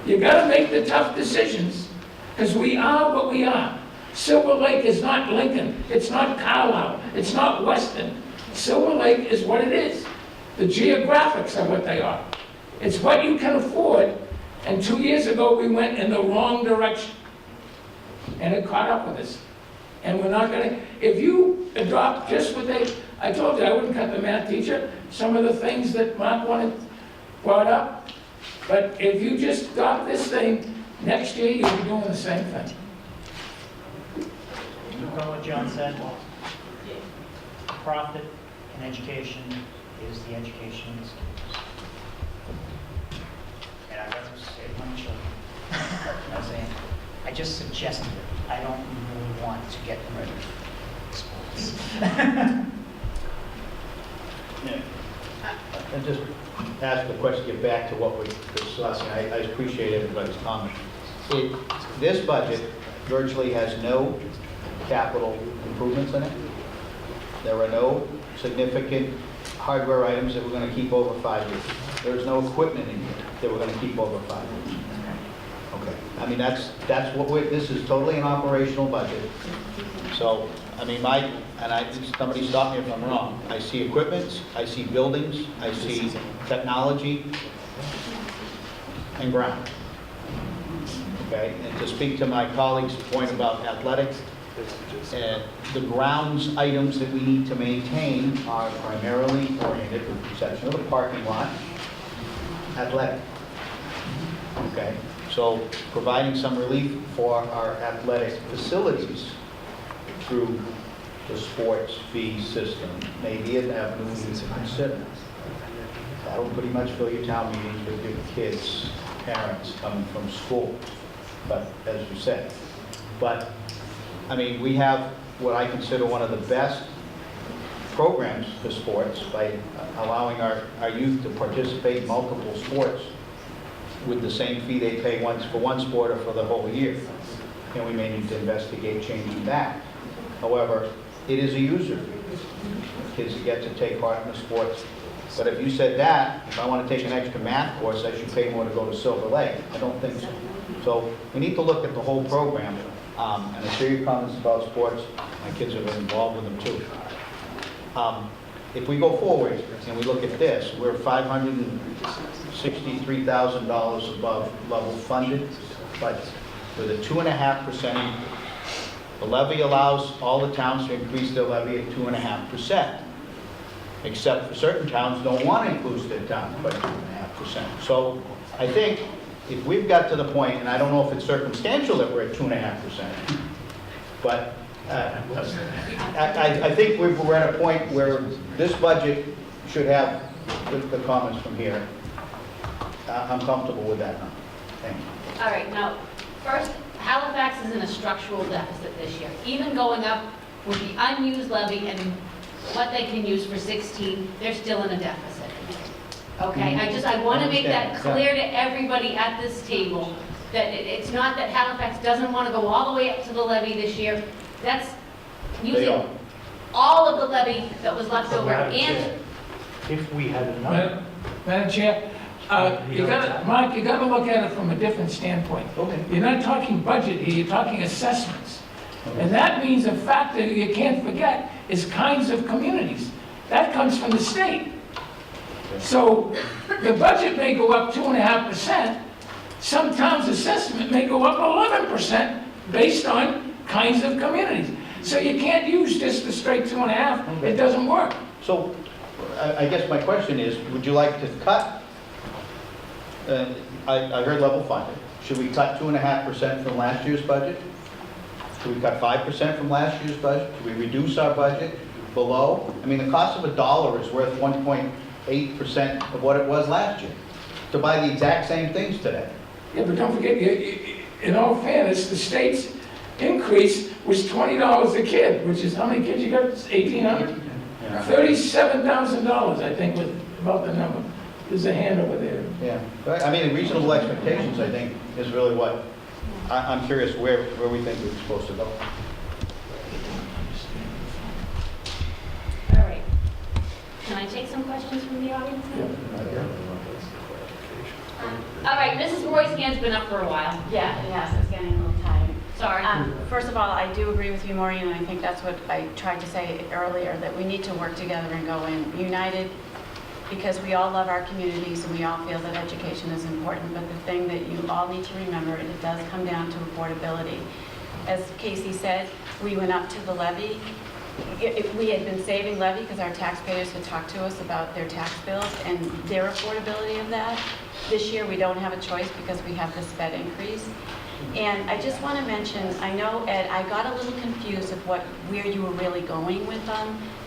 You gotta make the tough decisions, because we are what we are. Silver Lake is not Lincoln, it's not Carlisle, it's not Weston. Silver Lake is what it is. The geographics are what they are. It's what you can afford, and 2 years ago, we went in the wrong direction. And it caught up with us. And we're not gonna, if you adopt just what I told you I wouldn't cut the math teacher, some of the things that Mark brought up, but if you just adopt this thing, next year you'll be doing the same thing. To echo what John said, profit in education is the education of the students. And I'd rather save my children. I'm saying, I just suggested it. I don't really want to get rid of sports. And just ask the question, get back to what we're discussing. I appreciate everybody's comment. This budget virtually has no capital improvements in it. There are no significant hardware items that we're going to keep over 5 years. There's no equipment in here that we're going to keep over 5 years. Okay. I mean, that's what this is totally an operational budget. So, I mean, somebody stop me if I'm wrong. I see equipment, I see buildings, I see technology, and ground. Okay, and to speak to my colleague's point about athletics, the grounds items that we need to maintain are primarily oriented, with the exception of the parking lot, athletic. Okay, so providing some relief for our athletic facilities through the sports fee system may be an avenue we need to consider. That'll pretty much fill your town meetings with your kids, parents coming from school, but as you said. But, I mean, we have what I consider one of the best programs for sports by allowing our youth to participate in multiple sports with the same fee they pay once for one sport or for the whole year. And we may need to investigate changing that. However, it is a user fee. Kids get to take part in the sports. But if you said that, if I want to take an extra math course, I should pay more to go to Silver Lake. I don't think so. So we need to look at the whole program. And I share your comments about sports. My kids have been involved with them too. If we go forward and we look at this, we're $563,000 above level funded, but with a 2.5% increase. The levy allows all the towns to increase their levy at 2.5%, except for certain towns don't want to increase their town by 2.5%. So I think if we've got to the point, and I don't know if it's circumstantial that we're at 2.5%, but I think we're at a point where this budget should have the comments from here. I'm comfortable with that now. Thank you. All right, now, first, Halifax is in a structural deficit this year. Even going up with the unused levy and what they can use for 16, they're still in a deficit. Okay, I want to make that clear to everybody at this table, that it's not that Halifax doesn't want to go all the way up to the levy this year. That's using all of the levy that was left over. And if we had enough. Madam Chair, Mark, you gotta look at it from a different standpoint. Okay. You're not talking budget here, you're talking assessments. And that means a factor you can't forget is kinds of communities. That comes from the state. So the budget may go up 2.5%. Some towns' assessment may go up 11% based on kinds of communities. So you can't use just the straight 2.5. It doesn't work. So I guess my question is, would you like to cut? I heard level funded. Should we cut 2.5% from last year's budget? Should we cut 5% from last year's budget? Should we reduce our budget below? I mean, the cost of a dollar is worth 1.8% of what it was last year, to buy the exact same things today. Yeah, but don't forget, in all fairness, the state's increase was $20 a kid, which is, how many kids you got? 1,800? Yeah. $37,000, I think, was about the number. There's a hand over there. Yeah, but, I mean, reasonable expectations, I think, is really what, I'm curious where we think we're supposed to go. All right. Can I take some questions from the audience? All right, Mrs. Roy's hand's been up for a while. Yeah, yes, it's getting a little tired. Sorry. First of all, I do agree with you, Maureen, and I think that's what I tried to say earlier, that we need to work together and go in united, because we all love our communities and we all feel that education is important. But the thing that you all need to remember, and it does come down to affordability. As Casey said, we went up to the levy. We had been saving levy because our taxpayers had talked to us about their tax bills and their affordability of that. This year, we don't have a choice because we have this sped increase. And I just want to mention, I know, Ed, I got a little confused of where you were really going with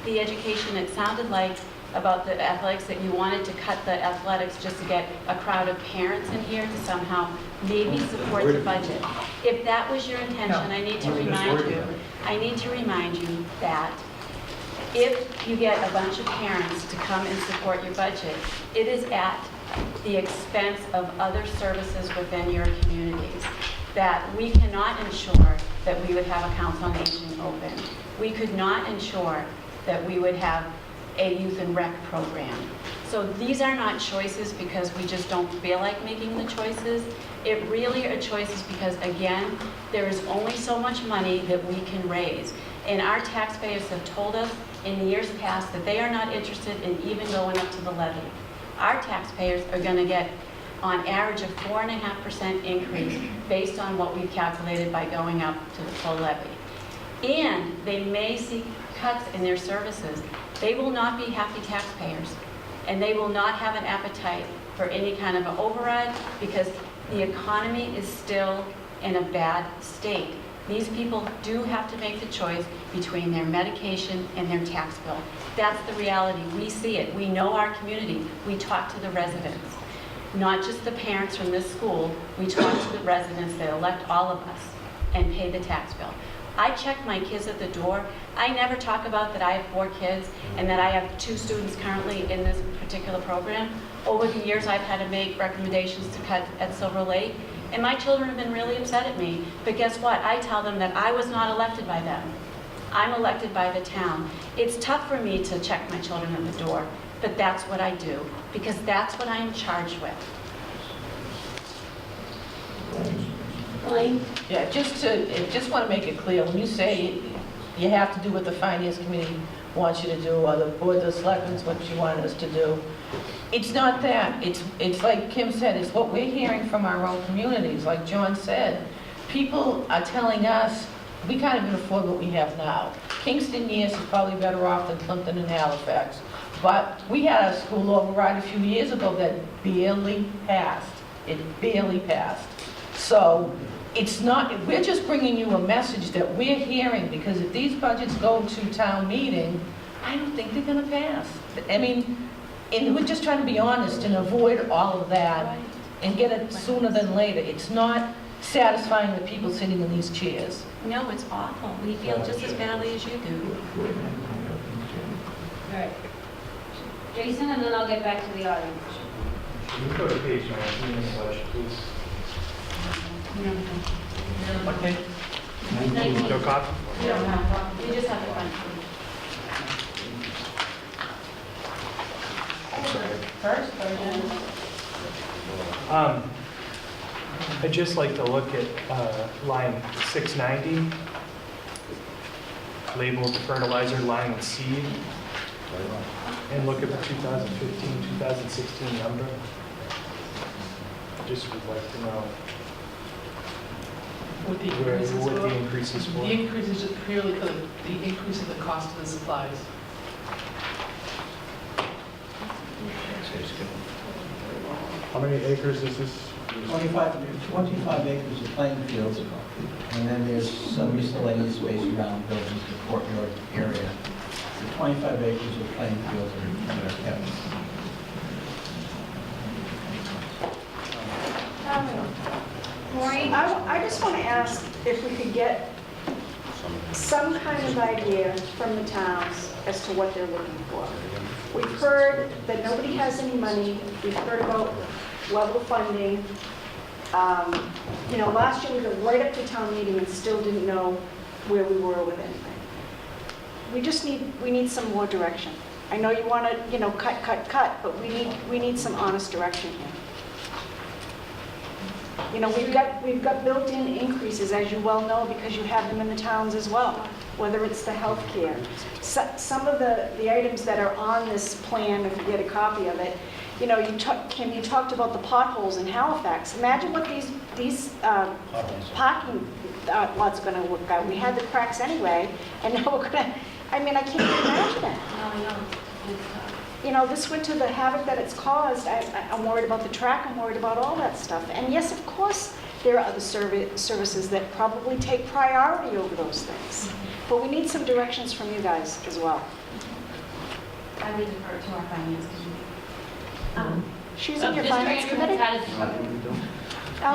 the education. It sounded like about the athletics that you wanted to cut the athletics just to get a crowd of parents in here to somehow maybe support the budget. If that was your intention, I need to remind you that if you get a bunch of parents to come and support your budget, it is at the expense of other services within your communities. That we cannot ensure that we would have a council on aging open. We could not ensure that we would have a youth and rec program. So these are not choices because we just don't feel like making the choices. It really are choices because, again, there is only so much money that we can raise. And our taxpayers have told us in years past that they are not interested in even going up to the levy. Our taxpayers are going to get on average a 4.5% increase based on what we've calculated by going up to the full levy. And they may see cuts in their services. They will not be happy taxpayers, and they will not have an appetite for any kind of an override because the economy is still in a bad state. These people do have to make the choice between their medication and their tax bill. That's the reality. We see it. We know our community. We talk to the residents. Not just the parents from this school. We talk to the residents that elect all of us and pay the tax bill. I check my kids at the door. I never talk about that I have 4 kids and that I have 2 students currently in this particular program. Over the years, I've had to make recommendations to cut at Silver Lake, and my children have been really upset at me. But guess what? I tell them that I was not elected by them. I'm elected by the town. It's tough for me to check my children at the door, but that's what I do, because that's what I am charged with. Yeah, just want to make it clear, when you say you have to do what the finance committee wants you to do, or the board of selectmen's what you want us to do, it's not that. It's like Kim said, it's what we're hearing from our own communities. Like John said, people are telling us we can't even afford what we have now. Kingston, yes, is probably better off than Plimpton and Halifax. But we had a school override a few years ago that barely passed. It barely passed. So it's not, we're just bringing you a message that we're hearing, because if these budgets go to town meeting, I don't think they're gonna pass. I mean, and we're just trying to be honest and avoid all of that and get it sooner than later. It's not satisfying the people sitting in these chairs. No, it's awful. We feel just as badly as you do. All right. Jason, and then I'll get back to the audience. Can you go to page 19 in the budget, please? Okay. No copy? We don't have, we just have the front page. First version. I'd just like to look at line 690, labeled fertilizer, line with seed, and look at the 2015-2016 number. Just would like to know What the where increase is what for? the increase is for. The increase is just purely because of the increase in the cost of the supplies. How many acres is this? 25 acres of playing fields, and then there's some miscellaneous space around buildings, the courtyard area. The 25 acres of playing fields are kept. Maureen, I just want to ask if we could get some kind of idea from the towns as to what they're looking for. We've heard that nobody has any money. We've heard about level funding. You know, last year we were right up to town meeting and still didn't know where we were with anything. We need some more direction. I know you want to, you know, cut, but we need some honest direction here. You know, we've got built-in increases, as you well know, because you have them in the towns as well, whether it's the health care. Some of the items that are on this plan, if you get a copy of it, you know, Kim, you talked about the potholes in Halifax. Imagine what these parking lots are going to look like. We had the cracks anyway, and now we're going to, I mean, I can't even imagine it. You know, this winter, the havoc that it's caused, I'm worried about the track, I'm worried about all that stuff. And yes, of course, there are other services that probably take priority over those things. But we need some directions from you guys as well. I would defer to our finance committee. She's in your Mr. finance Andrews committee? has-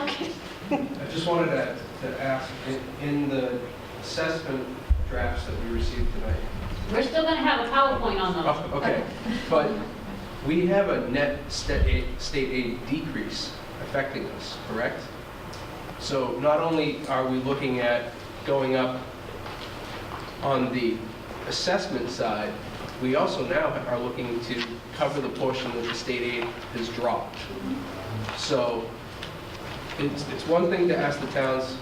Okay. I just wanted to ask, in the assessment drafts that we received tonight. We're still going to have a PowerPoint on those. Oh, okay, but we have a net state aid decrease affecting us, correct? So not only are we looking at going up on the assessment side, we also now are looking to cover the portion that the state aid has dropped. So it's one thing to ask the towns,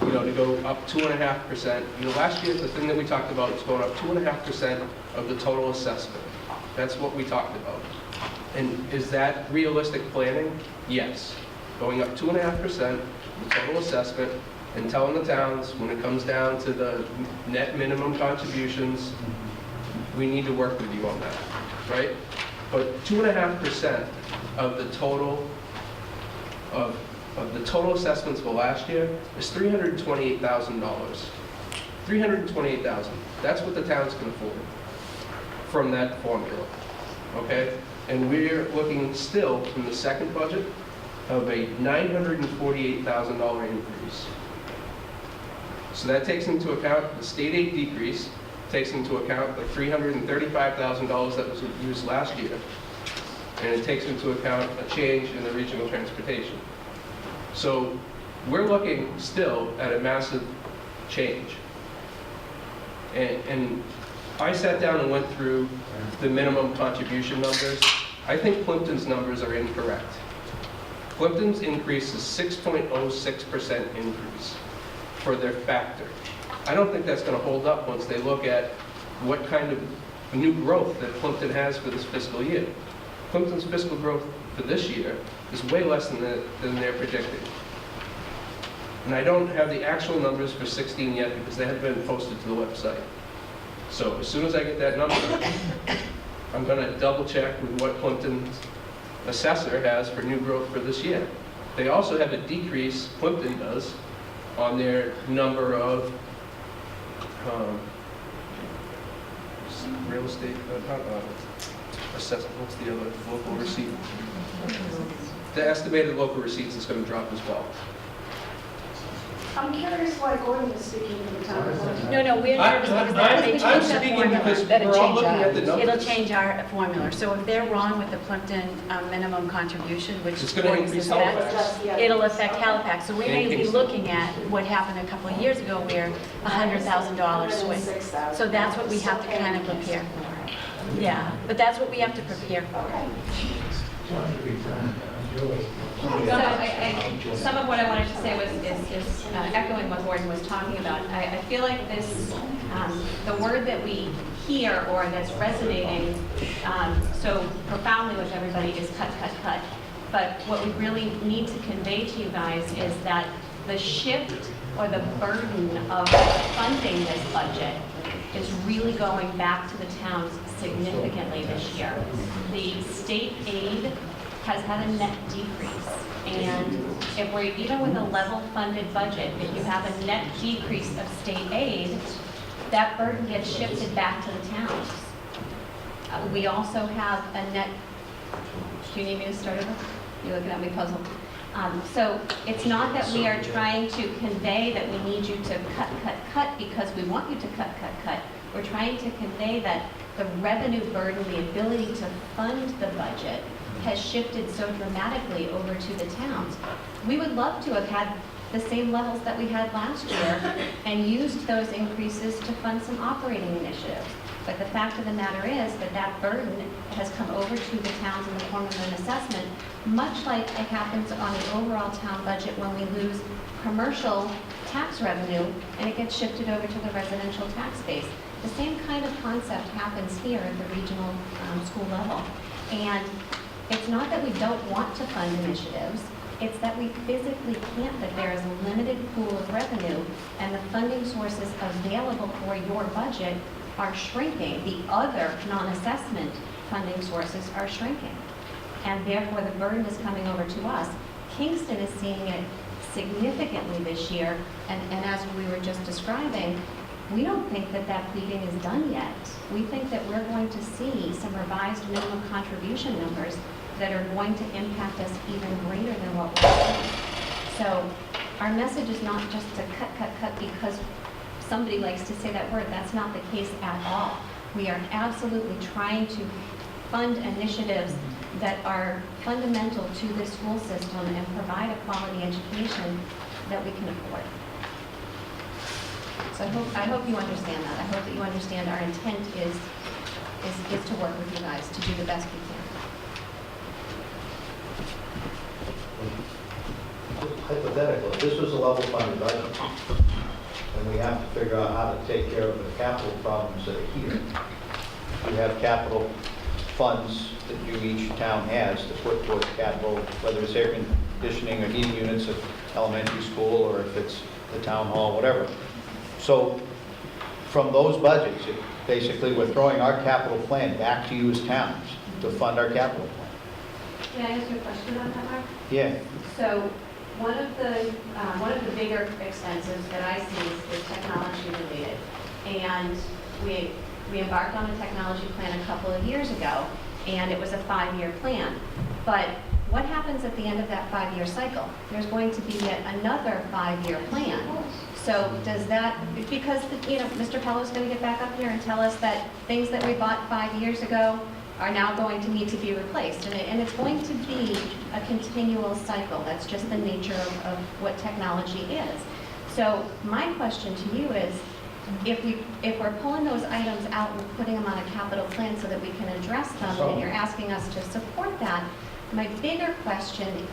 you know, to go up 2.5%. You know, last year, the thing that we talked about was going up 2.5% of the total assessment. That's what we talked about. And is that realistic planning? Yes. Going up 2.5% of the total assessment and telling the towns when it comes down to the net minimum contributions, we need to work with you on that, right? But 2.5% of the total of the total assessments for last year is $328,000. $328,000. That's what the towns can afford from that formula, okay? And we're looking still in the second budget of a $948,000 increase. So that takes into account the state aid decrease, takes into account the $335,000 that was used last year, and it takes into account a change in the regional transportation. So we're looking still at a massive change. And I sat down and went through the minimum contribution numbers. I think Plimpton's numbers are incorrect. Plimpton's increase is 6.06% increase for their factor. I don't think that's going to hold up once they look at what kind of new growth that Plimpton has for this fiscal year. Plimpton's fiscal growth for this year is way less than they're predicting. And I don't have the actual numbers for 16 yet because they haven't been posted to the website. So as soon as I get that number, I'm going to double check with what Plimpton's assessor has for new growth for this year. They also have a decrease, Plimpton does, on their number of real estate, assessment, what's the other, local receipt? The estimated local receipts is going to drop as well. I'm curious why Gordon is speaking to the town. No, we're nervous because they changed I'm that speaking formula. because we're all looking at the numbers. It'll change our formula. So if they're wrong with the Plimpton minimum contribution, which It's going to increase affects- Halifax. it'll affect Halifax. So we And may be Kingston. looking at what happened a couple of years ago where $100,000 swing. So that's what we have to kind of prepare for. Yeah, but that's what we have to prepare for. So some of what I wanted to say was echoing what Gordon was talking about. I feel like this, the word that we hear or that's resonating so profoundly with everybody is cut, cut, cut. But what we really need to convey to you guys is that the shift or the burden of funding this budget is really going back to the towns significantly this year. The state aid has had a net decrease. And if we're, even with a level funded budget, if you have a net decrease of state aid, that burden gets shifted back to the towns. We also have a net, do you need me to start over? You're looking at me puzzled. So it's not that we are trying to convey that we need you to cut because we want you to cut. We're trying to convey that the revenue burden, the ability to fund the budget, has shifted so dramatically over to the towns. We would love to have had the same levels that we had last year and used those increases to fund some operating initiatives. But the fact of the matter is that that burden has come over to the towns in the form of an assessment, much like it happens on the overall town budget when we lose commercial tax revenue and it gets shifted over to the residential tax base. The same kind of concept happens here at the regional school level. And it's not that we don't want to fund initiatives, it's that we physically can't, that there is a limited pool of revenue and the funding sources available for your budget are shrinking. The other non-assessment funding sources are shrinking. And therefore the burden is coming over to us. Kingston is seeing it significantly this year, and as we were just describing, we don't think that that pleading is done yet. We think that we're going to see some revised minimum contribution numbers that are going to impact us even greater than what we're seeing. So our message is not just to cut because somebody likes to say that word. That's not the case at all. We are absolutely trying to fund initiatives that are fundamental to this school system and provide a quality education that we can afford. So I hope you understand that. I hope that you understand our intent is to work with you guys to do the best we can. Hypothetical, if this was a level funded budget, and we have to figure out how to take care of the capital problems that are here. We have capital funds that each town has to put towards capital, whether it's air conditioning or heating units at elementary school, or if it's the town hall, whatever. So from those budgets, basically we're throwing our capital plan back to you as towns to fund our capital plan. Can I ask you a question about that, Mark? Yeah. So one of the bigger expenses that I see is technology related. And we embarked on a technology plan a couple of years ago, and it was a 5-year plan. But what happens at the end of that 5-year cycle? There's going to be yet another 5-year plan. So does that, because Mr. Pello's going to get back up here and tell us that things that we bought 5 years ago are now going to need to be replaced. And it's going to be a continual cycle. That's just the nature of what technology is. So my question to you is, if we're pulling those items out and putting them on a capital plan so that we can address them, and you're asking us to support that, my bigger question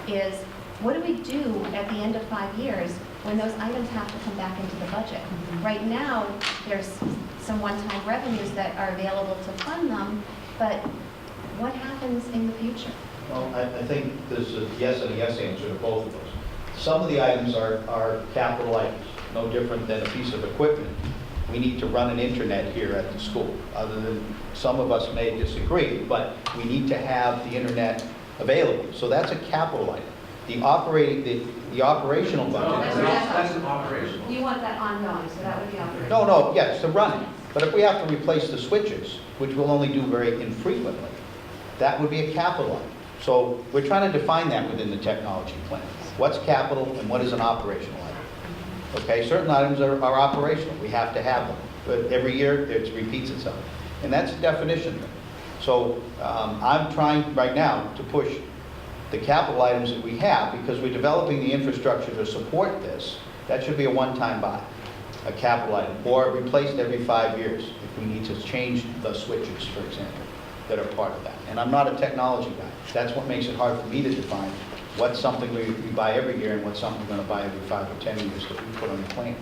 is, what do we do at the end of 5 years when those items have to come back into the budget? Right now, there's some one-time revenues that are available to fund them, but what happens in the future? Well, I think there's a yes and a yes answer to both of those. Some of the items are capital items, no different than a piece of equipment. We need to run an internet here at the school, other than some of us may disagree, but we need to have the internet available. So that's a capital item. The operational budget. That's an operational. You want that ongoing, so that would be operating. No, yes, to run it. But if we have to replace the switches, which we'll only do very infrequently, that would be a capital item. So we're trying to define that within the technology plan. What's capital and what is an operational item? Okay, certain items are operational. We have to have them. But every year, it repeats itself. And that's a definition. So I'm trying right now to push the capital items that we have, because we're developing the infrastructure to support this. That should be a one-time buy, a capital item, or replaced every 5 years if we need to change the switches, for example, that are part of that. And I'm not a technology guy. That's what makes it hard for me to define what's something we buy every year and what's something we're going to buy every 5 or 10 years that we put on the plan.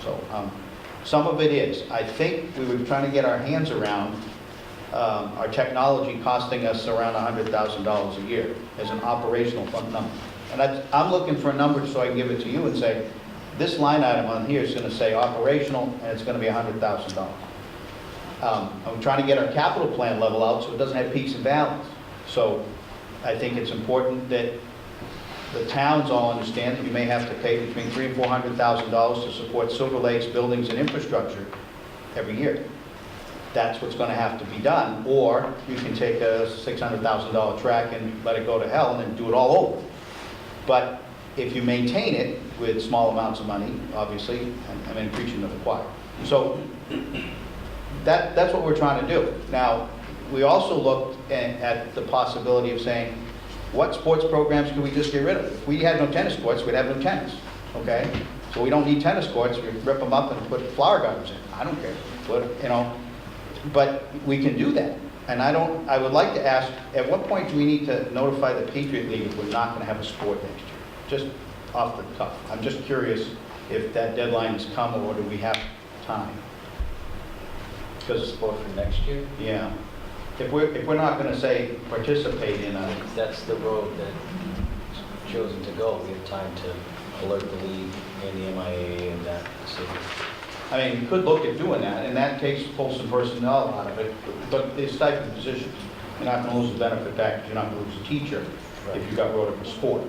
So some of it is. I think we were trying to get our hands around our technology costing us around $100,000 a year as an operational fund number. And I'm looking for a number so I can give it to you and say, this line item on here is going to say operational, and it's going to be $100,000. I'm trying to get our capital plan level out so it doesn't have peaks and valleys. So I think it's important that the towns all understand that you may have to pay between $300,000 and $400,000 to support Silver Lake's buildings and infrastructure every year. That's what's going to have to be done, or you can take a $600,000 track and let it go to hell and then do it all over. But if you maintain it with small amounts of money, obviously, I'm in preaching to the choir. So that's what we're trying to do. Now, we also looked at the possibility of saying, what sports programs can we just get rid of? If we had no tennis courts, we'd have no tennis, okay? So we don't need tennis courts, we rip them up and put flower gardens in. I don't care, but we can do that. And I would like to ask, at what point do we need to notify the Patriot League if we're not going to have a sport next year? Just off the cuff. I'm just curious if that deadline has come, or do we have time? Because of sport for next year? Yeah. If we're not going to say participate in a... That's the road that chosen to go. We have time to alert the league and the MIA and that city. I mean, you could look at doing that, and that takes pulls some personnel out of it, but it's stipend positions. You're not going to lose the benefit package, you're not going to lose a teacher if you got wrote up for sport.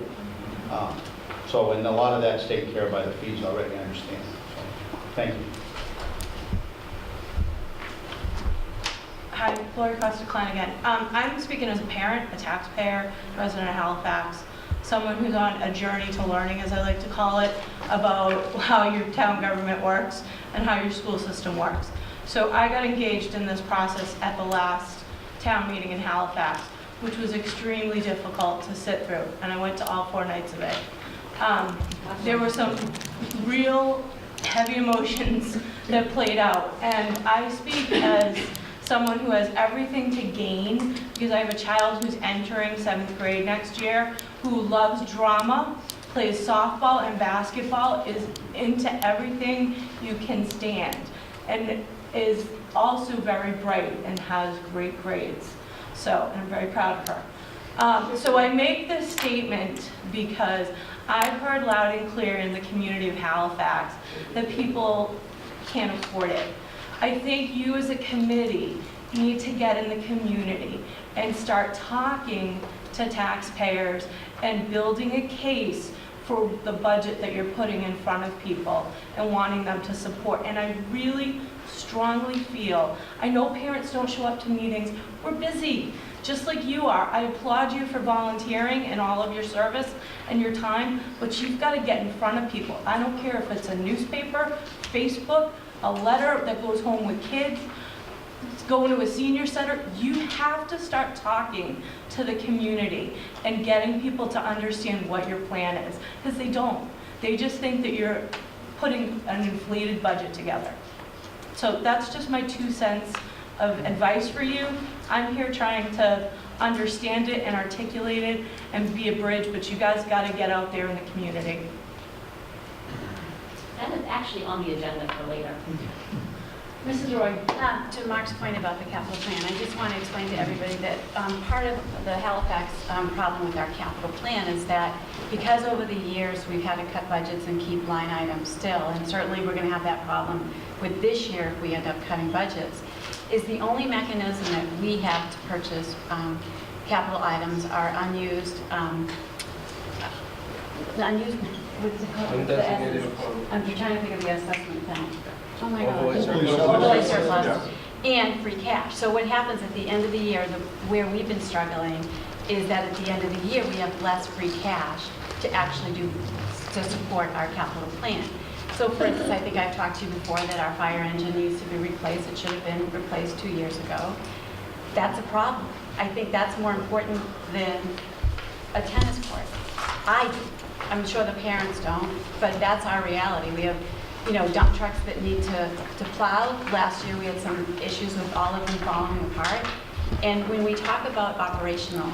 And a lot of that's taken care of by the fees already, I understand. So, thank you. Hi, Lori Costa Klein again. I'm speaking as a parent, a taxpayer, resident of Halifax, someone who's on a journey to learning, as I like to call it, about how your town government works and how your school system works. So I got engaged in this process at the last town meeting in Halifax, which was extremely difficult to sit through, and I went to all 4 nights of it. There were some real heavy emotions that played out, and I speak as someone who has everything to gain, because I have a child who's entering 7th grade next year, who loves drama, plays softball and basketball, is into everything you can stand, and is also very bright and has great grades. So, and I'm very proud of her. So I make this statement because I've heard loud and clear in the community of Halifax that people can't afford it. I think you as a committee need to get in the community and start talking to taxpayers and building a case for the budget that you're putting in front of people and wanting them to support. And I really strongly feel, I know parents don't show up to meetings, we're busy, just like you are. I applaud you for volunteering and all of your service and your time, but you've got to get in front of people. I don't care if it's a newspaper, Facebook, a letter that goes home with kids, going to a senior center. You have to start talking to the community and getting people to understand what your plan is, because they don't. They just think that you're putting an inflated budget together. So that's just my 2 cents of advice for you. I'm here trying to understand it and articulate it and be a bridge, but you guys got to get out there in the community. That is actually on the agenda for later. Mrs. Roy. To Mark's point about the capital plan, I just want to explain to everybody that part of the Halifax problem with our capital plan is that because over the years we've had to cut budgets and keep line items still, and certainly we're going to have that problem with this year if we end up cutting budgets, is the only mechanism that we have to purchase capital items are unused, what's it called? I'm trying to think of the assessment thing. Oh my God. Overlay surplus. And free cash. So what happens at the end of the year, where we've been struggling, is that at the end of the year, we have less free cash to actually to support our capital plan. So for instance, I think I've talked to you before that our fire engine needs to be replaced. It should have been replaced 2 years ago. That's a problem. I think that's more important than a tennis court. I'm sure the parents don't, but that's our reality. We have, dump trucks that need to plow. Last year we had some issues with all of them falling apart. And when we talk about operational,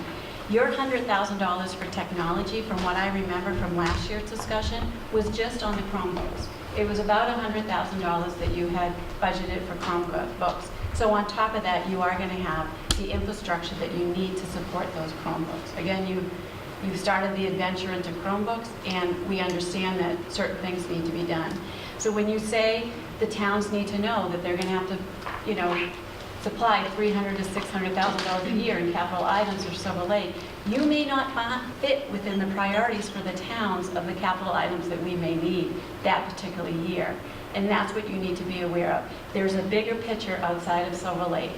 your $100,000 for technology, from what I remember from last year's discussion, was just on the Chromebooks. It was about $100,000 that you had budgeted for Chromebooks. So on top of that, you are going to have the infrastructure that you need to support those Chromebooks. Again, you've started the adventure into Chromebooks, and we understand that certain things need to be done. So when you say the towns need to know that they're going to have to, supply $300,000 to $600,000 a year in capital items for Silver Lake, you may not fit within the priorities for the towns of the capital items that we may need that particular year. And that's what you need to be aware of. There's a bigger picture outside of Silver Lake.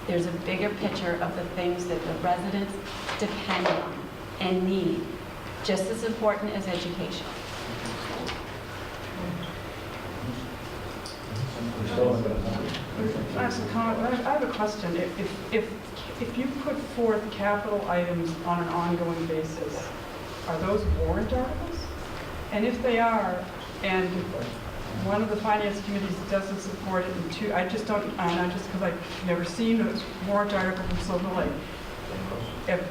There's a bigger picture of the things that the residents depend on and need, just as important as education. I have a question. If you put forth capital items on an ongoing basis, are those warrant articles? And if they are, and one of the finance committees doesn't support it, and two, I just don't, I know just because I've never seen a warrant article from Silver Lake.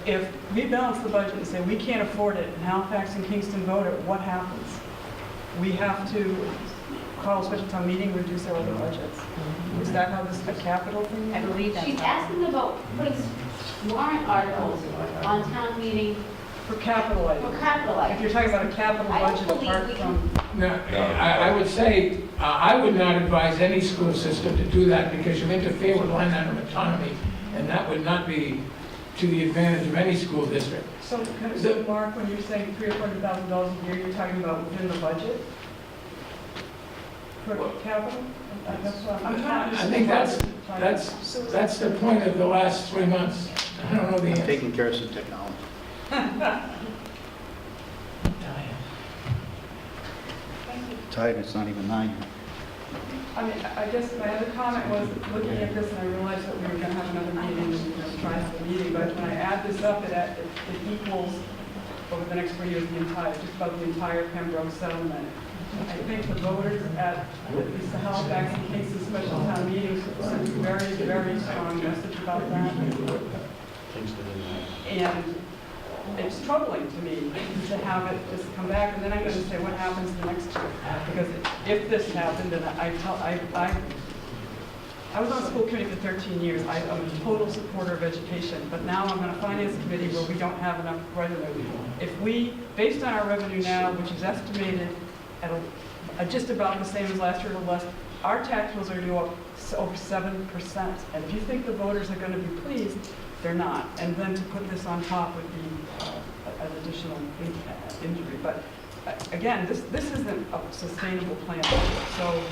If we balance the budget and say we can't afford it, and Halifax and Kingston vote it, what happens? We have to call a special town meeting, reduce our other budgets. Is that how this, a capital thing? I believe that's She's asking about putting warrant articles on town meeting For capital items. for capital If items. you're talking about a capital I don't budget believe apart we from, No, I would say, I would not advise any school system to do that because you interfere with line item autonomy, and that would not be to the advantage of any school district. so Mark, when you're saying $300,000 or $400,000 a year, you're talking about within the budget? For capital? That's what I'm trying to I think that's the point of the last 3 months. I don't know the answer. Taking care of some technology. Tired, it's not even 9 yet. I mean, I guess my other comment was, looking at this, and I realized that we were going to have another meeting, and try the meeting, but when I add this up, it equals, over the next 4 years, just about the entire Pembroke settlement. I think the voters at least the Halifax and Kingston special town meetings sent a very, very strong message about that. And it's troubling to me to have it just come back, and then I'm going to say, what happens the next year? Because if this happened, and I was on the school committee for 13 years. I'm a total supporter of education, but now I'm on a finance committee where we don't have enough revenue. If we, based on our revenue now, which is estimated at just about the same as last year or less, our tax bills are due up over 7%. And if you think the voters are going to be pleased, they're not. And then to put this on top would be an additional injury. But again, this isn't a sustainable plan. So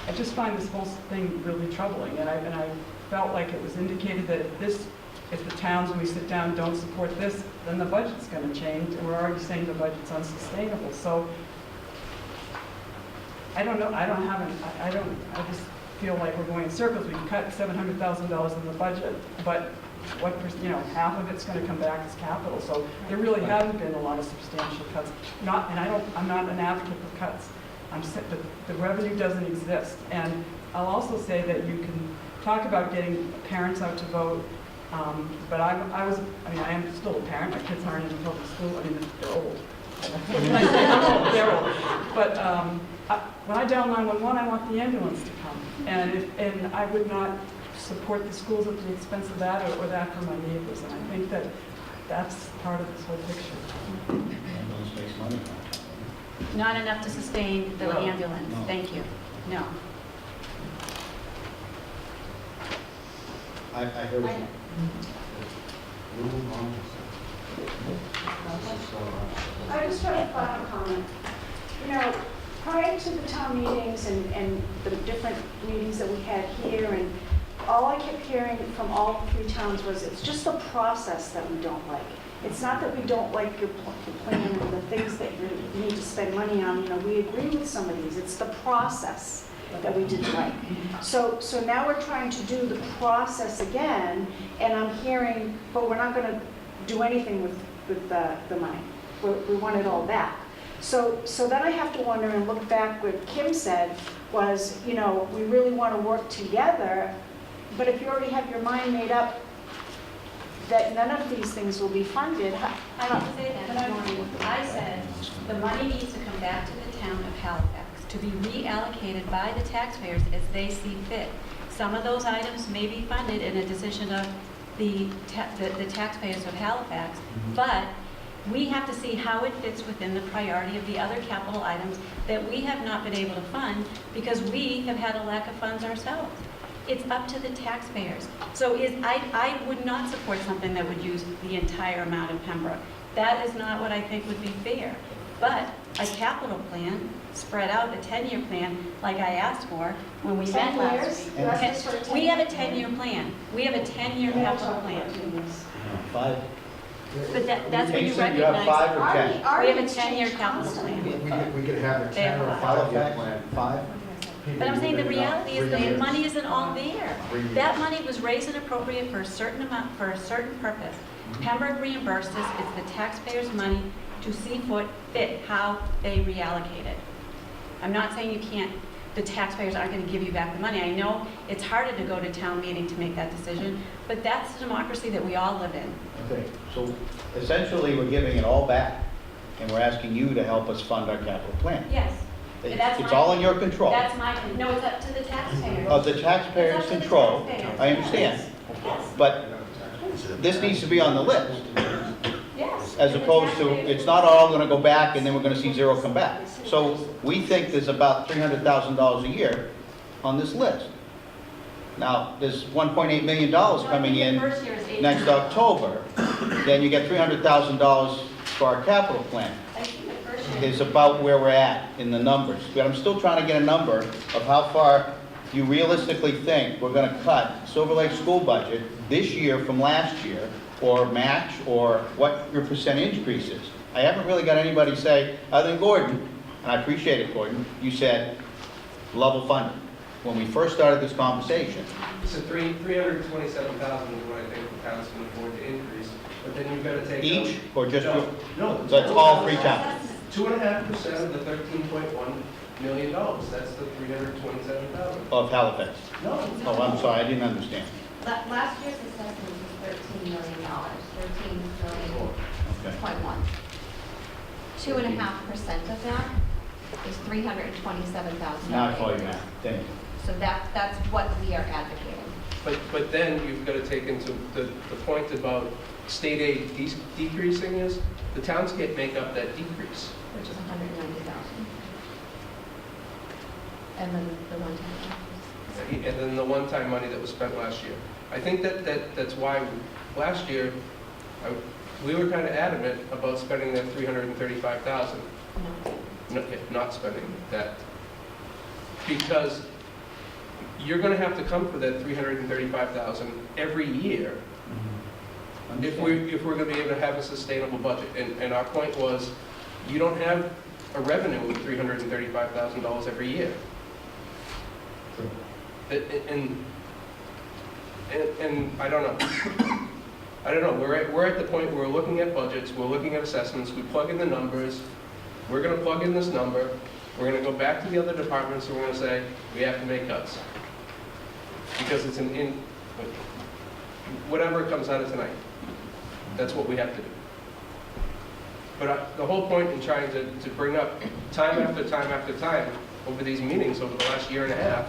I just find this whole thing really troubling. And I felt like it was indicated that if the towns, when we sit down, don't support this, then the budget's going to change. And we're already saying the budget's unsustainable. So I don't know. I just feel like we're going in circles. We cut $700,000 in the budget, but half of it's going to come back as capital. So there really haven't been a lot of substantial cuts. I'm not an advocate for cuts. The revenue doesn't exist. And I'll also say that you can talk about getting parents out to vote, but I am still a parent. My kids aren't in public school. I mean, they're old. They're old. But when I dial 911, I want the ambulance to come. And I would not support the schools at the expense of that or that for my neighbors. And I think that that's part of this whole picture. Ambulance makes money. Not enough to sustain the ambulance. No. Thank you. No. I heard you. I just have a final comment. Prior to the town meetings and the different meetings that we had here, and all I kept hearing from all three towns was it's just the process that we don't like. It's not that we don't like your plan and the things that you need to spend money on. We agree with some of these. It's the process that we didn't like. So now we're trying to do the process again, and I'm hearing, but we're not going to do anything with the money. We want it all back. So then I have to wonder and look back what Kim said was, we really want to work together, but if you already have your mind made up that none of these things will be funded, I didn't say that, Maureen. I said the money needs to come back to the town of Halifax to be reallocated by the taxpayers as they see fit. Some of those items may be funded in a decision of the taxpayers of Halifax, but we have to see how it fits within the priority of the other capital items that we have not been able to fund because we have had a lack of funds ourselves. It's up to the taxpayers. So I would not support something that would use the entire amount of Pembroke. That is not what I think would be fair. But a capital plan, spread out, a 10-year plan, like I asked for when we met 10 last years? week. You're asking for a 10 We have a year 10-year plan. We have a 10-year capital plan. 5. But that's when you Kingston, you have recognize. 5 or 10? We have a 10-year capital plan. We could have a They have 10 or a five. 5-year plan. 5? But I'm saying the reality is the money isn't all there. 3 years. That money was raised and appropriated for a certain amount, for a certain purpose. Pembroke reimburses, it's the taxpayers' money to see fit how they reallocate it. I'm not saying you can't, the taxpayers aren't going to give you back the money. I know it's harder to go to town meeting to make that decision, but that's the democracy that we all live in. Okay, so essentially, we're giving it all back, and we're asking you to help us fund our capital plan. Yes. It's all in your control. That's my, no, it's up to the taxpayers. Of the taxpayers' It's up to the control, taxpayers. I understand. But this needs to be on the list, Yes. as opposed to, it's not all gonna go back and then we're gonna see zero come back. So we think there's about $300,000 a year on this list. Now, there's $1.8 million coming in First year is 8. next October, then you get $300,000 for our capital plan. I think the first year. Is about where we're at in the numbers. But I'm still trying to get a number of how far you realistically think we're gonna cut Silver Lake school budget this year from last year, or match, or what your percent increase is. I haven't really got anybody say, other than Gordon, and I appreciate it, Gordon, you said level funded. When we first started this conversation, So 327,000 is what I think the towns can afford to increase, but then you've got to take. each, or just, No. that's all 3 towns? 2.5% of the $13.1 million, that's the 327,000. Of Halifax. No. Oh, I'm sorry, I didn't understand. Last year's assessment was $13 million, 13.1. 2.5% of that is $327,000. Now I follow you, Matt. Thank you. So that's what we are advocating. But then you've got to take into the point about state aid decreasing is, the towns can't make up that decrease. Which is $190,000. And then the one-time. And then the one-time money that was spent last year. I think that's why last year, we were kind of adamant about spending that $335,000. Not spending that. Because you're going to have to come for that $335,000 every year if we're going to be able to have a sustainable budget. And our point was, you don't have a revenue of $335,000 every year. And I don't know. I don't know. We're at the point where we're looking at budgets, we're looking at assessments, we plug in the numbers, we're going to plug in this number, we're going to go back to the other departments, and we're going to say, we have to make cuts. Because it's whatever comes out of tonight, that's what we have to do. But the whole point in trying to bring up time after time after time over these meetings over the last year and a half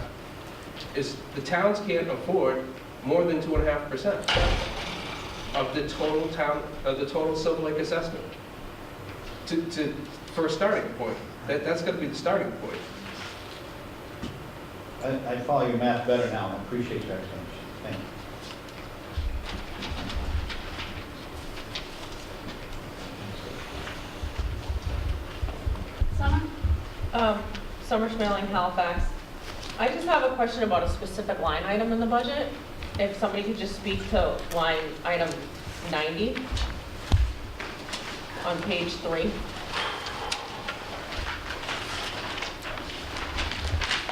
is the towns can't afford more than 2.5% of the total Silver Lake assessment for a starting point. That's got to be the starting point. I follow your math better now, and I appreciate your explanation. Thank you. Summer Schmeling, Halifax. I just have a question about a specific line item in the budget. If somebody could just speak to line item 90 on page 3.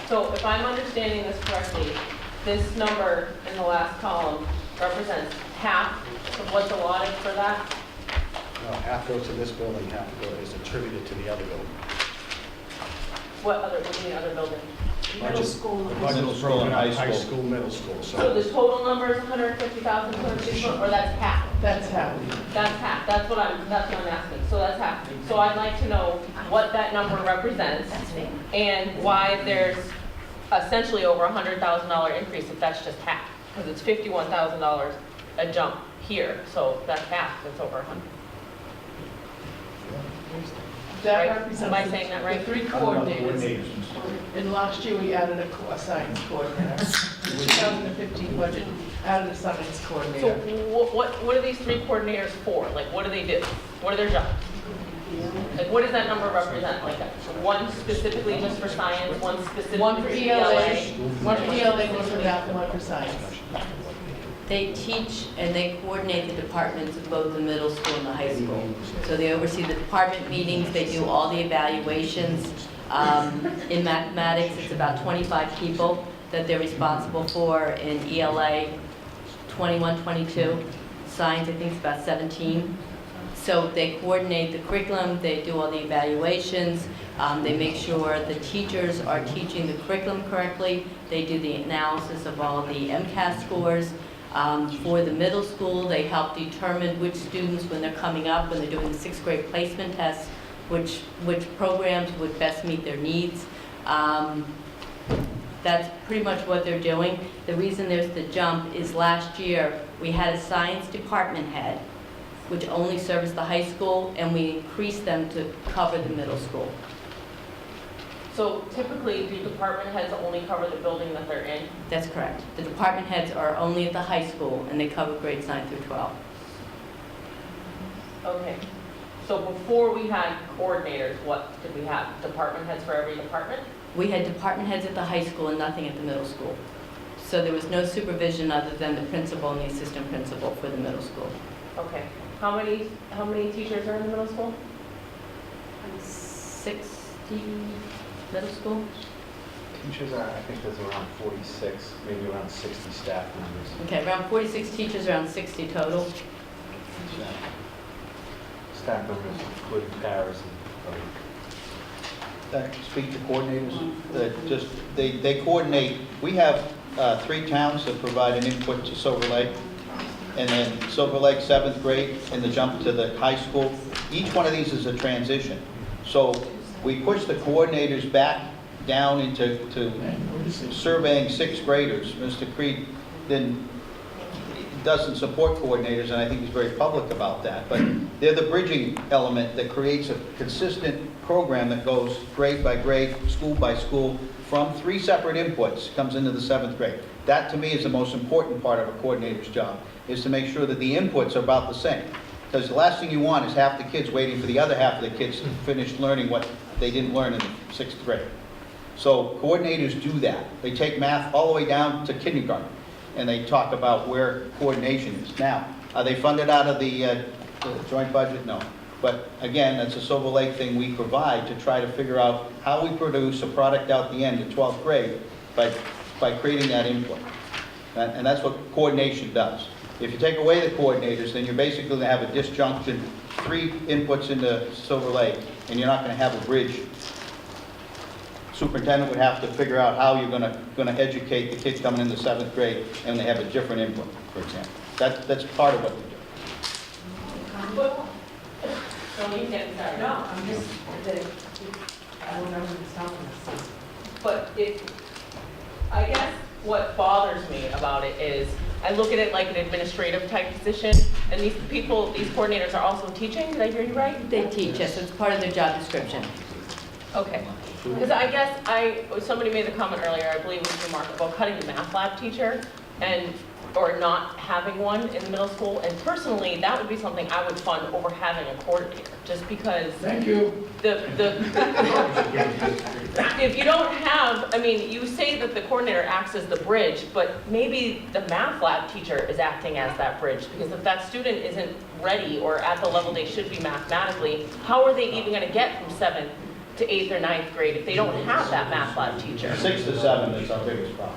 So if I'm understanding this correctly, this number in the last column represents half of what's allotted for that? No, half goes to this building, half is attributed to the other building. What do you mean other building? Middle school. The budget is broken up, high school, middle school. So the total number is 150,000, 250, or that's half? That's half. That's half, that's what I'm asking, so that's half. So I'd like to know what that number represents and why there's essentially over $100,000 increase if that's just half. Because it's $51,000 a jump here, so that's half, that's over 100. That Right? represents. Am I saying that right? The 3 coordinators. And last year, we added a science coordinator. the 2015 budget out of the science So coordinator. what are these 3 coordinators for? Like, what do they do? What are their jobs? Like, what does that number represent? Like, one specifically just for science, one specifically One for ELA, one for Okay. ELA, one for math, and one for science. They teach and they coordinate the departments of both the middle school and the high school. So they oversee the department meetings, they do all the evaluations. In mathematics, it's about 25 people that they're responsible for. In ELA, 21, 22. Science, I think it's about 17. So they coordinate the curriculum, they do all the evaluations, they make sure the teachers are teaching the curriculum correctly, they do the analysis of all the MCAS scores. For the middle school, they help determine which students, when they're coming up, when they're doing the 6th grade placement tests, which programs would best meet their needs. That's pretty much what they're doing. The reason there's the jump is last year, we had a science department head, which only serviced the high school, and we increased them to cover the middle school. So typically, do department heads only cover the building that they're in? That's correct. The department heads are only at the high school, and they cover grades 9 through 12. Okay. So before we had coordinators, what did we have? Department heads for every department? We had department heads at the high school and nothing at the middle school. So there was no supervision other than the principal and the assistant principal for the middle school. Okay. How many teachers are in the middle school? 60 middle school. Teachers are, I think there's around 46, maybe around 60 staff members. Okay, around 46 teachers, around 60 total. Staff members, including paras and Speak to coordinators, they coordinate, we have 3 towns that provide an input to Silver Lake, and then Silver Lake 7th grade, and the jump to the high school. Each one of these is a transition. So we push the coordinators back down into surveying 6th graders. Mr. Creed doesn't support coordinators, and I think he's very public about that, but they're the bridging element that creates a consistent program that goes grade by grade, school by school, from 3 separate inputs, comes into the 7th grade. That, to me, is the most important part of a coordinator's job, is to make sure that the inputs are about the same. Because the last thing you want is half the kids waiting for the other half of the kids to finish learning what they didn't learn in the 6th grade. So coordinators do that. They take math all the way down to kindergarten, and they talk about where coordination is. Now, are they funded out of the joint budget? No. But again, that's a Silver Lake thing we provide to try to figure out how we produce a product out the end in 12th grade by creating that input. And that's what coordination does. If you take away the coordinators, then you're basically going to have a disjunction, 3 inputs into Silver Lake, and you're not going to have a bridge. Superintendent would have to figure out how you're going to educate the kids coming into 7th grade, and they have a different input, for example. That's part of what they do. No, you can't start. No, I'm just, I don't know who's helping us. But I guess what bothers me about it is, I look at it like an administrative type position, and these coordinators are also teaching, did I hear you right? They teach, yes, it's part of their job description. Okay. Because I guess somebody made the comment earlier, I believe it was remarkable, cutting the math lab teacher, or not having one in the middle school, and personally, that would be something I would fund over having a coordinator, just because. Thank you. If you don't have, I mean, you say that the coordinator acts as the bridge, but maybe the math lab teacher is acting as that bridge, because if that student isn't ready or at the level they should be mathematically, how are they even going to get from 7th to 8th or 9th grade if they don't have that math lab teacher? 6 to 7 is our biggest problem.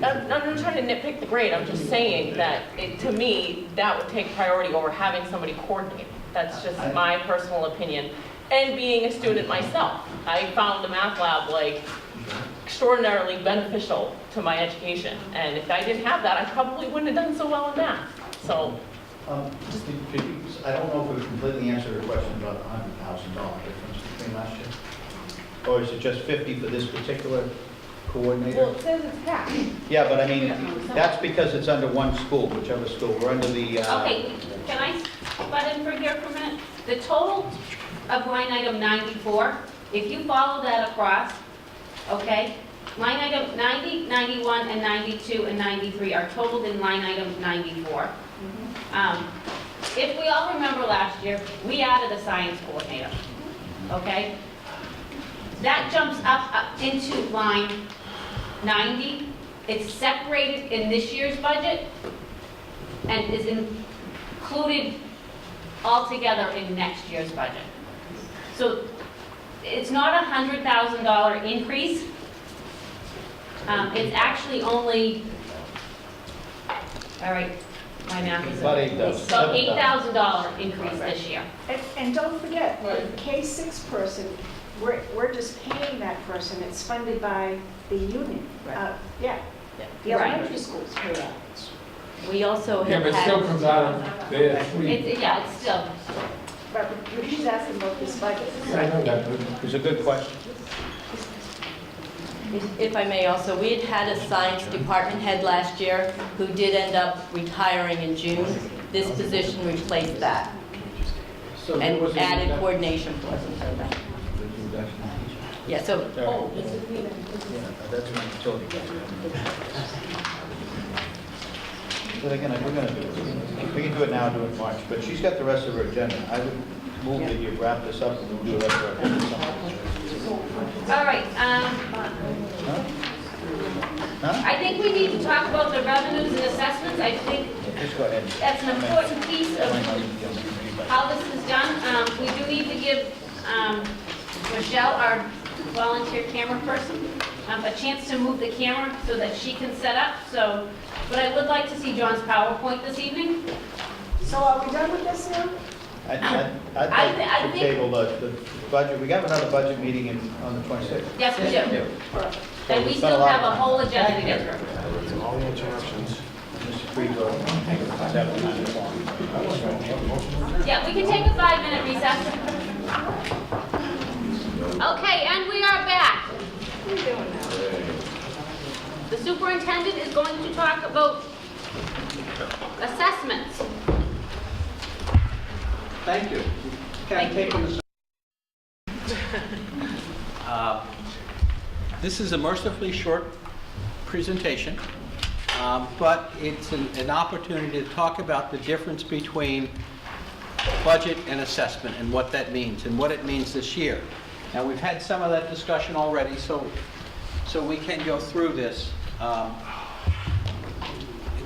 I'm not trying to nitpick the grade, I'm just saying that, to me, that would take priority over having somebody coordinate. That's just my personal opinion. And being a student myself, I found the math lab extraordinarily beneficial to my education. And if I didn't have that, I probably wouldn't have done so well in math. So, I don't know if we completely answered your question about the $100,000 difference between last year. Or is it just 50 for this particular coordinator? well, it says it's half. Yeah, but I mean, that's because it's under one school, whichever school. We're under the... Okay, can I butt in for here for a minute? The total of line item 94, if you follow that across, okay, line item 90, 91, and 92, and 93 are totaled in line item 94. If we all remember last year, we added a science coordinator, okay? That jumps up into line 90. It's separated in this year's budget and is included altogether in next year's budget. So it's not a $100,000 increase. It's actually only, all right, my math is About $8,000. it's about $8,000 increase this year. And don't forget, the K-6 person, we're just paying that person, it's funded by the union. Yeah, the elementary schools pay that. We also Yeah, have but it still comes out of the three. Yeah, it's still. But she's asking about this budget. I know that. It's a good question. If I may also, we had a science department head last year who did end up retiring in June. This position replaced that So there and was a added reduction. coordination for them. Yeah, so, That's my utility. But again, we're going to do it. We can do it now, do it in March, but she's got the rest of her agenda. I would move that you wrap this up and we'll do the rest of our agenda. All right, I think we need to talk about the revenues and assessments. I think Just go ahead. that's an important piece of how this is done. We do need to give Michelle, our volunteer camera person, a chance to move the camera so that she can set up. So, but I would like to see John's PowerPoint this evening. So are we done with this now? I'd I like to think- table the budget. We have another budget meeting on the 26th. Yes, we do. And we It's been still lot have of a whole agenda to get through. All the interruptions. Mr. Friedel, 7 o'clock. Yeah, we can take a 5-minute recess. Okay, and we are back. The superintendent is going to talk about assessments. Thank you. Can I take this? This is a mercifully short presentation, but it's an opportunity to talk about the difference between budget and assessment and what that means and what it means this year. Now, we've had some of that discussion already, so we can go through this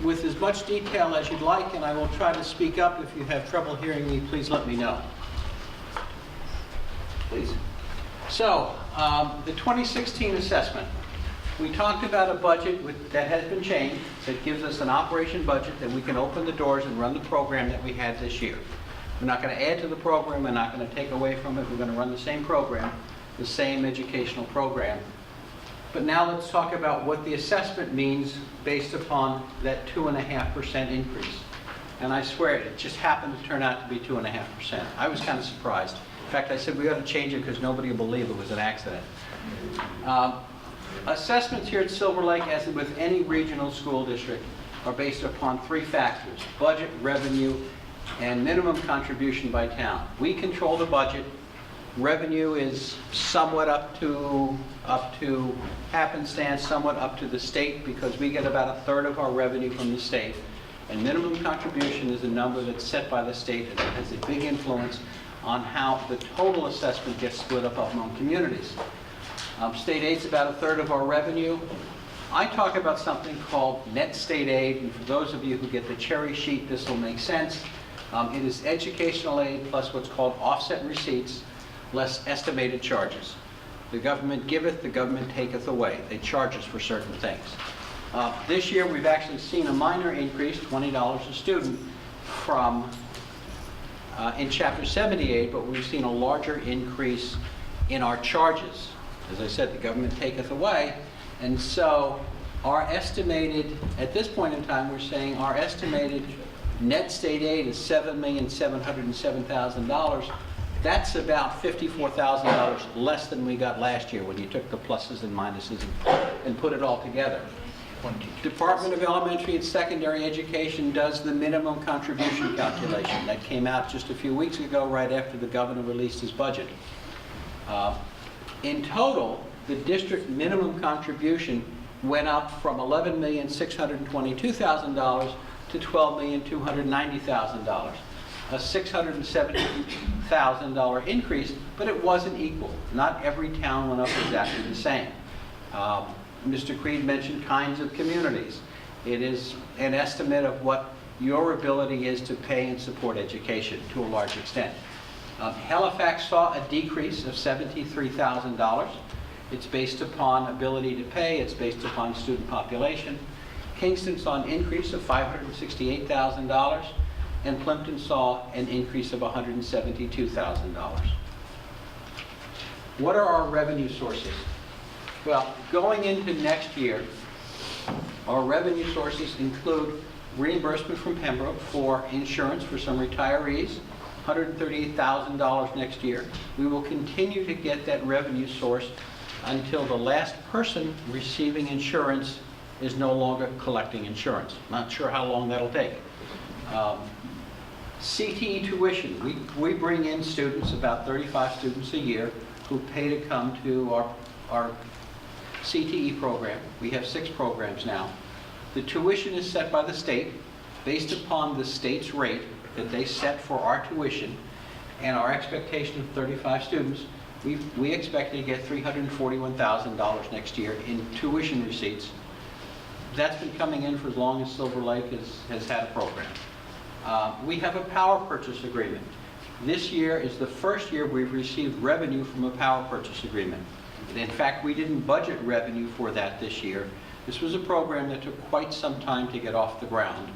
with as much detail as you'd like, and I will try to speak up. If you have trouble hearing me, please let me know. Please. So, the 2016 assessment. We talked about a budget that has been changed, that gives us an operation budget that we can open the doors and run the program that we had this year. We're not going to add to the program, we're not going to take away from it, we're going to run the same program, the same educational program. But now let's talk about what the assessment means based upon that 2.5% increase. And I swear it just happened to turn out to be 2.5%. I was kind of surprised. In fact, I said we ought to change it because nobody will believe it was an accident. Assessments here at Silver Lake, as with any regional school district, are based upon 3 factors: budget, revenue, and minimum contribution by town. We control the budget. Revenue is somewhat up to happenstance, somewhat up to the state, because we get about 1/3 of our revenue from the state. And minimum contribution is a number that's set by the state and it has a big influence on how the total assessment gets split up among communities. State aid's about 1/3 of our revenue. I talk about something called net state aid, and for those of you who get the cherry sheet, this will make sense. It is educational aid plus what's called offset receipts, less estimated charges. The government giveth, the government taketh away. They charge us for certain things. This year, we've actually seen a minor increase, $20 a student, from in Chapter 78, but we've seen a larger increase in our charges. As I said, the government taketh away, and so our estimated, at this point in time, we're saying our estimated net state aid is $7,707,000. That's about $54,000 less than we got last year when you took the pluses and minuses and put it all together. Department of Elementary and Secondary Education does the minimum contribution calculation. That came out just a few weeks ago, right after the governor released his budget. In total, the district minimum contribution went up from $11,622,000 to $12,290,000. A $670,000 increase, but it wasn't equal. Not every town went up exactly the same. Mr. Creed mentioned kinds of communities. It is an estimate of what your ability is to pay and support education to a large extent. Halifax saw a decrease of $73,000. It's based upon ability to pay, it's based upon student population. Kingston saw an increase of $568,000, and Plimpton saw an increase of $172,000. What are our revenue sources? Well, going into next year, our revenue sources include reimbursement from Pembroke for insurance for some retirees, $138,000 next year. We will continue to get that revenue source until the last person receiving insurance is no longer collecting insurance. Not sure how long that'll take. CTE tuition. We bring in students, about 35 students a year, who pay to come to our CTE program. We have 6 programs now. The tuition is set by the state based upon the state's rate that they set for our tuition, and our expectation of 35 students, we expect to get $341,000 next year in tuition receipts. That's been coming in for as long as Silver Lake has had a program. We have a power purchase agreement. This year is the first year we've received revenue from a power purchase agreement. And in fact, we didn't budget revenue for that this year. This was a program that took quite some time to get off the ground.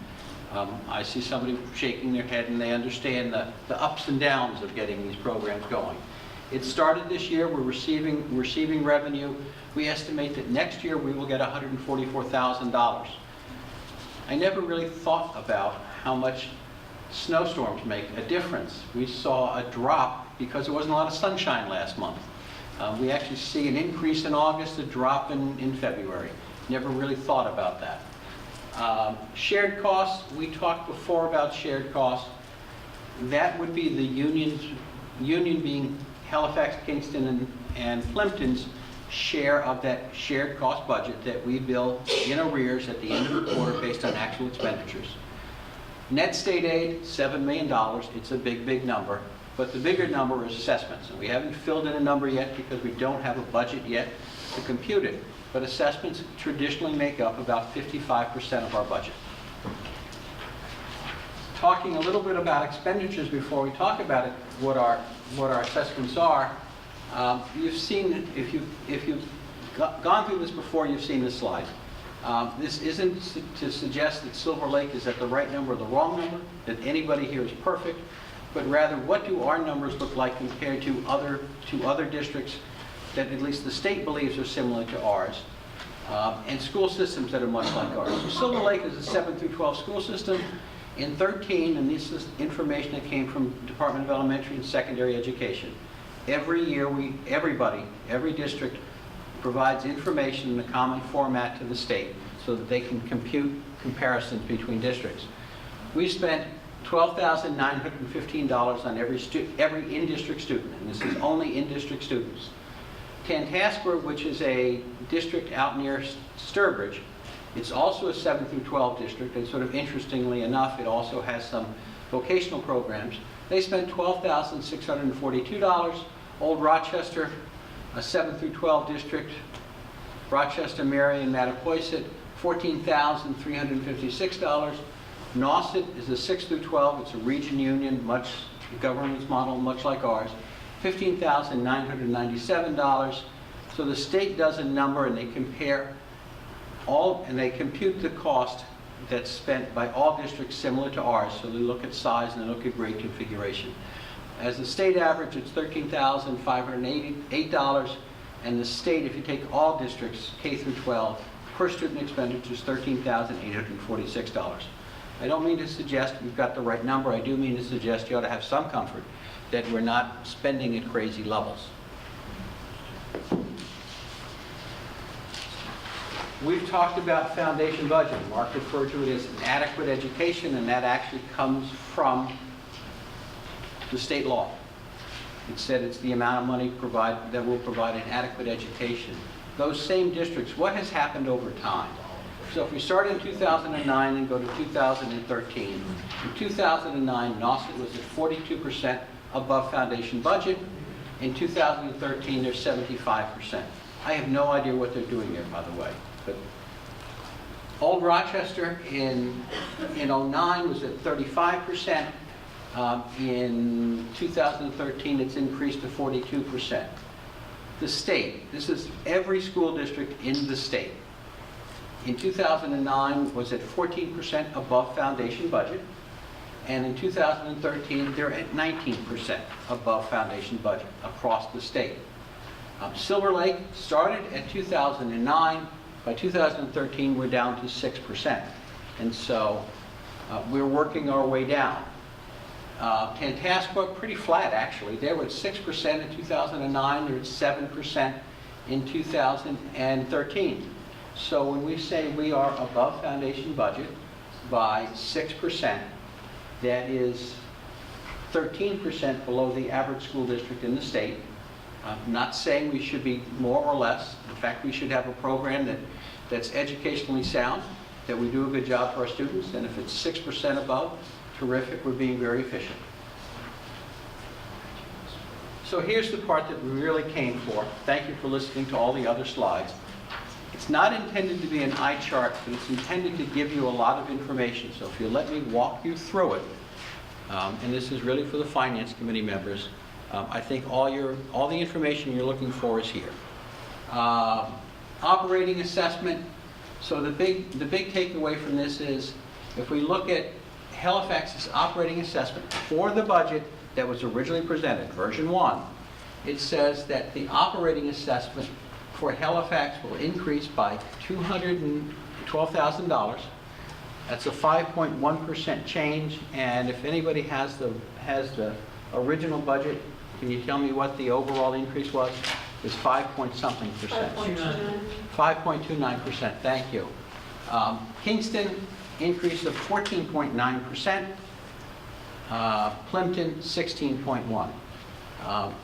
I see somebody shaking their head and they understand the ups and downs of getting these programs going. It started this year, we're receiving revenue. We estimate that next year we will get $144,000. I never really thought about how much snowstorms make a difference. We saw a drop because there wasn't a lot of sunshine last month. We actually see an increase in August, a drop in February. Never really thought about that. Shared costs, we talked before about shared costs. That would be the union being Halifax, Kingston, and Plimpton's share of that shared cost budget that we bill in arrears at the end of the quarter based on actual expenditures. Net state aid, $7 million. It's a big, big number. But the bigger number is assessments. And we haven't filled in a number yet because we don't have a budget yet to compute it. But assessments traditionally make up about 55% of our budget. Talking a little bit about expenditures before we talk about it, what our assessments are. You've seen, if you've gone through this before, you've seen this slide. This isn't to suggest that Silver Lake is at the right number or the wrong number, that anybody here is perfect, but rather what do our numbers look like compared to other districts that at least the state believes are similar to ours, and school systems that are much like ours. So Silver Lake is a 7 through 12 school system. In 13, and this is information that came from Department of Elementary and Secondary Education, every year every district provides information in a common format to the state so that they can compute comparisons between districts. We spent $12,915 on every in-district student, and this is only in-district students. Tantascwa, which is a district out near Sturbridge, it's also a 7 through 12 district, and sort of interestingly enough, it also has some vocational programs. They spent $12,642. Old Rochester, a 7 through 12 district, Rochester, Marion, Mattapoisett, $14,356. Nauset is a 6 through 12. It's a region union, governance model, much like ours. $15,997. So the state does a number and they compare and they compute the cost that's spent by all districts similar to ours. So they look at size and they look at grade configuration. As the state average, it's $13,588, and the state, if you take all districts, K through 12, per student expenditure is $13,846. I don't mean to suggest we've got the right number. I do mean to suggest you ought to have some comfort that we're not spending at crazy levels. We've talked about foundation budget. Mark referred to it as an adequate education, and that actually comes from the state law. It said it's the amount of money that will provide an adequate education. Those same districts, what has happened over time? So if we start in 2009 and go to 2013, in 2009, Nauset was at 42% above foundation budget. In 2013, they're 75%. I have no idea what they're doing there, by the way. But Old Rochester in 09 was at 35%. In 2013, it's increased to 42%. The state, this is every school district in the state, in 2009 was at 14% above foundation budget, and in 2013 they're at 19% above foundation budget across the state. Silver Lake started at 2009. By 2013 we're down to 6%, and so we're working our way down. Tantascwa, pretty flat actually. They were at 6% in 2009, they're at 7% in 2013. So when we say we are above foundation budget by 6%, that is 13% below the average school district in the state. I'm not saying we should be more or less. In fact, we should have a program that's educationally sound, that we do a good job for our students, and if it's 6% above, terrific, we're being very efficient. So here's the part that we really came for. Thank you for listening to all the other slides. It's not intended to be an eye chart, but it's intended to give you a lot of information. So if you let me walk you through it, and this is really for the Finance Committee members, I think all the information you're looking for is here. Operating assessment. So the big takeaway from this is, if we look at Halifax's operating assessment for the budget that was originally presented, version 1, it says that the operating assessment for Halifax will increase by $212,000. That's a 5.1% change, and if anybody has the original budget, can you tell me what the overall increase was? It's 5-point-something percent. 5.29%, thank you. Kingston, increase of 14.9%. Plimpton, 16.1%.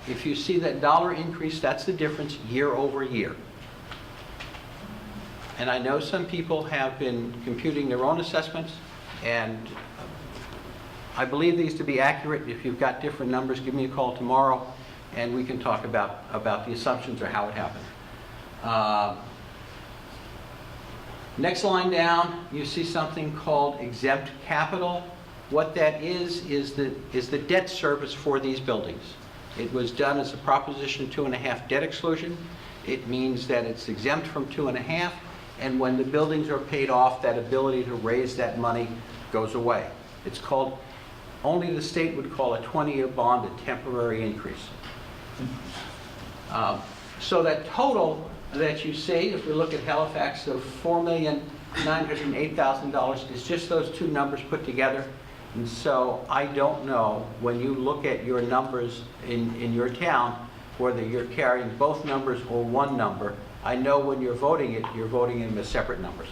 If you see that dollar increase, that's the difference year over year. And I know some people have been computing their own assessments, and I believe these to be accurate. If you've got different numbers, give me a call tomorrow, and we can talk about the assumptions or how it happened. Next line down, you see something called exempt capital. What that is the debt service for these buildings. It was done as a Proposition 2.5 debt exclusion. It means that it's exempt from 2.5, and when the buildings are paid off, that ability to raise that money goes away. It's called, only the state would call a 20-year bond a temporary increase. So that total that you see, if we look at Halifax, of $4,908,000 is just those two numbers put together. And so I don't know, when you look at your numbers in your town, whether you're carrying both numbers or one number. I know when you're voting in as separate numbers.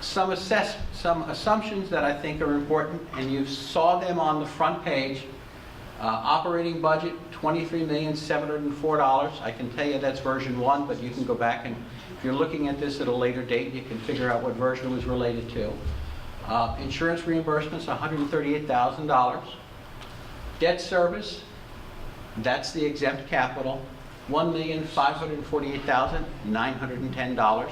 Some assumptions that I think are important, and you saw them on the front page. Operating budget, $23,704,000. I can tell you that's version 1, but you can go back, and if you're looking at this at a later date, you can figure out what version it was related to. Insurance reimbursements, $138,000. Debt service, that's the exempt capital, $1,548,910.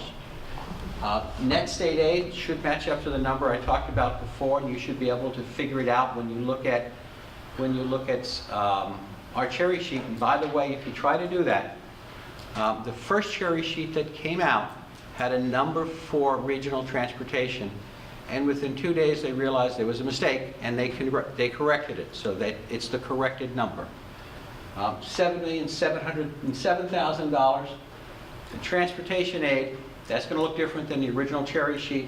Net state aid should match up to the number I talked about before, and you should be able to figure it out when you look at our cherry sheet. And by the way, if you try to do that, the first cherry sheet that came out had a number for regional transportation, and within 2 days they realized there was a mistake, and they corrected it, so that it's the corrected number. $7,707,000. The transportation aid, that's going to look different than the original cherry sheet,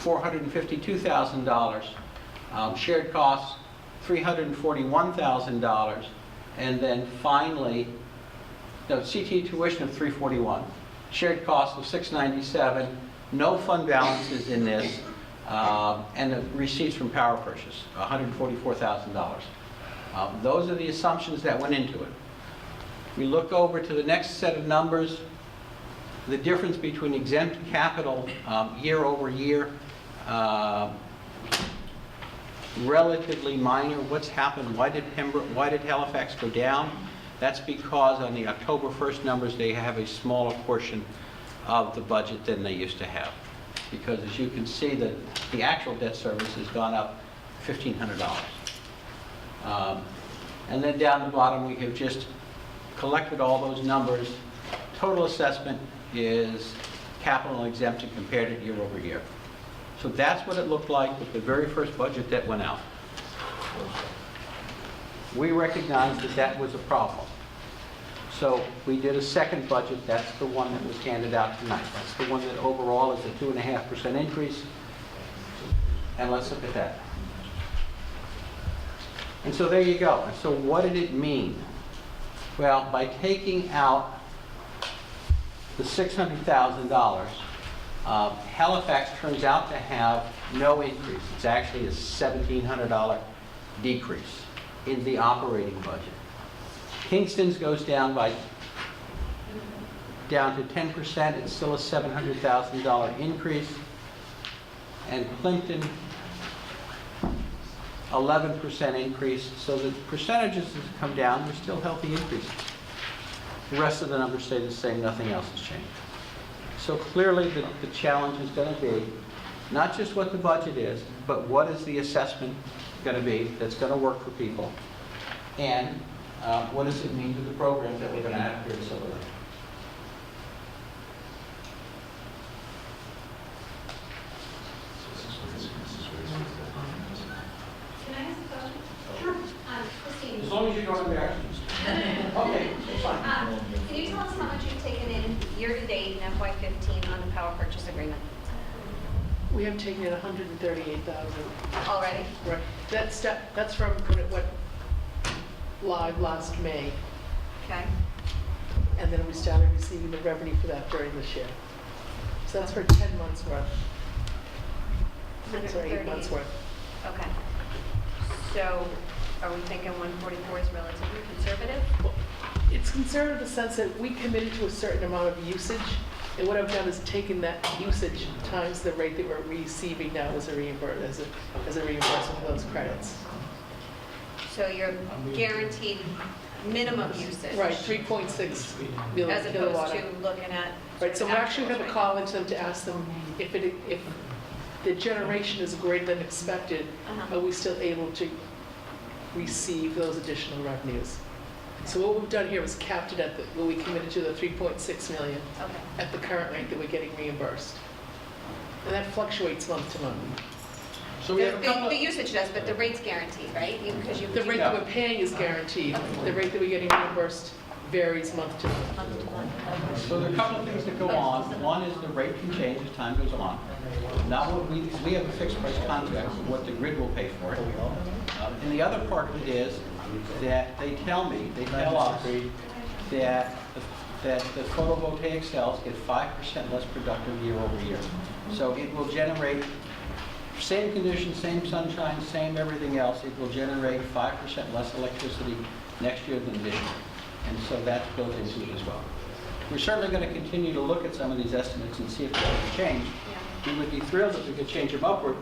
$452,000. Shared costs, $341,000. And then finally, CT tuition of $341,000. Shared costs of $697,000. No fund balances in this. And the receipts from power purchase, $144,000. Those are the assumptions that went into it. We look over to the next set of numbers. The difference between exempt capital year over year, relatively minor. What's happened? Why did Halifax go down? That's because on the October 1st numbers, they have a smaller portion of the budget than they used to have. Because as you can see, the actual debt service has gone up $1,500. And then down the bottom, we have just collected all those numbers. Total assessment is capital and exempt and compared it year over year. So that's what it looked like with the very first budget that went out. We recognized that that was a problem. So we did a second budget. That's the one that was handed out tonight. That's the one that overall is a 2.5% increase. And let's look at that. And so there you go. And so what did it mean? Well, by taking out the $600,000, Halifax turns out to have no increase. It's actually a $1,700 decrease in the operating budget. Kingston's goes down to 10%. It's still a $700,000 increase. And Plimpton, 11% increase. So the percentages have come down. They're still healthy increases. The rest of the numbers stay the same. Nothing else has changed. So clearly the challenge is going to be not just what the budget is, but what is the assessment going to be that's going to work for people, and what does it mean to the programs that we're going to have here at Silver Lake. Can I ask a question? Sure. Christine. As long as you don't have reactions. Okay, that's fine. Can you tell us how much you've taken in year-to-date in FY15 on the power purchase agreement? We have taken in 138,000. Already? Right. That's from what live last May. Okay. And then we started receiving the revenue for that during this year. So that's for 10 months worth. Sorry, 8 months worth. Okay. So are we thinking 144 is relatively conservative? It's conservative in the sense that we committed to a certain amount of usage, and what I've done is taken that usage times the rate that we're receiving now as a reimbursement for those credits. So you're guaranteed minimum usage? Right, 3.6 million As opposed to looking at... Right, so we're actually going to actuals, call into them to ask them if the generation is greater than expected, are we still able to receive those additional revenues? So what we've done here is capped it at what we committed to, the 3.6 million at the current rate that we're getting reimbursed. And that fluctuates month to month. So we have a couple The usage does, but the rate's guaranteed, right? The rate that we're paying is guaranteed. The rate that we're getting reimbursed varies month to month. So there are a couple of things that go on. One is the rate can change as time goes on. Now we have a fixed price contract with what the grid will pay for it. And the other part of it is that they tell us that the photovoltaic cells get 5% less productive year over year. So it will generate, same conditions, same sunshine, same everything else, it will generate 5% less electricity next year than this year. And so that's built into it as well. We're certainly going to continue to look at some of these estimates and see if they can change. We would be thrilled if we could change them upward.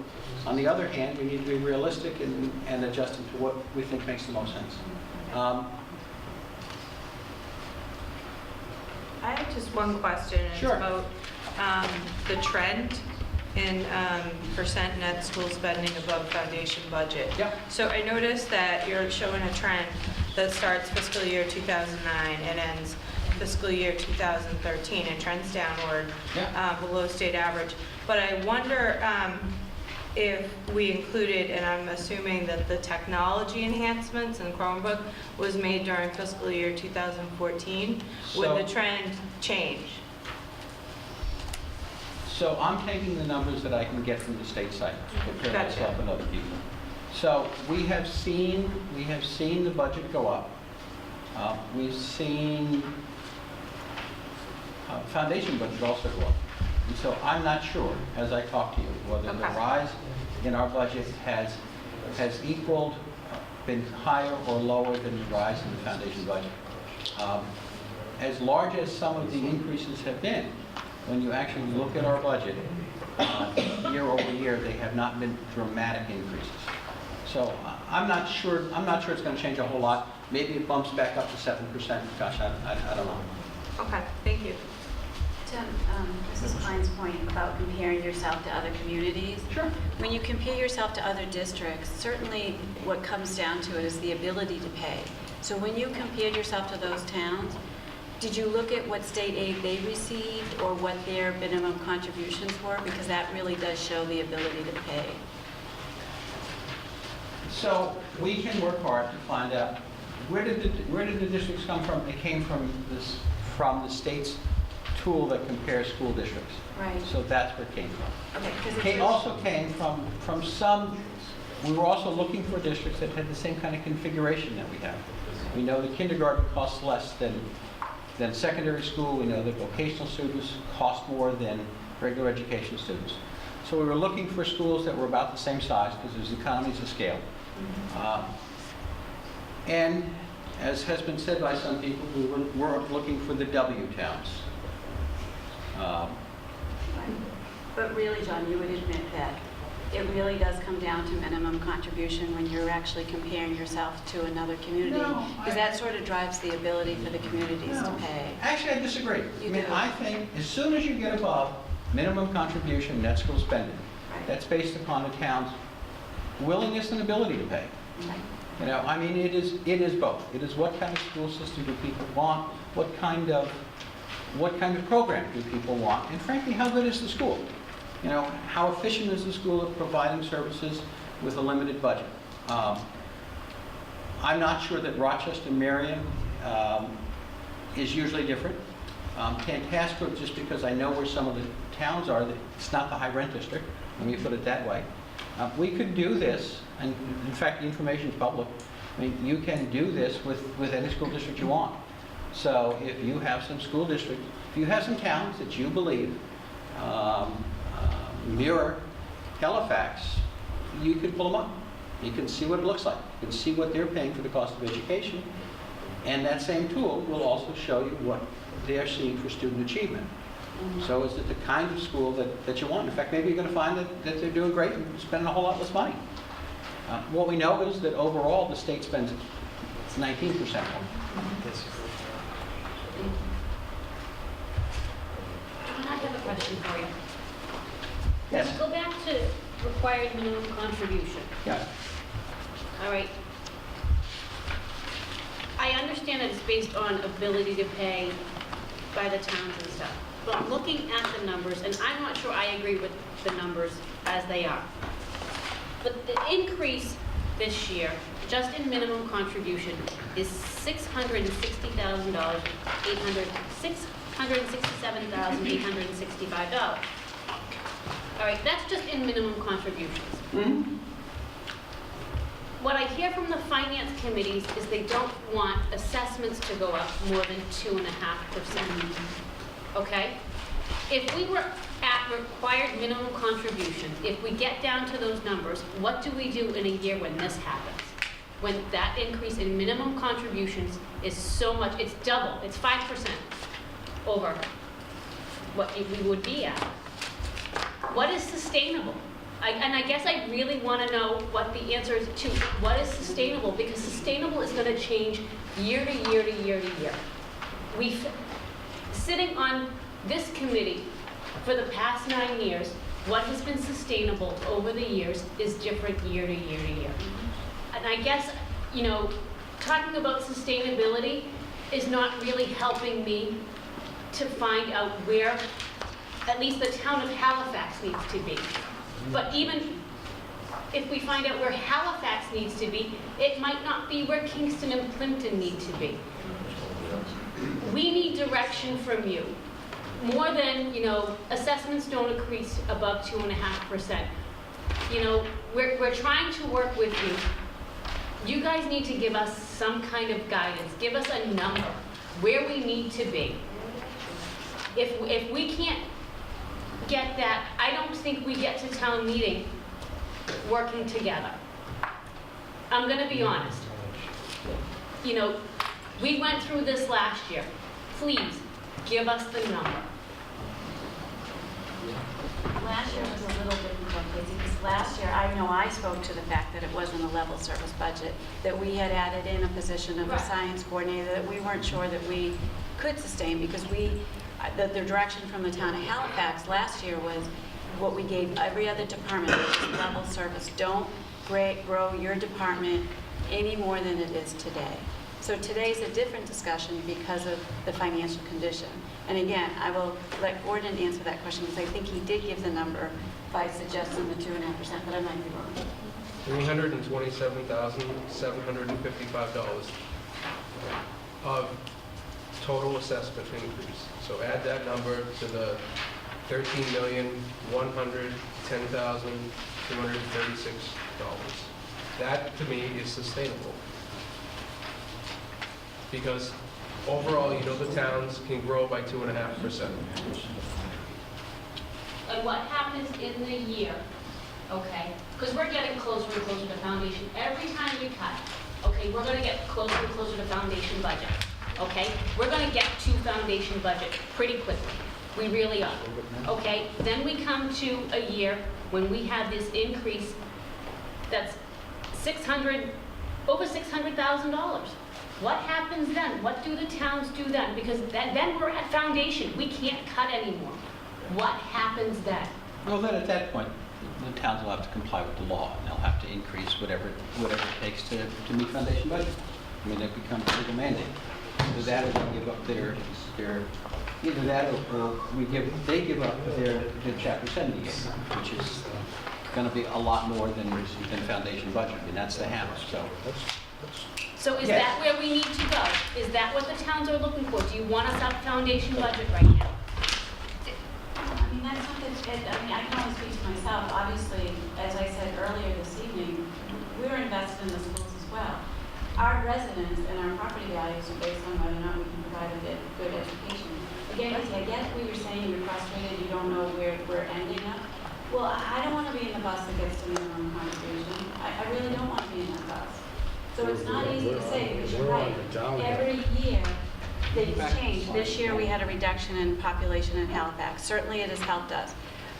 On the other hand, we need to be realistic and adjust them to what we think makes the most sense. I have just one question. It's Sure. about the trend in percent net school spending above foundation budget. Yep. So I noticed that you're showing a trend that starts fiscal year 2009 and ends fiscal year 2013 and trends downward below state average. But I wonder if we included, and I'm assuming that the technology enhancements in Chromebook was made during fiscal year 2014, would the trend change? So I'm taking the numbers that I can get from the state site to compare myself and other people. So we have seen the budget go up. We've seen foundation budget also go up. And so I'm not sure, as I talk to you, whether the rise in our budget has equaled been higher or lower than the rise in the foundation budget. As large as some of the increases have been, when you actually look at our budget, year over year, they have not been dramatic increases. So I'm not sure it's going to change a whole lot. Maybe it bumps back up to 7%. Gosh, I don't know. Okay, thank you. To Mrs. Klein's point about comparing yourself to other communities. Sure. When you compare yourself to other districts, certainly what comes down to it is the ability to pay. So when you compared yourself to those towns, did you look at what state aid they received or what their minimum contributions were? Because that really does show the ability to pay. So we can work hard to find out where did the districts come from? They came from the state's tool that compares school districts. Right. So that's where it came from. Okay, because It also came from some. We were also looking for districts that had the same kind of configuration that we have. We know that kindergarten costs less than secondary school. We know that vocational students cost more than regular education students. So we were looking for schools that were about the same size because there's economies of scale. And as has been said by some people, we were looking for the W towns. But really, John, you would admit that it really does come down to minimum contribution when you're actually comparing yourself to another community. No, Because that sort of drives the ability for the communities to pay. Actually, I disagree. You I mean, do. I think as soon as you get above minimum contribution net school spending, that's based upon the town's willingness and ability to pay. You know, I mean, it is both. It is what kind of school system do people want, what kind of program do people want, and frankly, how good is the school? You know, how efficient is the school at providing services with a limited budget? I'm not sure that Rochester, Marion is usually different. Tantascwa, just because I know where some of the towns are, it's not the high rent district, let me put it that way. We could do this, and in fact, the information is public. I mean, you can do this with any school district you want. So if you have some school districts, if you have some towns that you believe mirror Halifax, you can pull them up. You can see what it looks like. You can see what they're paying for the cost of education. And that same tool will also show you what they're seeing for student achievement. So is it the kind of school that you want? In fact, maybe you're going to find that they're doing great and spending a whole lot less money. What we know is that overall the state spends 19% more. I have a question for you. Yes. Let's go back to required minimum contribution. Yeah. All right. I understand that it's based on ability to pay by the towns and stuff. But looking at the numbers, and I'm not sure I agree with the numbers as they are. But the increase this year, just in minimum contribution, is $667,865. All right, that's just in minimum contributions. What I hear from the finance committees is they don't want assessments to go up more than 2.5%. Okay? If we were at required minimum contributions, if we get down to those numbers, what do we do in a year when this happens? When that increase in minimum contributions is so much, it's double, it's 5% over what we would be at. What is sustainable? And I guess I really want to know what the answer is to what is sustainable, because sustainable is going to change year to year to year to year. Sitting on this committee for the past 9 years, what has been sustainable over the years is different year to year to year. And I guess, you know, talking about sustainability is not really helping me to find out where at least the town of Halifax needs to be. But even if we find out where Halifax needs to be, it might not be where Kingston and Plimpton need to be. We need direction from you. More than, you know, assessments don't increase above 2.5%. You know, we're trying to work with you. You guys need to give us some kind of guidance. Give us a number where we need to be. If we can't get that, I don't think we get to town meeting working together. I'm gonna be honest. You know, we went through this last year. Please, give us the number. Last year was a little bit more crazy, because last year, I know I spoke to the fact that it wasn't a level service budget, that we had added in a position of a science coordinator that we weren't sure that we could sustain, because the direction from the town of Halifax last year was what we gave every other department, which is level service. Don't grow your department any more than it is today. So today's a different discussion because of the financial condition. And again, I will let Gordon answer that question, because I think he did give the number by suggesting the 2.5%, but I might be wrong. $327,755 of total assessment increase. So add that number to the $13,110,236. That, to me, is sustainable. Because overall, you know, the towns can grow by 2.5%. And what happens in the year, okay? Because we're getting closer and closer to foundation. Every time we cut, okay, we're going to get closer and closer to foundation budget, okay? We're going to get to foundation budget pretty quickly. We really are, okay? Then we come to a year when we have this increase that's over $600,000. What happens then? What do the towns do then? Because then we're at foundation. We can't cut anymore. What happens then? Well, then at that point, the towns will have to comply with the law, and they'll have to increase whatever it takes to meet foundation budget. I mean, it becomes a legal mandate. Either that or they give up their either that or they give up their Chapter 78, which is going to be a lot more than foundation budget. I mean, that's the hammer. So is Yes. that where we need to go? Is that what the towns are looking for? Do you want us up foundation budget right now? I mean, that's not I can only speak to myself. Obviously, as I said earlier this evening, we're invested in the schools as well. Our residents and our property values are based on whether or not we can provide a good education. Again, I get what you're saying, you're frustrated, you don't know where we're ending up. Well, I don't want to be in the bus that gets to minimum contribution. I really don't want to be in that bus. So it's not easy to say, because you're right. Every year, things change. This year, we had a reduction in population in Halifax. Certainly, it has helped us.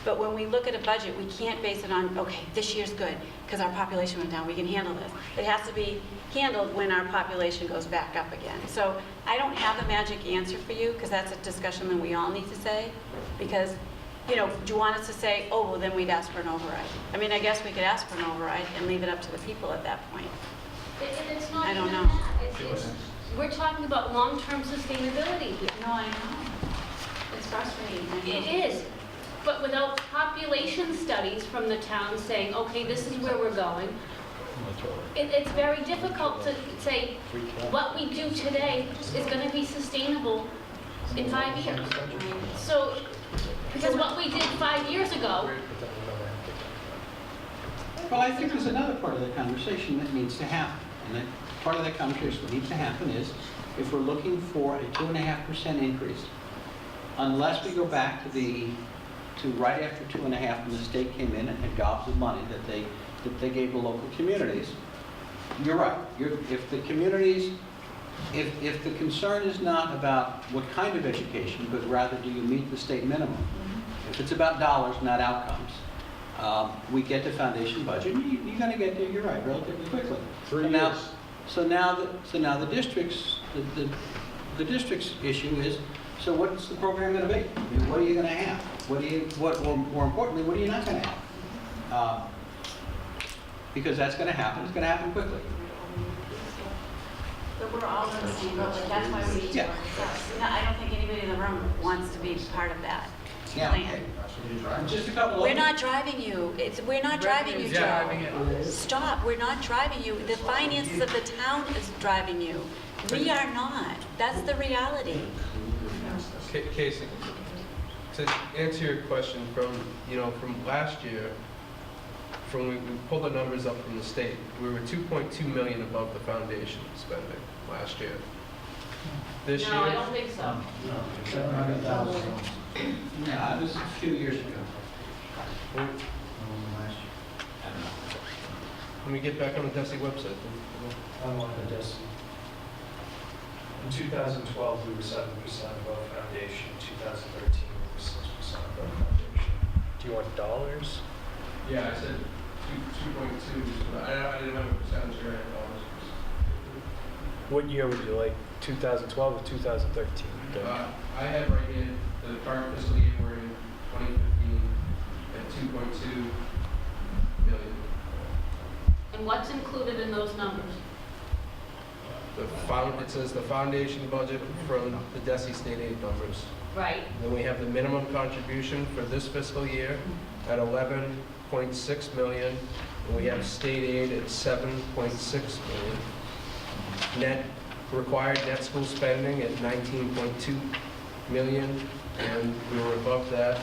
But when we look at a budget, we can't base it on, okay, this year's good, because our population went down, we can handle this. It has to be handled when our population goes back up again. So I don't have a magic answer for you, because that's a discussion that we all need to say. Because, you know, do you want us to say, oh, well, then we'd ask for an override? I mean, I guess we could ask for an override and leave it up to the people at that point. It's not I don't even know. that. We're talking about long-term sustainability here. No, I know. It's frustrating. I know. It is. But without population studies from the town saying, okay, this is where we're going, it's very difficult to say what we do today is going to be sustainable in 5 years. So, because what we did 5 years ago. Well, I think there's another part of the conversation that needs to happen. And that part of that conversation that needs to happen is, if we're looking for a 2.5% increase, unless we go back to right after 2.5 when the state came in and had gobs of money that they gave the local communities, you're right. If the communities, if the concern is not about what kind of education, but rather do you meet the state minimum, if it's about dollars, not outcomes, we get to foundation budget, you're going to get there, you're right, relatively quickly. 3 years. So now the district's issue is, so what's the program going to be? I mean, what are you going to have? Or more importantly, what are you not going to have? Because that's going to happen. It's going to happen quickly. But we're all in the same boat. Like, that's why we need to work this out. No, I don't think anybody in the room wants to be part of that plan. Just a couple. We're not driving you. We're not driving you, Joe. Stop. We're not driving you. The finances of the town is driving you. We are not. That's the reality. Casey, to answer your question, from last year, from we pulled the numbers up from the state, we were 2.2 million above the foundation spending last year. This year, I don't think so. No, 700,000. Yeah, it was a few years ago. when we get back on the DESI website. I'm on the DESI. In 2012, we were 7% above foundation. 2013, we were 6% above foundation. Do you want dollars? Yeah, I said 2.2, I didn't have a percentage right at dollars. What year would you like, 2012 or 2013? I have right here, the current fiscal year we're in 2015 at 2.2 million. And what's included in those numbers? It says the foundation budget from the DESI state aid numbers. Right. Then we have the minimum contribution for this fiscal year at 11.6 million, and we have state aid at 7.6 million. Net, required net school spending at 19.2 million, and we were above that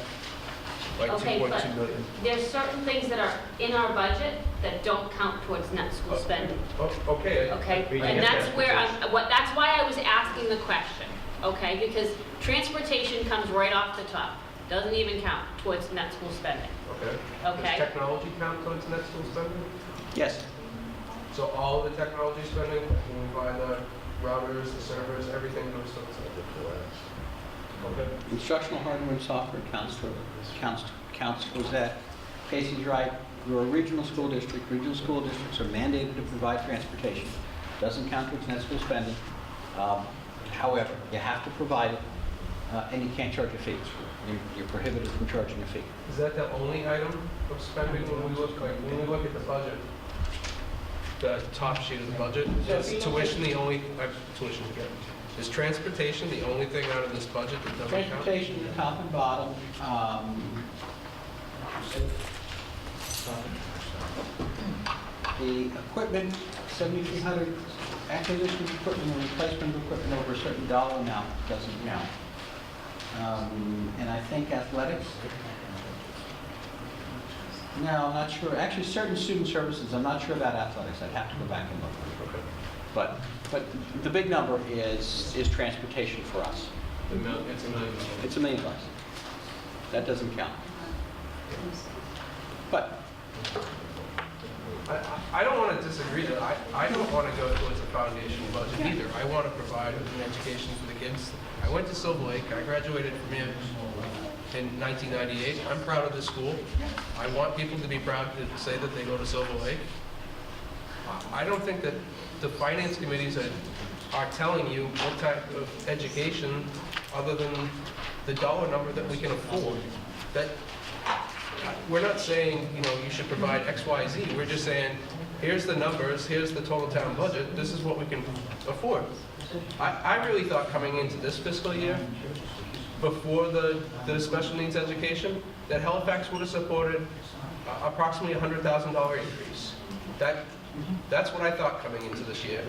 by Okay, 2.2 million. There's certain things that are in our budget that don't count towards net school spending. Okay. Okay, and that's where that's why I was asking the question, okay? Because transportation comes right off the top, doesn't even count towards net school spending. Okay. Okay. Does technology count towards net school spending? Yes. So all of the technology spending, when we buy the routers, the servers, everything goes towards that? Okay. Instructional hardware and software counts towards that. Casey's right. You're a regional school district. Regional school districts are mandated to provide transportation. Doesn't count towards net school spending. However, you have to provide it, and you can't charge a fee. You're prohibited from charging a fee. Is that the only item of spending when we look at the budget? The top sheet of the budget, is tuition the only, tuition again. Is transportation the only thing out of this budget that doesn't count? Transportation, the top and bottom. The equipment, 7,300 acquisition of equipment and replacement of equipment over a certain dollar amount doesn't count. And I think athletics. No, I'm not sure. Actually, certain student services, I'm not sure about athletics. I'd have to go back and look. Okay. But the big number is transportation for us. It's $1 million. It's $1 million. That doesn't count. But I don't want to disagree that I don't want to go towards a foundation budget either. I want to provide an education for the kids. I went to Silver Lake. I graduated from here in 1998. I'm proud of this school. I want people to be proud to say that they go to Silver Lake. I don't think that the finance committees are telling you what type of education other than the dollar number that we can afford. That we're not saying, you should provide X, Y, Z. We're just saying, here's the numbers, here's the total town budget, this is what we can afford. I really thought coming into this fiscal year, before the special needs education, that Halifax would have supported approximately $100,000 increase. That's what I thought coming into this year.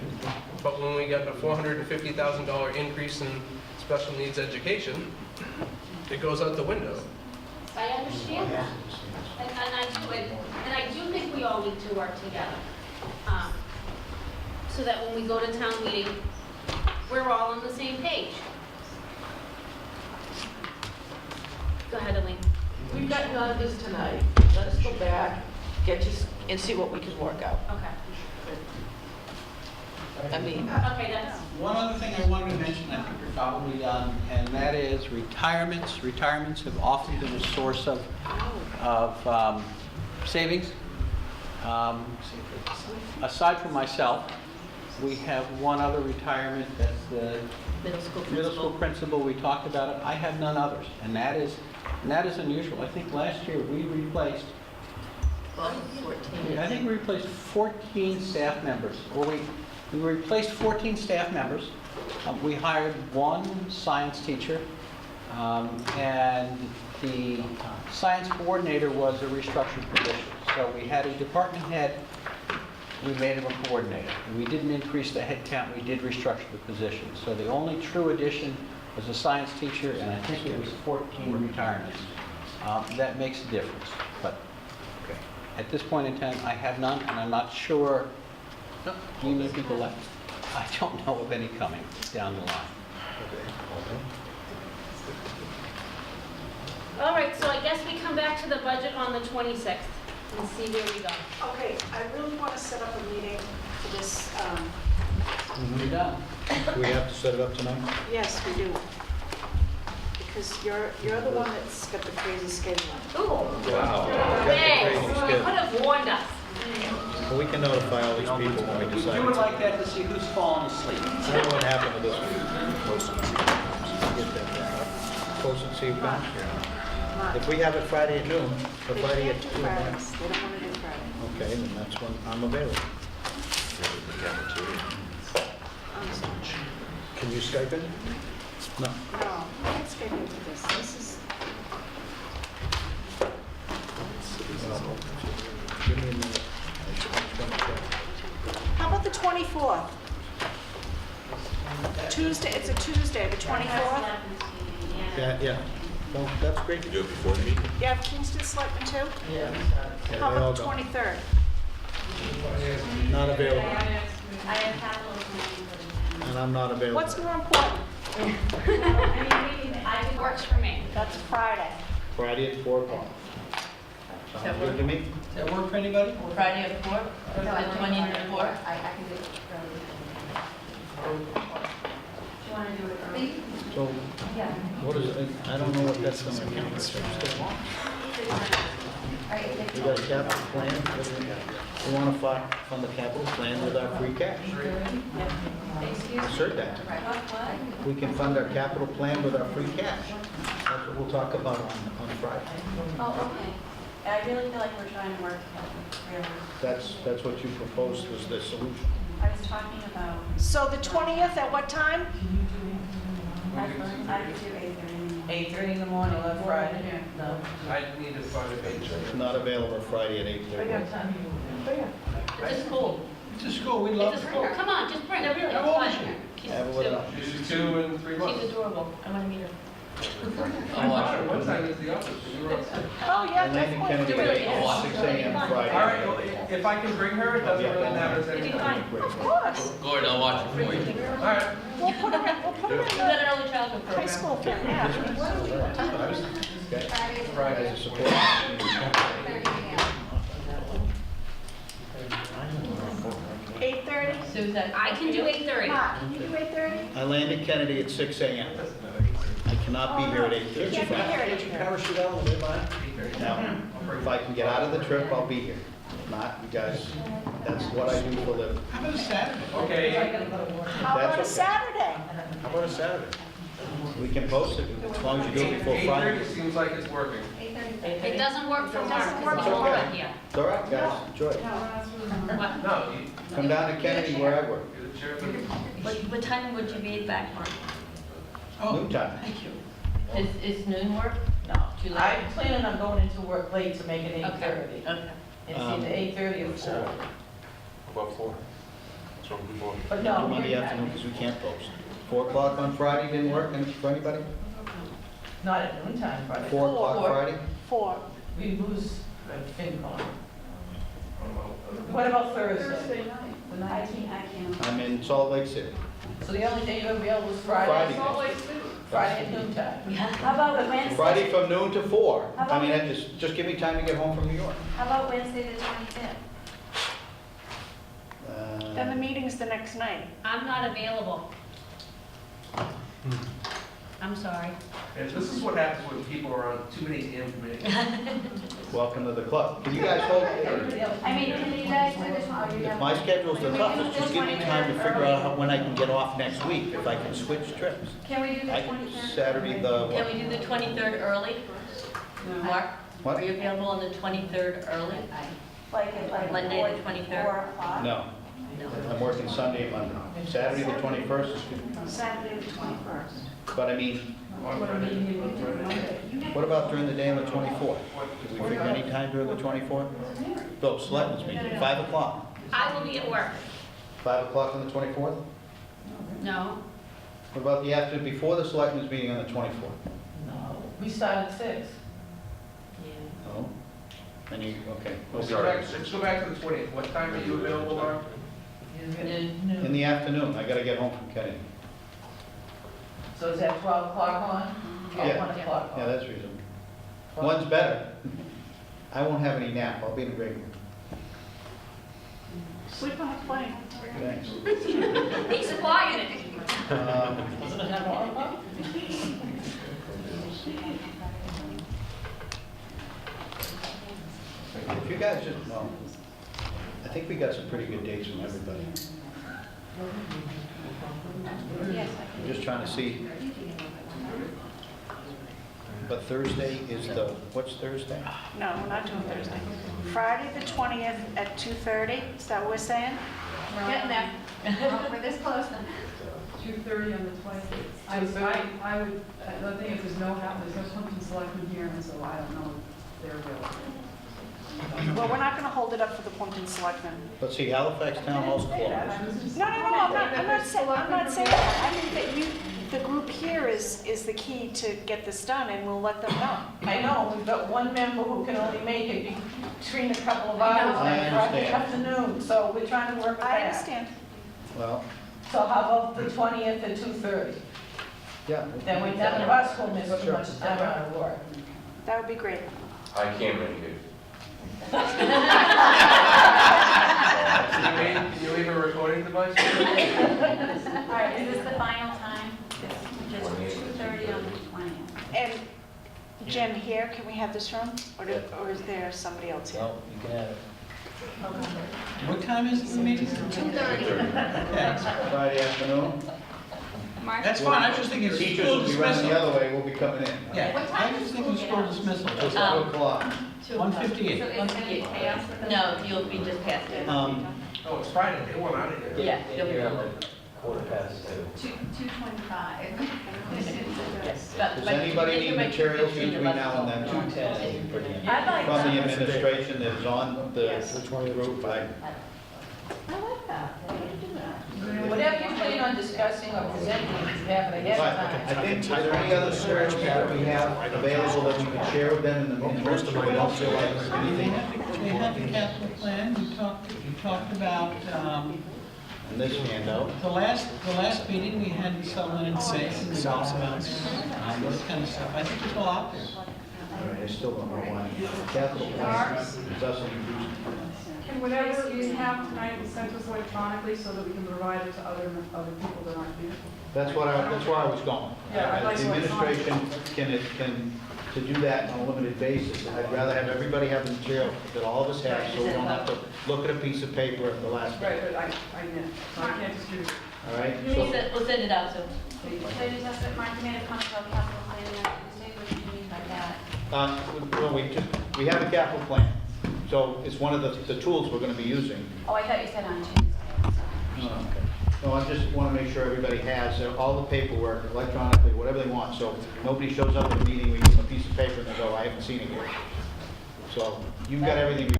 But when we got a $450,000 increase in special needs education, it goes out the window. I understand that, and I do think we all need to work together, so that when we go to town meeting, we're all on the same page. Go ahead, Elaine. We've got none of this tonight. Let us go back, get you, and see what we can work out. Okay. I mean, Okay, that's. one other thing I wanted to mention, I think you're probably done, and that is retirements. Retirements have often been a source of savings. Aside from myself, we have one other retirement, that's the Middle school middle school principal. We talked about it. I have none others, and that is unusual. I think last year we replaced, 14. I think we replaced 14 staff members, or we replaced 14 staff members. We hired one science teacher, and the science coordinator was a restructured position. So we had a department head, we made him a coordinator. We didn't increase the head count, we did restructure the position. So the only true addition was a science teacher, and I think it was 14 retirements. That makes a difference. But at this point in time, I have none, and I'm not sure. Do you know people left? I don't know of any coming down the line. All right, so I guess we come back to the budget on the 26th. and see where we go. Okay, I really want to set up a meeting for this, You're done. Do we have to set it up tonight? yes, we do. Because you're the one that's got the crazy schedule. Ooh, Wow. thanks. You could have warned us. Well, we can notify all these people when we decide. You would like that to see who's falling asleep. I don't know what happened to this one. Post and see. Get that down. Post and see bench. If we have it Friday at noon, or They Friday can't at do 2. Fridays. They don't want to do Friday. Okay, then that's when I'm available. I'm sorry. Can you Skype in? No. No, I can't skip into this. This is, Give me a minute. how about the 24th? Tuesday, it's a Tuesday, the 24th? Yeah. Well, that's great. You do it before the meeting? You have Kingston Selectmen too? Yeah. How about the 23rd? Not available. I have capital planning for the And I'm not available. What's more important? It works for me. That's Friday. Friday at 4 o'clock. Sounds good to me? Does that work for anybody? Friday at 4? Or the 20th at 4? I can do it early. Do you want to do it early? So, what is it? I don't know what that's going to be. We got a capital plan. We want to fund the capital plan with our free cash. Assert that. We can fund our capital plan with our free cash. That's what we'll talk about on Friday. Oh, okay. I really feel like we're trying to work together, really. That's what you proposed was the solution. I was talking about, So the 20th at what time? I could do 8:30. 8:30 in the morning on Friday? No. I need to find a page. Not available Friday at 8:30. It's a school. It's a school, we love It's a it. school. Come on, just bring her. It's How old is fine. She's Have it with us. She's 2 and 3 months. She's adorable. I want to meet her. What time is the office? You were upstairs. Oh, yeah, Atlantic definitely. Kennedy at 6 a.m. Friday. All right, well, if I can bring her, it doesn't really matter. It's any time. Of course. Gordon, I'll watch it for you. All right. We'll put them in You got an early childhood high program. school camp, yeah. Okay. Friday. As a support. 8:30? Susan? I can do 8:30. Mark, can you do 8:30? I land at Kennedy at 6 a.m. I cannot be here at 8:30. You can't be here at 8:30. Parachute out and Now, if I can get out of the trip, I'll be here. If not, you guys, that's what I do for a living. How about a Saturday? Okay. How about a okay. Saturday? How about a Saturday? We can post it as long as you do it before 8:30 Friday. seems like it's working. It doesn't work for Mark. Doesn't work He's for all Mark. right here. It's all right, guys, enjoy it. What? No, you, Come down to Kennedy where I work, you're the chair of the... What time would you be back, Mark? noon time. Is noon work? No. Too late? I'm planning on going into work late to make it 8:30. Okay. It's either 8:30 or 4. About 4. So before. But Do no, Monday afternoon because we can't post. 4 o'clock on Friday didn't work for anybody? not at noon time Friday. 4 o'clock Friday? 4. We lose FinCon. What about Thursday? I can't. I'm in Salt Lake City. So the only day you're available is Friday? Friday. Friday at noon time. How about Wednesday? Friday from noon to 4. How I about- mean, just give me time to get home from New York. How about Wednesday, the 25th? Then the meeting's the next night. I'm not available. I'm sorry. And this is what happens when people are on too many damn committees. Welcome to the club. Can you guys hold? I mean, can you guys do this one? Or do you If have- my schedule's the Can we toughest, do just the give me 23rd time to figure early? out when I can get off next week, if I can switch trips. Can we do the I 23rd? can Saturday the, Can we do the 23rd early? Mark? What? Are you available on the 23rd early? Like at like Monday the 4 23rd? o'clock? No, I'm working Sunday and Monday. Saturday the 21st is good. Saturday, the 21st. But I mean, what about during the day on the 24th? Did we figure any time during the 24th? Bill, Selectmen's meeting, 5 o'clock. I will be at work. 5 o'clock on the 24th? No. What about the afternoon, before the Selectmen's meeting on the 24th? No, we start at 6. No? Any, okay. Let's go back to the 20th. What time are you available, Mark? In the afternoon, I gotta get home from Kennedy. So is that 12 o'clock on? Or Yeah. 1 o'clock on? Yeah, that's reasonable. One's better. I won't have any nap, I'll be in a great mood. Sleep on a plane. Thanks. He's flying it. Doesn't it have armor? If you guys just, well, I think we got some pretty good dates from everybody. I'm just trying to see. But Thursday is the, what's Thursday? No, we're not doing Thursday. Friday, the 20th at 2:30, is that what we're saying? We're getting there. We're this close. 2:30 on the 20th. I would, the thing is, there's no Plimpton selectmen here, and so I don't know if they're available. Well, we're not going to hold it up for the Plimpton Selectmen. Let's see, Halifax Town Hall's closed. No, I'm not saying that. I think that the group here is the key to get this done, and we'll let them know. I know, we've got one member who can only make it between a couple of hours on Friday afternoon, so we're trying to work with that. I understand. Well, So how about the 20th at 2:30? yeah. Then we, none of us will miss too much time out of work. That would be great. I can't make it. Can you leave a recording device? All right, is this the final time? Just 2:30 on the 20th. And Jim, here, can we have this room? Or is there somebody else here? No, you can have it. What time is the meeting? 2:30. Okay. Friday afternoon. That's fine, I was just thinking Teachers school will be running the dismissal. other way, we'll be coming in. Yeah, What time I was does thinking school school get out? dismissal. Just 2 o'clock. 1:58. So it's going to be chaos with the... No, you'll be just past it. Oh, it's Friday, they want out of here. Yeah, you'll be Here, over. quarter past 2. 2:25. Yes. Does anybody need materials between now and then? 2:10 is pretty. I'd like From the to, administration that is on the group, I like that. Whatever you plan on discussing or presenting, you have it ahead of time. I think, is there any other search that we have available that we can share with them in the most of my notes feel like anything? They had the capital plan, you talked about, In this handout. the last meeting, we had the Sutherland and Six and the dollar amounts, those kind of stuff. I think it's all out there. All right, I still don't know why. Capital plan, is that something? Can whatever you have tonight be sent to us electronically so that we can provide it to other people that aren't here? That's where I was going. Yeah, I'd like The to- administration can, to do that on a limited basis. I'd rather have everybody have the material that all of us have, so we don't have to look at a piece of paper at the last Right, minute. but I can't distribute it. All right? We'll send it out soon. So you just said, Mark, you made a comment about capital planning on Tuesday, what did you mean by that? Well, we have a capital plan, so it's one of the tools we're gonna be using. Oh, I thought you said on Tuesday. No, I just want to make sure everybody has all the paperwork electronically, whatever they want, so nobody shows up at a meeting, we give them a piece of paper and they go, I haven't seen it yet. So you've got everything.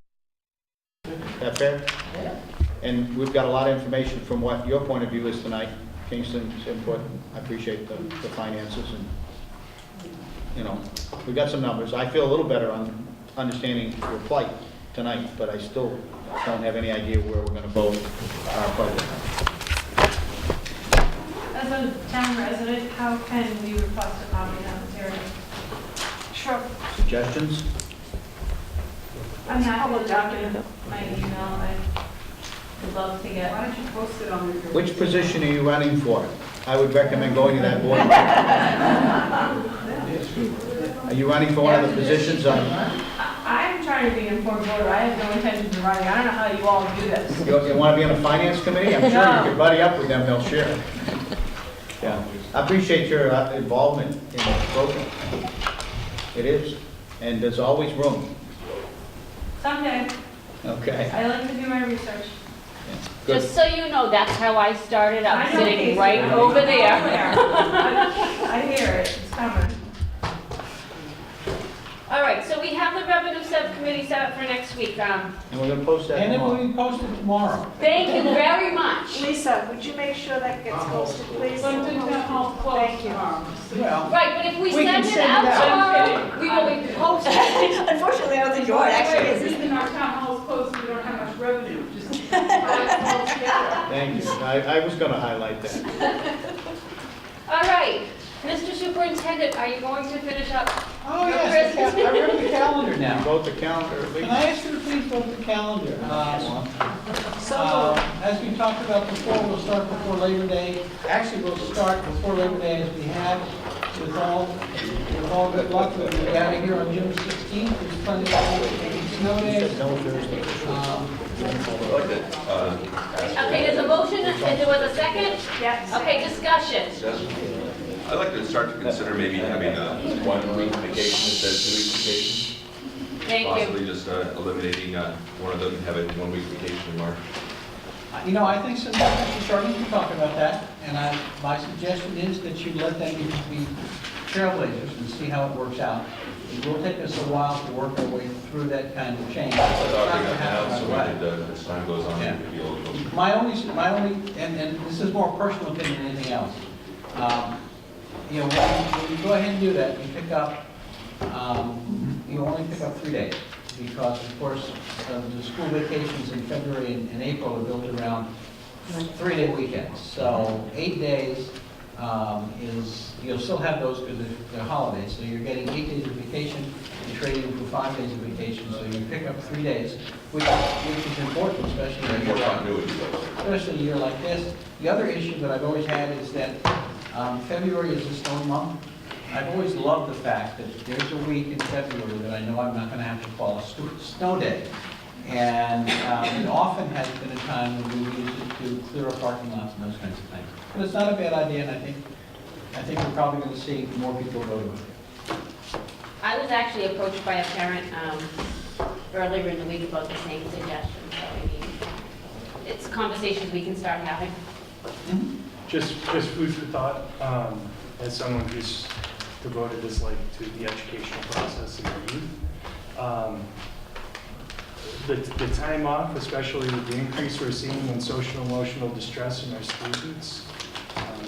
That fair? Yeah. And we've got a lot of information from what your point of view is tonight, Kingston's input. I appreciate the finances and, you know, we've got some numbers. I feel a little better on understanding your plight tonight, but I still don't have any idea where we're going to vote our budget. As a town resident, how can we request a copy of that material? Sure. Suggestions? I'm happy to document my email, I would love to get. Why don't you post it on your... Which position are you running for? I would recommend going to that board. Are you running for one of the positions on? I'm trying to be an informed voter, I have no intention of running, I don't know how you all do this. You want to be on the finance committee? I'm sure you could buddy up with them, they'll share. Yeah, I appreciate your involvement in the program. It is, and there's always room. Someday, Okay. I like to do my research. Good. Just so you know, that's how I started. I I'm know sitting Casey. right over there. I hear it, it's coming. All right, so we have the revenue subcommittee set up for next week. And we're going to post that And it will tomorrow. be posted tomorrow. Thank you very much. Lisa, would you make sure that gets posted, please? Plimpton Town Hall closed Thank you. tomorrow. Well, Right, but if we We can send it send it out out. tomorrow, we will be posted. Unfortunately, I don't think yours actually The is. reason our town hall is closed, we don't have much revenue, just put it all together. Thank you. I was going to highlight that. All right, Mr. Superintendent, are you going to finish up? oh your yes, Christmas? I read the calendar. calendar now. Vote the calendar, at Can least. I ask you to please vote the calendar? As we talked about before, we'll start before Labor Day. Actually, we'll start before Labor Day as we have with all good luck. We'll be out of here on June 16th. There's plenty of snow days. Okay, there's a motion, and there was a second? Yes. Okay, discussion. I'd like to start to consider maybe having a 1 week vacation instead of 2 week vacation. Thank you. Possibly just eliminating one of them and having 1 week vacation in March. You know, I think some districts are starting to talk about that, and my suggestion is that you let them be trailblazers and see how it works out. It will take us a while to work our way through that kind of change. I thought they got now, so we could, as time goes on, Yeah. we could be able to. My only, and this is more personal opinion than anything else. You know, when you go ahead and do that, you pick up, you only pick up 3 days. Because, of course, the school vacations in February and April are built around 3-day weekends. So 8 days you'll still have those because they're holidays. So you're getting 8 days of vacation and trading for 5 days of vacation. So you pick up 3 days, which is important, especially in a year especially a year like this. The other issue that I've always had is that February is a snow month. I've always loved the fact that there's a week in February that I know I'm not going to have to call a snow day. And it often has been a time when we use it to clear up parking lots and those kinds of things. But it's not a bad idea, and I think we're probably going to see more people voting. I was actually approached by a parent earlier in the week about the same suggestion, so I mean, it's conversations we can start having. Just food for thought, as someone who's devoted his life to the educational process in the youth. The time off, especially with the increase we're seeing in social emotional distress in our students,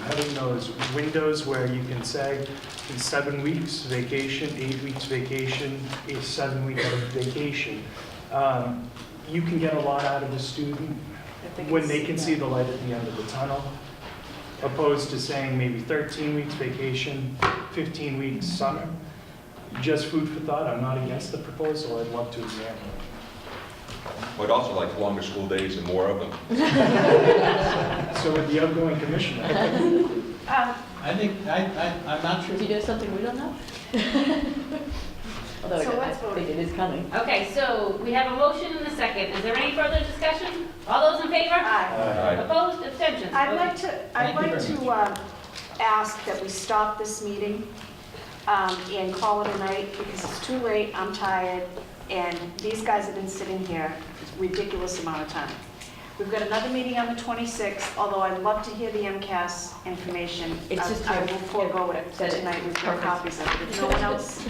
having those windows where you can say, in 7 weeks vacation, 8 weeks vacation, 7 weeks of vacation, you can get a lot out of a student when they can see the light at the end of the tunnel, opposed to saying maybe 13 weeks vacation, 15 weeks summer. Just food for thought. I'm not against the proposal. I'd love to examine it. I'd also like longer school days and more of them. So with the outgoing commissioner. I think, I'm not sure. Is he doing something we don't know? Although So I let's vote. think it is coming. Okay, so we have a motion and a second. Is there any further discussion? All those in favor? Aye. Opposed? Abstentions? I'd Okay. like to Thank you ask that we stop this meeting and call it a night because it's too late, I'm tired, and these guys have been sitting here a ridiculous amount of time. We've got another meeting on the 26th, although I'd love to hear the MCAS information. It's just I here. will forego it for tonight, we've got copies of it. If no one else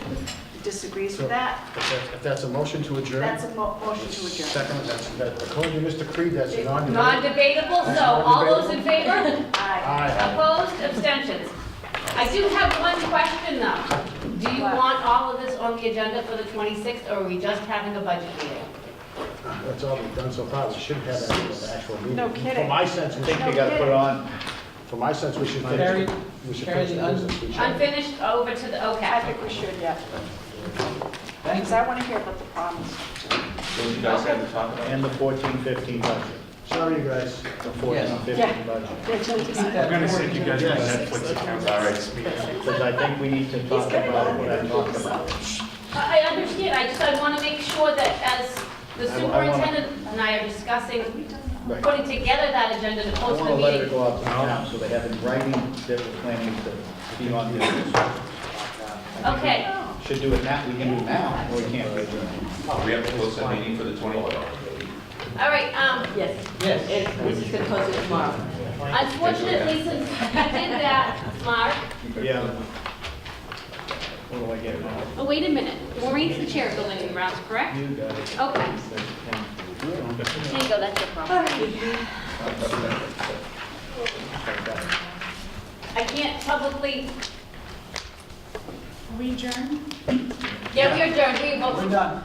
disagrees with that, If that's a motion to adjourn? that's a motion to adjourn. Second, according to Mr. Creed, that's a non-debatable. Non-debatable, so all those in favor? Aye. Opposed? Abstentions? I do have one question though. Do you want all of this on the agenda for the 26th, or are we just having a budget meeting? That's all we've done so far, we shouldn't have an actual meeting. No kidding. For my sense, we should. You gotta put it on. For my sense, we should Carry- finish, we should carry finish the the business. We should. Unfinished, over to the, I okay. think we should, yeah. Thank Because you. I want to hear about the problems. What you guys have to talk about? And the 14-15 budget. Sorry, you guys, the 14-15 budget. I'm going to send you guys my Netflix account. All right. Because I think we need to talk about what I talked about. I understand, I want to make sure that as the I wanna- superintendent and I are discussing, Right. putting together that agenda to I post want the to let it meeting. go out to the town, so they have in writing that we're planning to be on this. Okay, Should do it now, we can do it now, or we can't do it now. We have to close that meeting for the 20th. all right, Yes. Yes. We're just going to post it tomorrow. unfortunately, since we did that, Mark, Yeah. What do I get now? oh, wait a minute, Maureen's the chair of building and grounds, correct? You got it. Okay, there you go, that's your problem. I can't publicly, We adjourn? yeah, we adjourned, we vote. We're done.